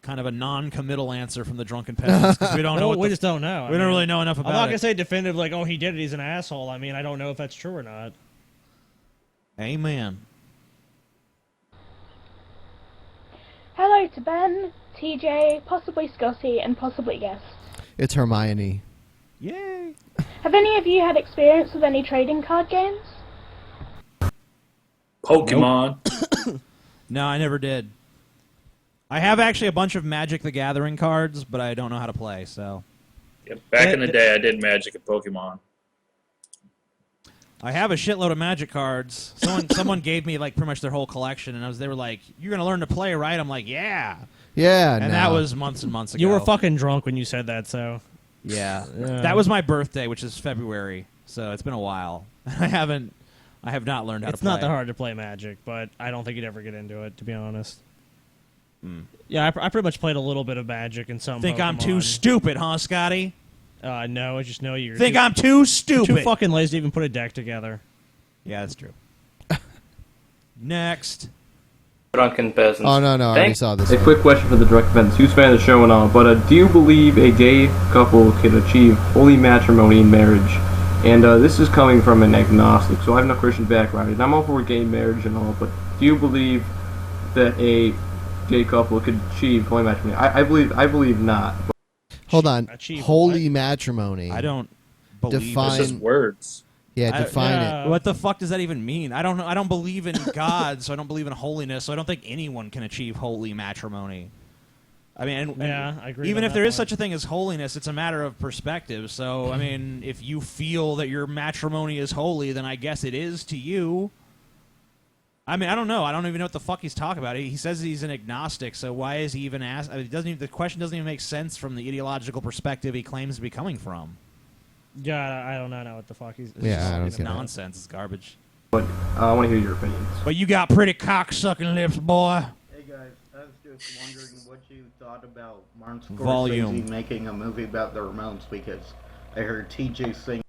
Kind of a non-committal answer from the Drunken Peasants because we don't know.
We just don't know.
We don't really know enough about it.
I'm not gonna say definitive like, oh, he did it. He's an asshole. I mean, I don't know if that's true or not.
Amen.
Hello to Ben, TJ, possibly Scotty, and possibly guest.
It's Hermione.
Yay!
Have any of you had experience with any trading card games?
Pokemon.
Nope. No, I never did. I have actually a bunch of Magic the Gathering cards, but I don't know how to play, so...
Yeah, back in the day, I did Magic and Pokemon.
I have a shitload of Magic cards. Someone gave me like pretty much their whole collection, and they were like, "You're gonna learn to play, right?" I'm like, "Yeah."
Yeah.
And that was months and months ago.
You were fucking drunk when you said that, so...
Yeah. That was my birthday, which is February, so it's been a while. I have not learned how to play.
It's not that hard to play Magic, but I don't think you'd ever get into it, to be honest. Yeah, I pretty much played a little bit of Magic and some
Think
Pokemon.
I'm too stupid, huh, Scotty?
No, I just know you're...
Think I'm too stupid?
You're too fucking lazy to even put a deck together.
Yeah, that's true. Next.
Drunken Peasants.
Oh, no, I already saw this
A
one.
quick question for the Drunken Peasants. Huge fan of the show and all, but do you believe a gay couple could achieve holy matrimony in marriage? And this is coming from an agnostic, so I have no Christian background. And I'm all for gay marriage and all, but do you believe that a gay couple could achieve holy matrimony? I believe not.
Hold on. Holy matrimony.
I don't believe
Define...
It's just words.
Yeah, define it.
What the fuck does that even mean? I don't know. I don't believe in God, so I don't believe in holiness, so I don't think anyone can achieve holy matrimony. I mean,
I agree.
Even
on
if
that
there is
point.
such a thing as holiness, it's a matter of perspective. So, I mean, if you feel that your matrimony is holy, then I guess it is to you. I mean, I don't know. I don't even know what the fuck he's talking about. He says he's an agnostic, so why is he even asked? I mean, the question doesn't even make sense from the ideological perspective he claims to be coming from.
Yeah, I don't know what the fuck he's.
It's nonsense. It's garbage.
But I want to hear your opinions.
But you got pretty cock-sucking lips, boy.
Hey guys, I was just wondering what you thought about Martin
Volume.
Scorsese making a movie about the Ramones because I heard TJ sing.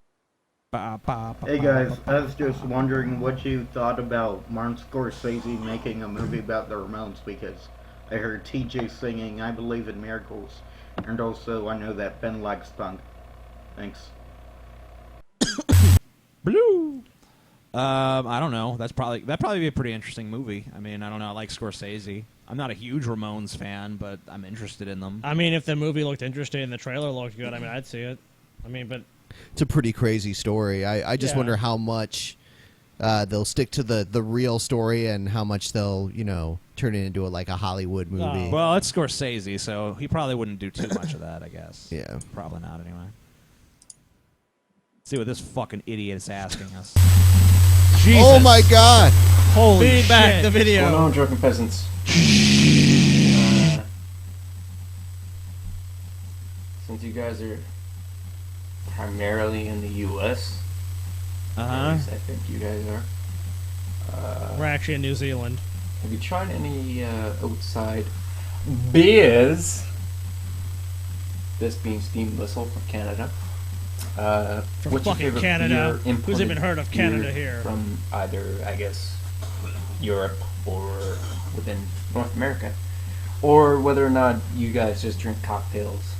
Hey guys, I was just wondering what you thought about Martin Scorsese making a movie about the Ramones because I heard TJ singing I Believe in Miracles, and also I know that Ben likes punk. Thanks.
Blue. I don't know. That'd probably be a pretty interesting movie. I mean, I don't know. I like Scorsese. I'm not a huge Ramones fan, but I'm interested in them.
I mean, if the movie looked interesting and the trailer looked good, I mean, I'd see it. I mean, but
It's a pretty crazy story. I just wonder how much they'll stick to the real story and how much they'll, turn it into a Hollywood movie.
Well, it's Scorsese, so he probably wouldn't do too much of that, I guess.
Yeah.
Probably not, anyway. Let's see what this fucking idiot is asking us. Jesus.
Oh my God!
Holy
feedback
shit.
the video.
What's going on, Drunken Peasants? Since you guys are primarily in the U.S., at least I think you guys are.
we're actually in New Zealand.
Have you tried any outside beers? This being Steam Whistle from Canada.
From
What's your
fucking
favorite
Canada.
beer,
Who's even
imported
heard of
beer
Canada here?
From either, I guess, Europe or within North America, or whether or not you guys just drink cocktails.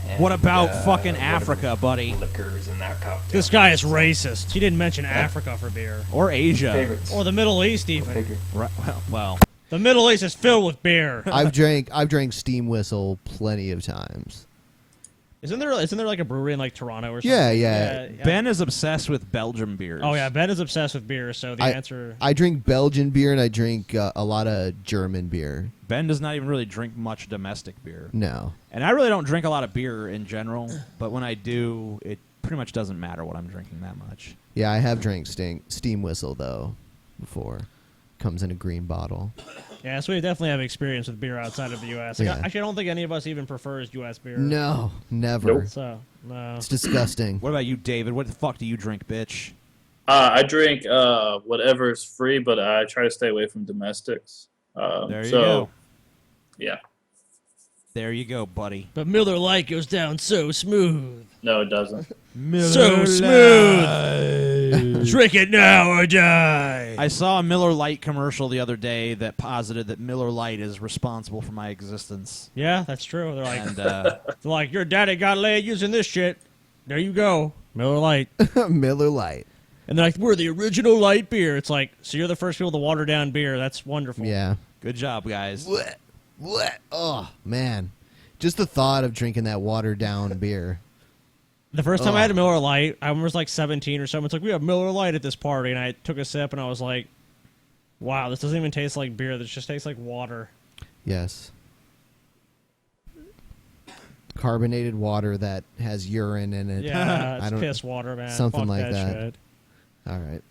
And,
What about fucking
whatever
Africa, buddy?
Liquors in that cocktail.
This guy is racist. He didn't mention Africa for beer.
Or Asia.
Favorites.
Or the Middle East, even.
Right, well.
The Middle East is filled with beer.
I've drank Steam Whistle plenty of times.
Isn't there like a brewery in Toronto or something?
Yeah.
Ben is obsessed with Belgian beers.
Oh yeah, Ben is obsessed with beer. So the answer.
I drink Belgian beer and I drink a lot of German beer.
Ben does not even really drink much domestic beer.
No.
And I really don't drink a lot of beer in general, but when I do, it pretty much doesn't matter what I'm drinking that much.
Yeah, I have drank Steam Whistle though before. Comes in a green bottle.
Yeah, so we definitely have experience with beer outside of the U.S.
Yeah.
Actually, I don't think any of us even prefers U.S. beer.
No, never.
So, no.
It's disgusting.
What about you, David? What the fuck do you drink, bitch?
I drink whatever's free, but I try to stay away from domestics.
There you go.
Yeah.
There you go, buddy.
But Miller Lite goes down so smooth.
No, it doesn't.
So smooth. Drink it now or die.
I saw a Miller Lite commercial the other day that posited that Miller Lite is responsible for my existence.
Yeah, that's true. They're like,
And,
your daddy got laid using this shit. There you go, Miller Lite.
Miller Lite.
And they're like, we're the original light beer. It's like, so you're the first people to water down beer. That's wonderful.
Yeah.
Good job, guys.
What? Oh man, just the thought of drinking that watered down beer.
The first time I had a Miller Lite, I was like 17 or something. It's like, we have Miller Lite at this party. And I took a sip and I was like, wow, this doesn't even taste like beer. This just tastes like water.
Yes. Carbonated water that has urine in it.
Yeah, it's piss water, man.
Something
Fuck
like that.
shit.
All right.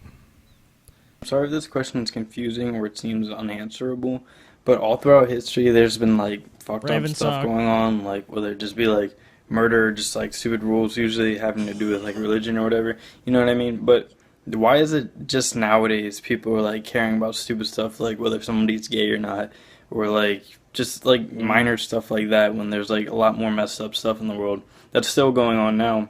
Sorry if this question is confusing or it seems unanswerable, but all throughout history there's been fucked up stuff going on, whether it just be murder, just stupid rules, usually having to do with religion or whatever, you know what I mean? But why is it just nowadays people are caring about stupid stuff whether somebody's gay or not, or just minor stuff like that, when there's a lot more messed up stuff in the world that's still going on now,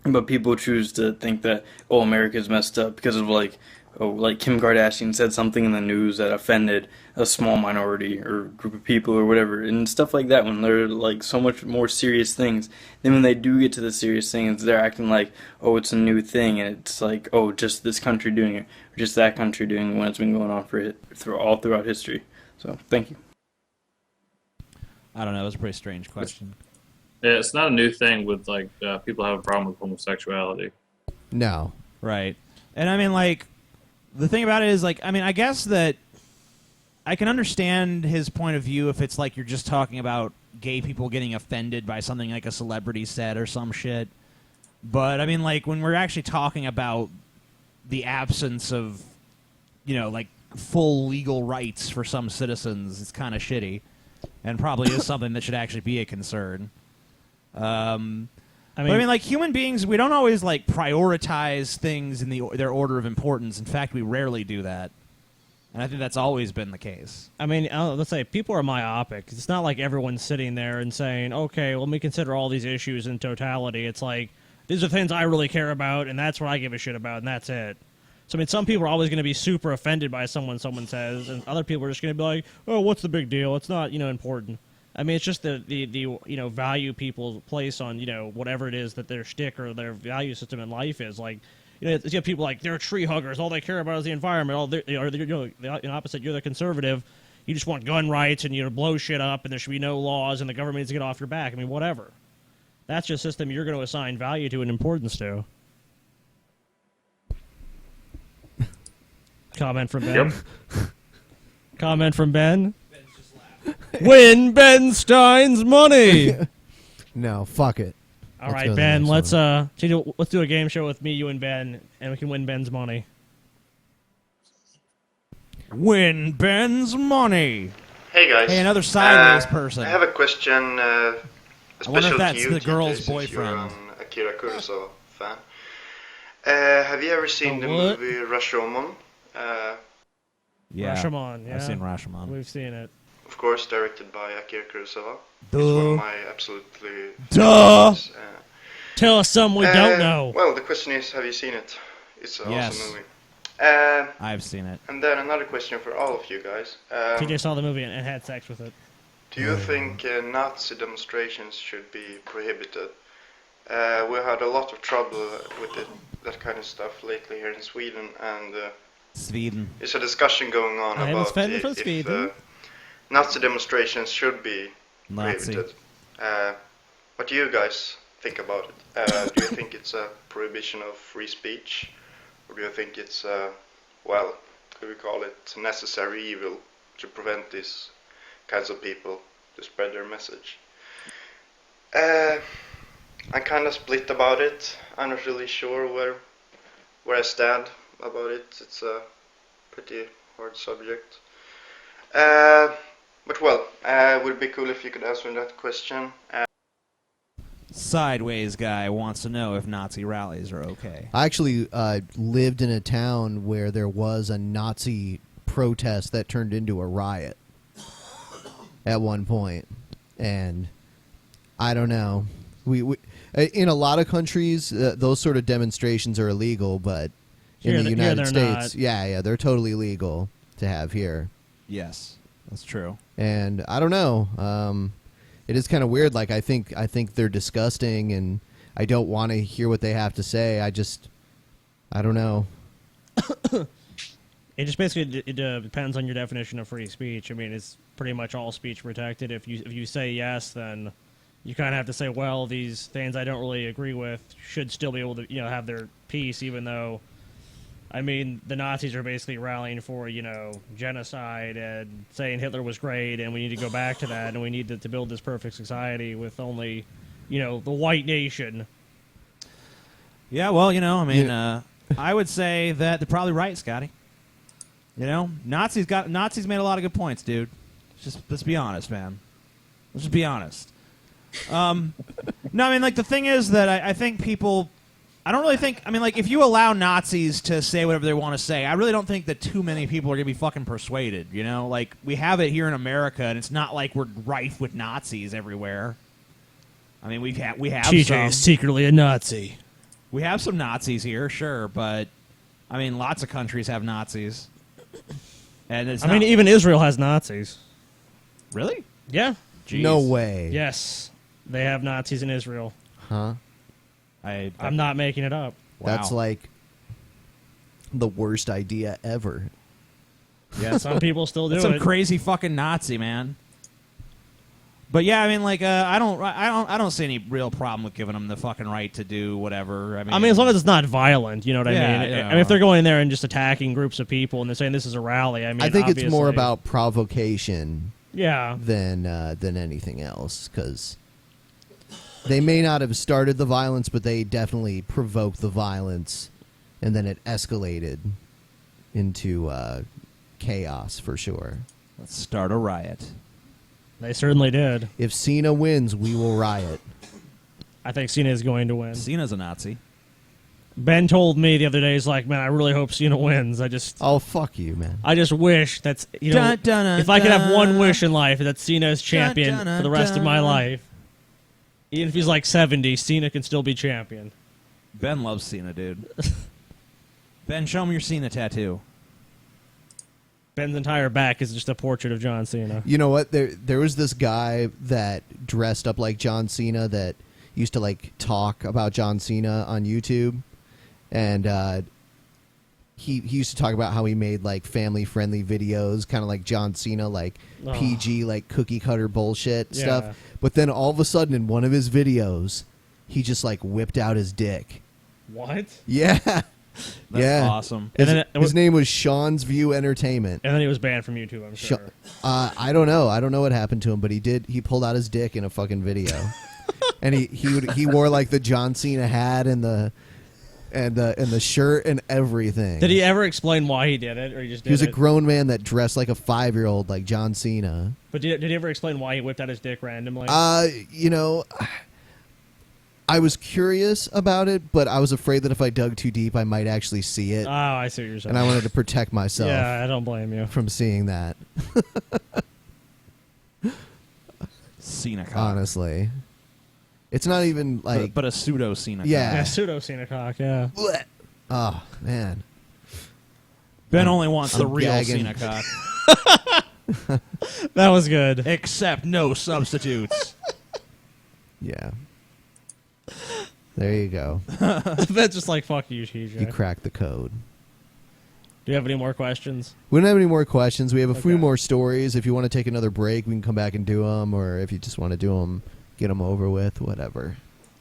but people choose to think that America's messed up because of Kim Kardashian said something in the news that offended a small minority or group of people or whatever, and stuff like that, when they're so much more serious things. Then when they do get to the serious things, they're acting it's a new thing, and it's just this country doing it, or just that country doing it, when it's been going on all throughout history. So, thank you.
I don't know. It was a pretty strange question.
Yeah, it's not a new thing with people have a problem with homosexuality.
No.
Right. And I mean, like, the thing about it is, like, I mean, I guess that I can understand his point of view if it's like you're just talking about gay people getting offended by something like a celebrity said or some shit. But, I mean, like, when we're actually talking about the absence of, you know, like, full legal rights for some citizens, it's kind of shitty. And probably is something that should actually be a concern. But I mean, like, human beings, we don't always, like, prioritize things in their order of importance. In fact, we rarely do that. And I think that's always been the case.
I mean, let's say people are myopic. It's not like everyone's sitting there and saying, okay, let me consider all these issues in totality. It's like, these are things I really care about, and that's what I give a shit about, and that's it. So, I mean, some people are always going to be super offended by someone says, and other people are just going to be like, oh, what's the big deal? It's not, important. I mean, it's just the value people place on, whatever it is that their shtick or their value system in life is. Like, you have people like, they're tree huggers. All they care about is the environment. The opposite, you're the conservative. You just want gun rights and, blow shit up and there should be no laws and the government needs to get off your back. I mean, whatever. That's just a system you're going to assign value to and importance to. Comment from Ben. Yep. Comment from Ben. Win Ben Stein's money.
No, fuck it.
All right, Ben. Let's do a game show with me, you, and Ben, and we can win Ben's money.
Win Ben's money.
Hey guys.
Hey, another sideways person.
I have a question.
I wonder if that's
to you,
the girl's
TJ,
boyfriend.
You're an Akira Kurosawa fan. Have you ever seen the movie Rashomon?
Yeah,
Rashomon. Yeah,
I've seen Rashomon.
We've seen it.
Of course, directed by Akira Kurosawa.
Duh.
It's one of my absolutely
Duh. Tell us something we don't know.
Well, the question is, have you seen it? It's an awesome movie.
I've seen it.
And then another question for all of you guys.
TJ saw the movie and had sex with it.
Do you think Nazi demonstrations should be prohibited? We had a lot of trouble with that kind of stuff lately here in Sweden, and there's a discussion going on about if Nazi demonstrations should be prohibited. What do you guys think about it? Do you think it's a prohibition of free speech, or do you think it's could we call it necessary evil to prevent these kinds of people to spread their message? I'm kind of split about it. I'm not really sure where I stand about it. It's a pretty hard subject. But it would be cool if you could answer that question.
Sideways guy wants to know if Nazi rallies are okay.
I actually lived in a town where there was a Nazi protest that turned into a riot at one point, and I don't know. We in a lot of countries, those sort of demonstrations are illegal, but in the United States, they're totally legal to have here.
Yes, that's true.
And I don't know. It is kind of weird. Like I think they're disgusting, and I don't want to hear what they have to say. I don't know.
It just basically depends on your definition of free speech. I mean, it's pretty much all speech protected. If you say yes, then you kind of have to say, well, these things I don't really agree with should still be able to have their piece, even though, I mean, the Nazis are basically rallying for, genocide and saying Hitler was great and we need to go back to that and we need to build this perfect society with only, the white nation.
Yeah, well, I would say that they're probably right, Scotty. Nazis made a lot of good points, dude. Let's be honest, man. Let's just be honest. No, I mean, like, the thing is that I think people... I don't really think... I mean, like, if you allow Nazis to say whatever they want to say, I really don't think that too many people are going to be fucking persuaded, Like, we have it here in America, and it's not like we're rife with Nazis everywhere. I mean, we have
TJ
some...
is secretly a Nazi.
We have some Nazis here, sure, but... I mean, lots of countries have Nazis. And it's
mean, even Israel has Nazis.
Really?
Yeah.
Jeez.
No way.
Yes. They have Nazis in Israel.
Huh?
I'm not making it up.
That's like the worst idea ever.
Yeah, some people still do
That's some
it.
crazy fucking Nazi, man. But yeah, I mean, like, I don't see any real problem with giving them the fucking right to do whatever. I mean,
as long as it's not violent, you know what I
Yeah,
mean?
yeah.
I mean, if they're going there and just attacking groups of people and they're saying this is a rally, I mean,
I think it's more
obviously-
about provocation,
Yeah.
than anything else, because they may not have started the violence, but they definitely provoked the violence, and then it escalated into chaos for sure.
Let's start a riot.
They certainly did.
If Cena wins, we will riot.
I think Cena is going to win.
Cena's a Nazi.
Ben told me the other day, he's like, man, I really hope Cena wins.
Oh, fuck you, man.
I just wish that's, you know,
Dun, dun, dun,
if I could have one
dun.
wish in life, that Cena is champion
Dun, dun,
for the rest of my
dun.
life. Even if he's like 70, Cena can still be champion.
Ben loves Cena, dude. Ben, show him your Cena tattoo.
Ben's entire back is just a portrait of John Cena.
You know what? There was this guy that dressed up like John Cena that used to like talk about John Cena on YouTube, and he used to talk about how he made like family friendly videos, kind of like John Cena, like
Oh.
PG, like cookie cutter bullshit
Yeah.
stuff. But then all of a sudden, in one of his videos, he just like whipped out his dick.
What?
Yeah.
That's
yeah.
awesome.
His,
And then
his name was Sean's View Entertainment.
And then he was banned from YouTube, I'm sure.
I don't know. I don't know what happened to him, but he pulled out his dick in a fucking video. And he wore like the John Cena hat and the shirt and everything.
Did he ever explain why he did it, or he just did
He was a
it?
grown man that dressed like a 5-year-old like John Cena.
But did he ever explain why he whipped out his dick randomly?
You know, I was curious about it, but I was afraid that if I dug too deep, I might actually see it.
Oh, I see what you're saying.
And I wanted to protect myself.
Yeah, I don't blame you.
From seeing that.
Cena cock.
Honestly. It's not even like...
But a pseudo Cena
Yeah.
Yeah, pseudo Cena cock, yeah.
Oh, man.
Ben only wants the
I'm
real
gagging.
Cena cock.
That was good.
Except no substitutes.
Yeah. There you go.
That's just like, fuck you, TJ.
You cracked the code.
Do you have any more questions?
We don't have any more questions. We have a few more stories. If you want to take another break, we can come back and do them. Or if you just want to do them, get them over with, whatever.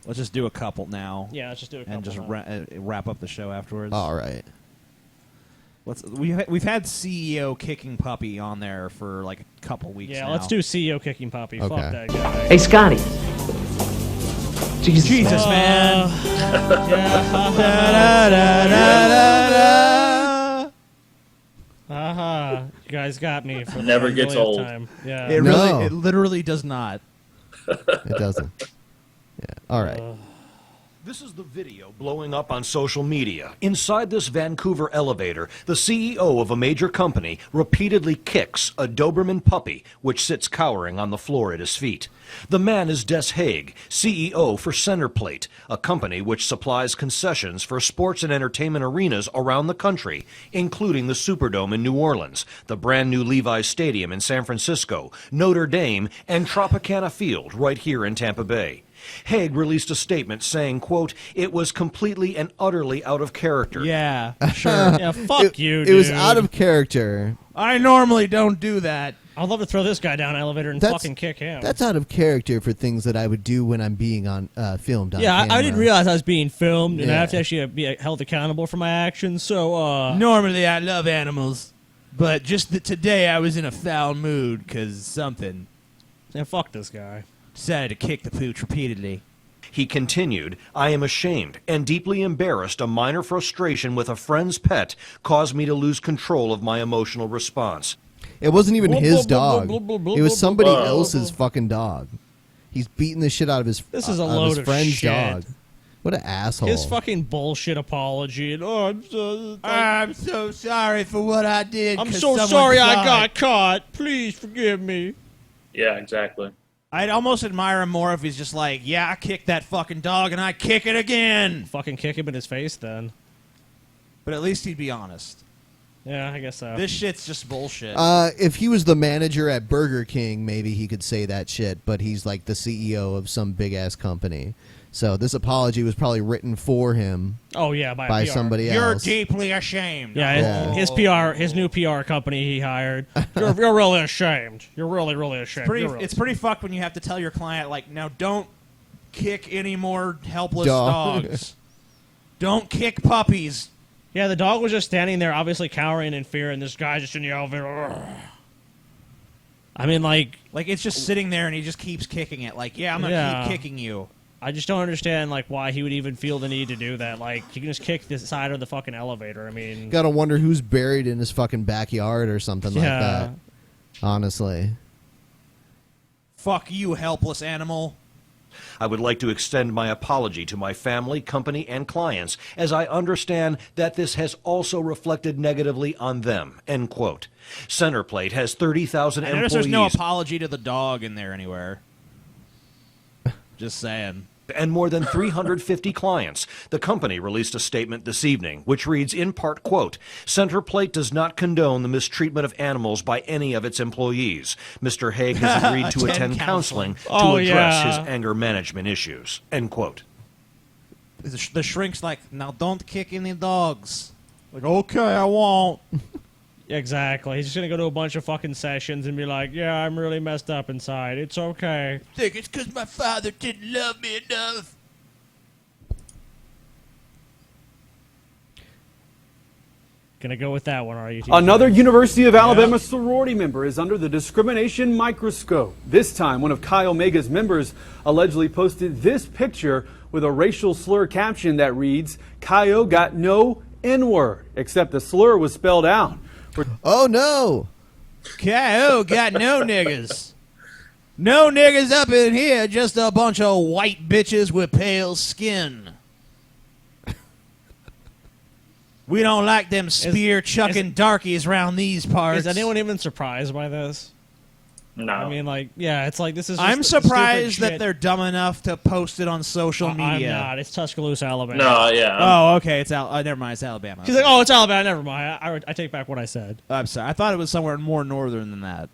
Let's just do a couple now.
Yeah, let's just do a couple
and just
now.
wrap up the show afterwards.
All right.
We've had CEO Kicking Puppy on there for like a couple weeks now.
Yeah, let's do CEO Kicking Puppy. Fuck
Okay.
that guy.
Hey, Scotty.
Jesus, man.
Haha. You guys got me for the
Never gets
millionth
old.
time. Yeah.
It literally does not.
It doesn't. Yeah. All right.
This is the video blowing up on social media. Inside this Vancouver elevator, the CEO of a major company repeatedly kicks a Doberman puppy, which sits cowering on the floor at his feet. The man is Des Haig, CEO for Centerplate, a company which supplies concessions for sports and entertainment arenas around the country, including the Superdome in New Orleans, the brand new Levi's Stadium in San Francisco, Notre Dame, and Tropicana Field right here in Tampa Bay. Haig released a statement saying, quote, "It was completely and utterly out of character."
Yeah, sure.
Yeah, fuck you,
It was
dude.
out of character.
I normally don't do that.
I'd love to throw this guy down an elevator and
That's-
fucking kick him.
That's out of character for things that I would do when I'm being on filmed on
Yeah, I
camera.
didn't realize I was being filmed, and I
Yeah.
have to actually be held accountable for my actions. So,
Normally I love animals, but just today I was in a foul mood because something.
Yeah, fuck this guy.
Decided to kick the pooch repeatedly.
He continued, "I am ashamed and deeply embarrassed. A minor frustration with a friend's pet caused me to lose control of my emotional response."
It wasn't even his dog. It was somebody
Whoa.
else's fucking dog. He's beating the shit out of his
This is a
of
load
his
of
friend's
shit.
dog. What an asshole.
His fucking bullshit apology. And,
I'm so sorry for what I did.
I'm
'cause
so
someone
sorry I
died."
got caught. Please forgive me.
Yeah, exactly.
I'd almost admire him more if he's just like, yeah, I kicked that fucking dog and I kick it again.
Fucking kick him in his face then.
But at least he'd be honest.
Yeah, I guess so.
This shit's just bullshit.
If he was the manager at Burger King, maybe he could say that shit, but he's like the CEO of some big-ass company. So this apology was probably written for him.
Oh, yeah,
by
PR.
somebody
You're
else.
deeply ashamed.
Yeah, his PR, his new PR company he hired. You're really ashamed. You're really, really ashamed.
It's pretty fucked when you have to tell your client, like, now don't kick any more helpless
Dog.
dogs. Don't kick puppies.
Yeah, the dog was just standing there, obviously cowering in fear, and this guy just in the elevator. I mean, like
it's just sitting there, and he just keeps kicking it. Like, yeah, I'm gonna keep kicking you.
I just don't understand, like, why he would even feel the need to do that. Like, you can just kick the side of the fucking elevator. I mean,
Gotta wonder who's buried in his fucking backyard or something like
Yeah.
that. Honestly.
Fuck you, helpless animal.
I would like to extend my apology to my family, company, and clients, as I understand that this has also reflected negatively on them. End quote. Centerplate has 30,000
I notice
employees.
there's no apology to the dog in there anywhere. Just saying.
And more than 350 clients. The company released a statement this evening, which reads in part, quote, Centerplate does not condone the mistreatment of animals by any of its employees. Mr. Haig has agreed to attend counseling to address his anger management issues. End quote.
The shrink's like, now don't kick any dogs. Like, okay, I won't.
exactly. He's just gonna go to a bunch of fucking sessions and be like, "Yeah, I'm really messed up inside. It's okay."
Think it's because my father didn't love me enough.
Gonna go with that one, are you?
Another University of Alabama sorority member is under the discrimination microscope. This time, one of Chi Omega's members allegedly posted this picture with a racial slur caption that reads, "Chi O got no N-word," except the slur was spelled out.
Oh no!
Chi-O got no niggas. No niggas up in here, just a bunch of white bitches with pale skin. We don't like them spear-chucking darkies around these parts.
Is anyone even surprised by this?
No.
I mean, like, yeah, it's like this is. Just
I'm
stupid
surprised that
shit.
they're dumb enough to post it on social media.
I'm not. It's Tuscaloosa, Alabama.
No, yeah.
Oh, okay. It's never mind. It's Alabama.
She's like, oh, it's Alabama. Never mind. I take back what I said.
I'm sorry. I thought it was somewhere more northern than that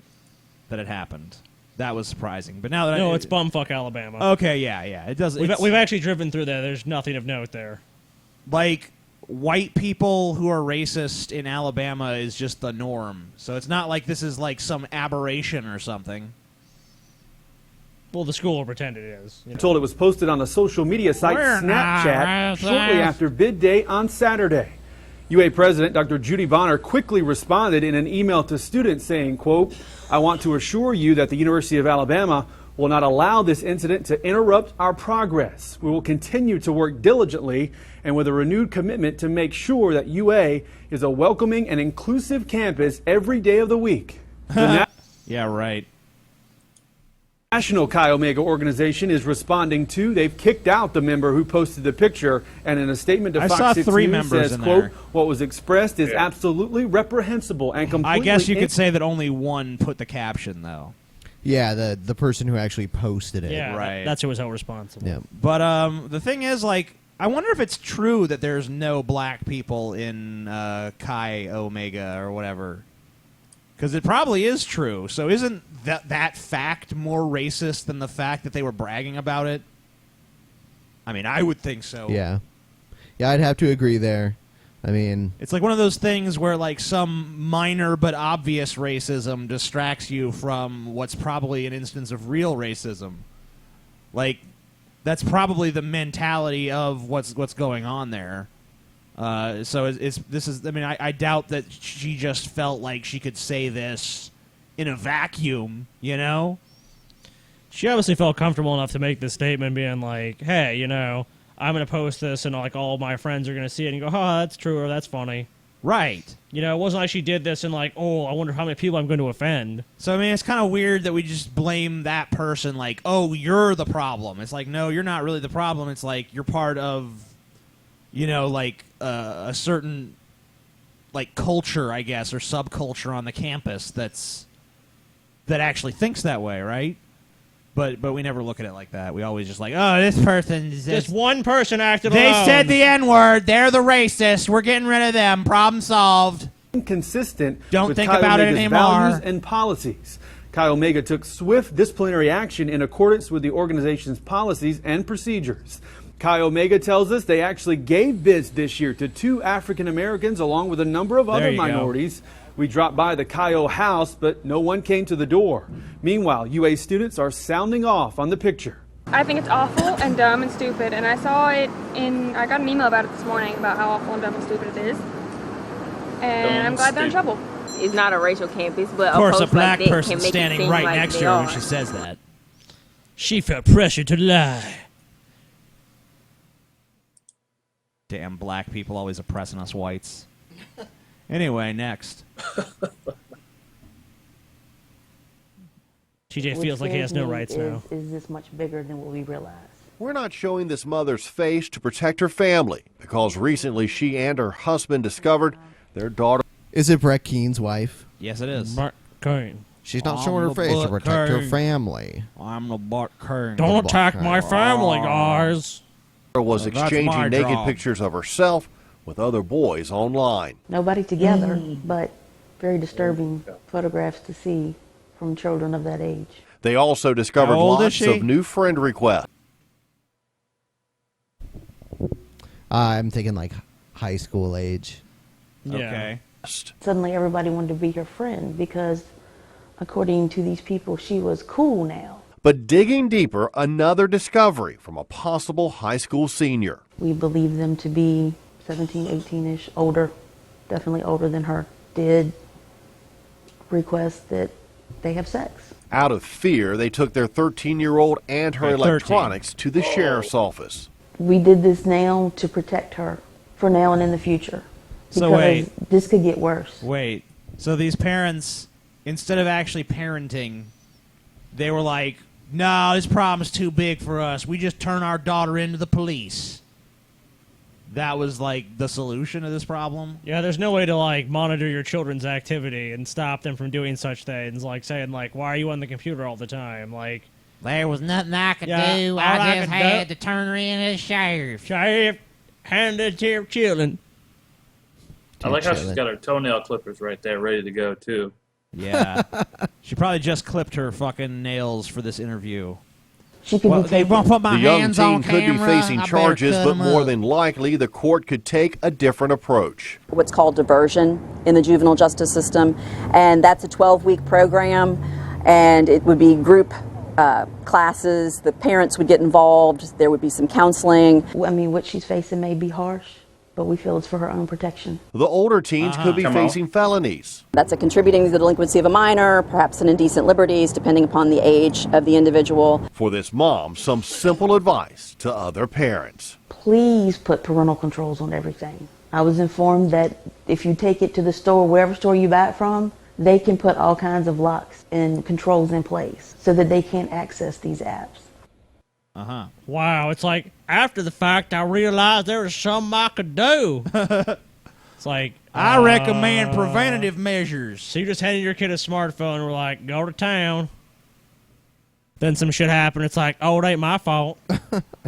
it happened. That was surprising. But now that
No, it's bumfuck Alabama.
Okay, yeah. It does.
We've actually driven through there. There's nothing of note there.
Like, white people who are racist in Alabama is just the norm. So it's not like this is like some aberration or something.
Well, the school will pretend it is. You know.
Told it was posted on the social media site
We're not
Snapchat shortly
racist.
after bid day on Saturday. UA President Dr. Judy Bonner quickly responded in an email to students saying, quote, "I want to assure you that the University of Alabama will not allow this incident to interrupt our progress. We will continue to work diligently and with a renewed commitment to make sure that UA is a welcoming and inclusive campus every day of the week." The
Yeah, right.
National Chi Omega organization is responding to. They've kicked out the member who posted the picture, and in a statement to
I
Fox
saw
6
3
News
members
says,
in
quote,
there.
"What was expressed is absolutely reprehensible and
I
completely
guess you could say that only one put the caption, though.
Yeah, the person who actually posted it.
Yeah,
Right.
that's who was held responsible.
Yeah.
But the thing is, like, I wonder if it's true that there's no black people in Chi Omega or whatever. Because it probably is true. So isn't that fact more racist than the fact that they were bragging about it? I mean, I would think so.
Yeah. Yeah, I'd have to agree there. I mean,
It's like one of those things where, like, some minor but obvious racism distracts you from what's probably an instance of real racism. Like, that's probably the mentality of what's going on there. So this is. I mean, I doubt that she just felt like she could say this in a vacuum. You know,
She obviously felt comfortable enough to make this statement, being like, "Hey, you know, I'm going to post this, and like all my friends are going to see it and go, oh, that's true or that's funny."
Right.
You know, it wasn't like she did this and like, oh, I wonder how many people I'm going to offend.
So, I mean, it's kind of weird that we just blame that person like, oh, you're the problem. It's like, no, you're not really the problem. It's like you're part of, you know, like a certain, like, culture, I guess, or subculture on the campus that actually thinks that way, right? But we never look at it like that. We always just like, oh, this person's
Just one person acted
They
alone.
said the N-word. They're the racist. We're getting rid of them. Problem solved.
inconsistent
Don't
with
think
Chi
about it
Omega's
anymore.
values and policies. Chi Omega took swift disciplinary action in accordance with the organization's policies and procedures. Chi Omega tells us they actually gave bids this year to 2 African Americans along with a number of other
you go.
minorities. We dropped by the Chi O house, but no one came to the door. Meanwhile, UA students are sounding off on the picture.
I think it's awful and dumb and stupid, and I saw it I got an email about it this morning about how awful and dumb and stupid it is. And I'm glad they're in trouble.
It's not a racial campus, but
Of course, a
post
black
like that
person
can make it
standing
seem
right
like
next
they
to her when
are.
she says that.
She felt pressure to lie.
Damn, black people always oppressing us whites. Anyway, next.
TJ feels like he has no rights now.
Is this much bigger than what we realize?
We're not showing this mother's face to protect her family because recently she and her husband discovered their daughter.
Is it Brett Keene's wife?
Yes, it is.
Mark Kane.
She's not showing her face to protect her family.
I'm the Bart Kane.
Don't attack my family, guys.
Was
That's
exchanging
my
naked
job.
pictures of herself with other boys online.
Nobody together, but very disturbing photographs to see from children of that age.
They also discovered
How old is
lots
she?
of new friend requests.
I'm thinking like high school age.
Yeah.
Okay.
Suddenly everybody wanted to be her friend because, according to these people, she was cool now.
But digging deeper, another discovery from a possible high school senior.
We believe them to be 17, 18-ish, older, definitely older than her, did request that they have sex.
Out of fear, they took their 13-year-old and her
Okay, 13.
electronics to the sheriff's office.
We did this now to protect her for now and in the future.
So
Because
wait.
this could get worse.
Wait. So these parents, instead of actually parenting, they were like, no, this problem's too big for us. We just turn our daughter into the police. That was like the solution to this problem?
Yeah, there's no way to like monitor your children's activity and stop them from doing such things. Like saying like, why are you on the computer all the time? Like,
there was nothing I could
Yeah,
do.
all
I
I
just
could
had
do-
to turn her in as sheriff.
Sheriff, hand it to your children.
I like how she's got her toenail clippers right there, ready to go too.
Yeah. She probably just clipped her fucking nails for this interview.
She could be
they
taken.
won't put my
The young
hands
teen
on
could be
camera.
facing
I better
charges,
cut
but
'em
more
up.
than likely, the court could take a different approach.
What's called diversion in the juvenile justice system, and that's a 12-week program, and it would be group classes. The parents would get involved. There would be some counseling.
I mean, what she's facing may be harsh, but we feel it's for her own protection.
The older teens could be
Come on.
facing felonies.
That's a contributing to the delinquency of a minor, perhaps an indecent liberties, depending upon the age of the individual.
For this mom, some simple advice to other parents.
Please put parental controls on everything. I was informed that if you take it to the store, wherever store you buy it from, they can put all kinds of locks and controls in place so that they can't access these apps.
Uh-huh.
Wow, it's like after the fact I realized there was something I could do. It's like
I recommend preventative measures.
So you just handed your kid a smartphone and we're like, go to town. Then some shit happened. It's like, oh, it ain't my fault.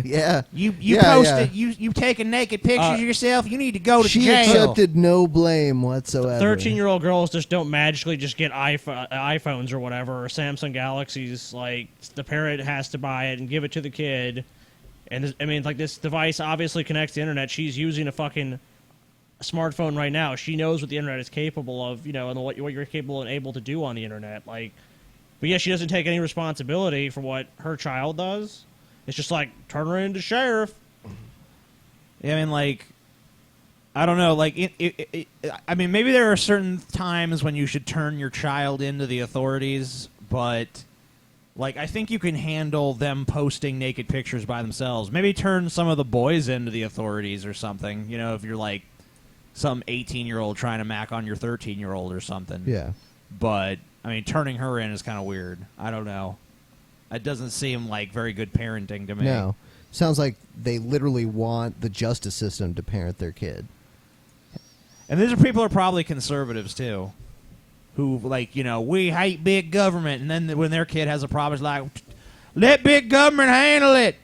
Yeah.
You
Yeah,
posted
yeah.
you taking naked pictures of yourself. You need to go to
She
jail.
accepted no blame whatsoever.
13-year-old girls just don't magically just get iPhones or whatever, or Samsung Galaxies. Like, the parent has to buy it and give it to the kid. And, I mean, like, this device obviously connects to the internet. She's using a fucking smartphone right now. She knows what the internet is capable of, you know, and what you're capable and able to do on the internet. Like, but yeah, she doesn't take any responsibility for what her child does. It's just like, turn her into sheriff.
Yeah, I mean, like, I don't know. Like, I mean, maybe there are certain times when you should turn your child into the authorities, but, like, I think you can handle them posting naked pictures by themselves. Maybe turn some of the boys into the authorities or something. You know, if you're, like, some 18-year-old trying to mac on your 13-year-old or something.
Yeah.
But, I mean, turning her in is kind of weird. I don't know. It doesn't seem like very good parenting to me.
No. Sounds like they literally want the justice system to parent their kid.
And these are people who are probably conservatives, too. Who, like, you know, we hate big government. And then when their kid has a problem, it's like, let big government handle it.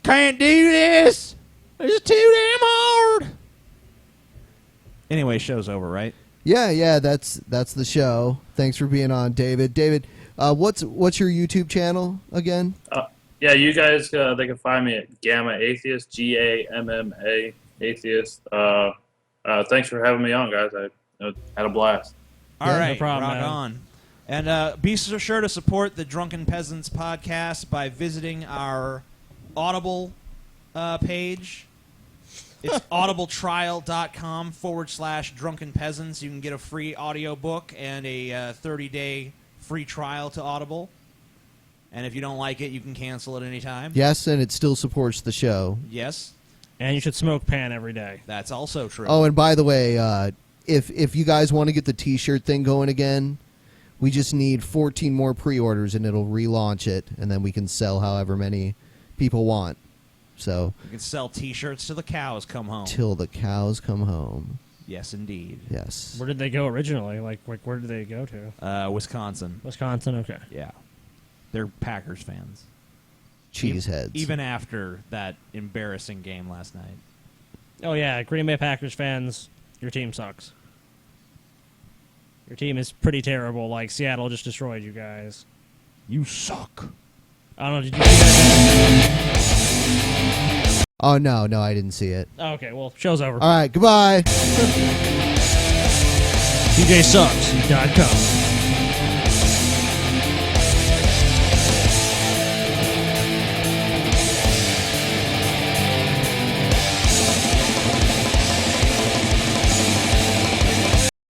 Can't do this. It's too damn hard. Anyway, show's over, right?
Yeah, that's the show. Thanks for being on, David. David, what's your YouTube channel again?
Yeah, you guys, they can find me at Gamma Atheist, GAMMA Atheist. Thanks for having me on, guys. I had a blast.
All right,
no problem,
rock
man.
on. And be sure to support the Drunken Peasants podcast by visiting our Audible page. It's audibletrial.com/Drunken Peasants. You can get a free audiobook and a 30-day free trial to Audible. And if you don't like it, you can cancel at any time.
Yes, and it still supports the show.
Yes.
And you should smoke pan every day.
That's also true.
Oh, and by the way, if you guys want to get the T-shirt thing going again, we just need 14 more pre-orders, and it'll relaunch it, and then we can sell however many people want. So
you can sell T-shirts till the cows come home.
Till the cows come home.
Yes, indeed.
Yes.
Where did they go originally? Like where did they go to?
Wisconsin.
Wisconsin, okay.
Yeah. They're Packers fans.
Cheeseheads.
Even after that embarrassing game last night.
Oh, yeah, Green Bay Packers fans, your team sucks. Your team is pretty terrible. Like, Seattle just destroyed you guys.
You suck.
I don't know, did you see that?
Oh, no, I didn't see it.
Oh, okay, well, show's over.
All right, goodbye.
TJSucks.com.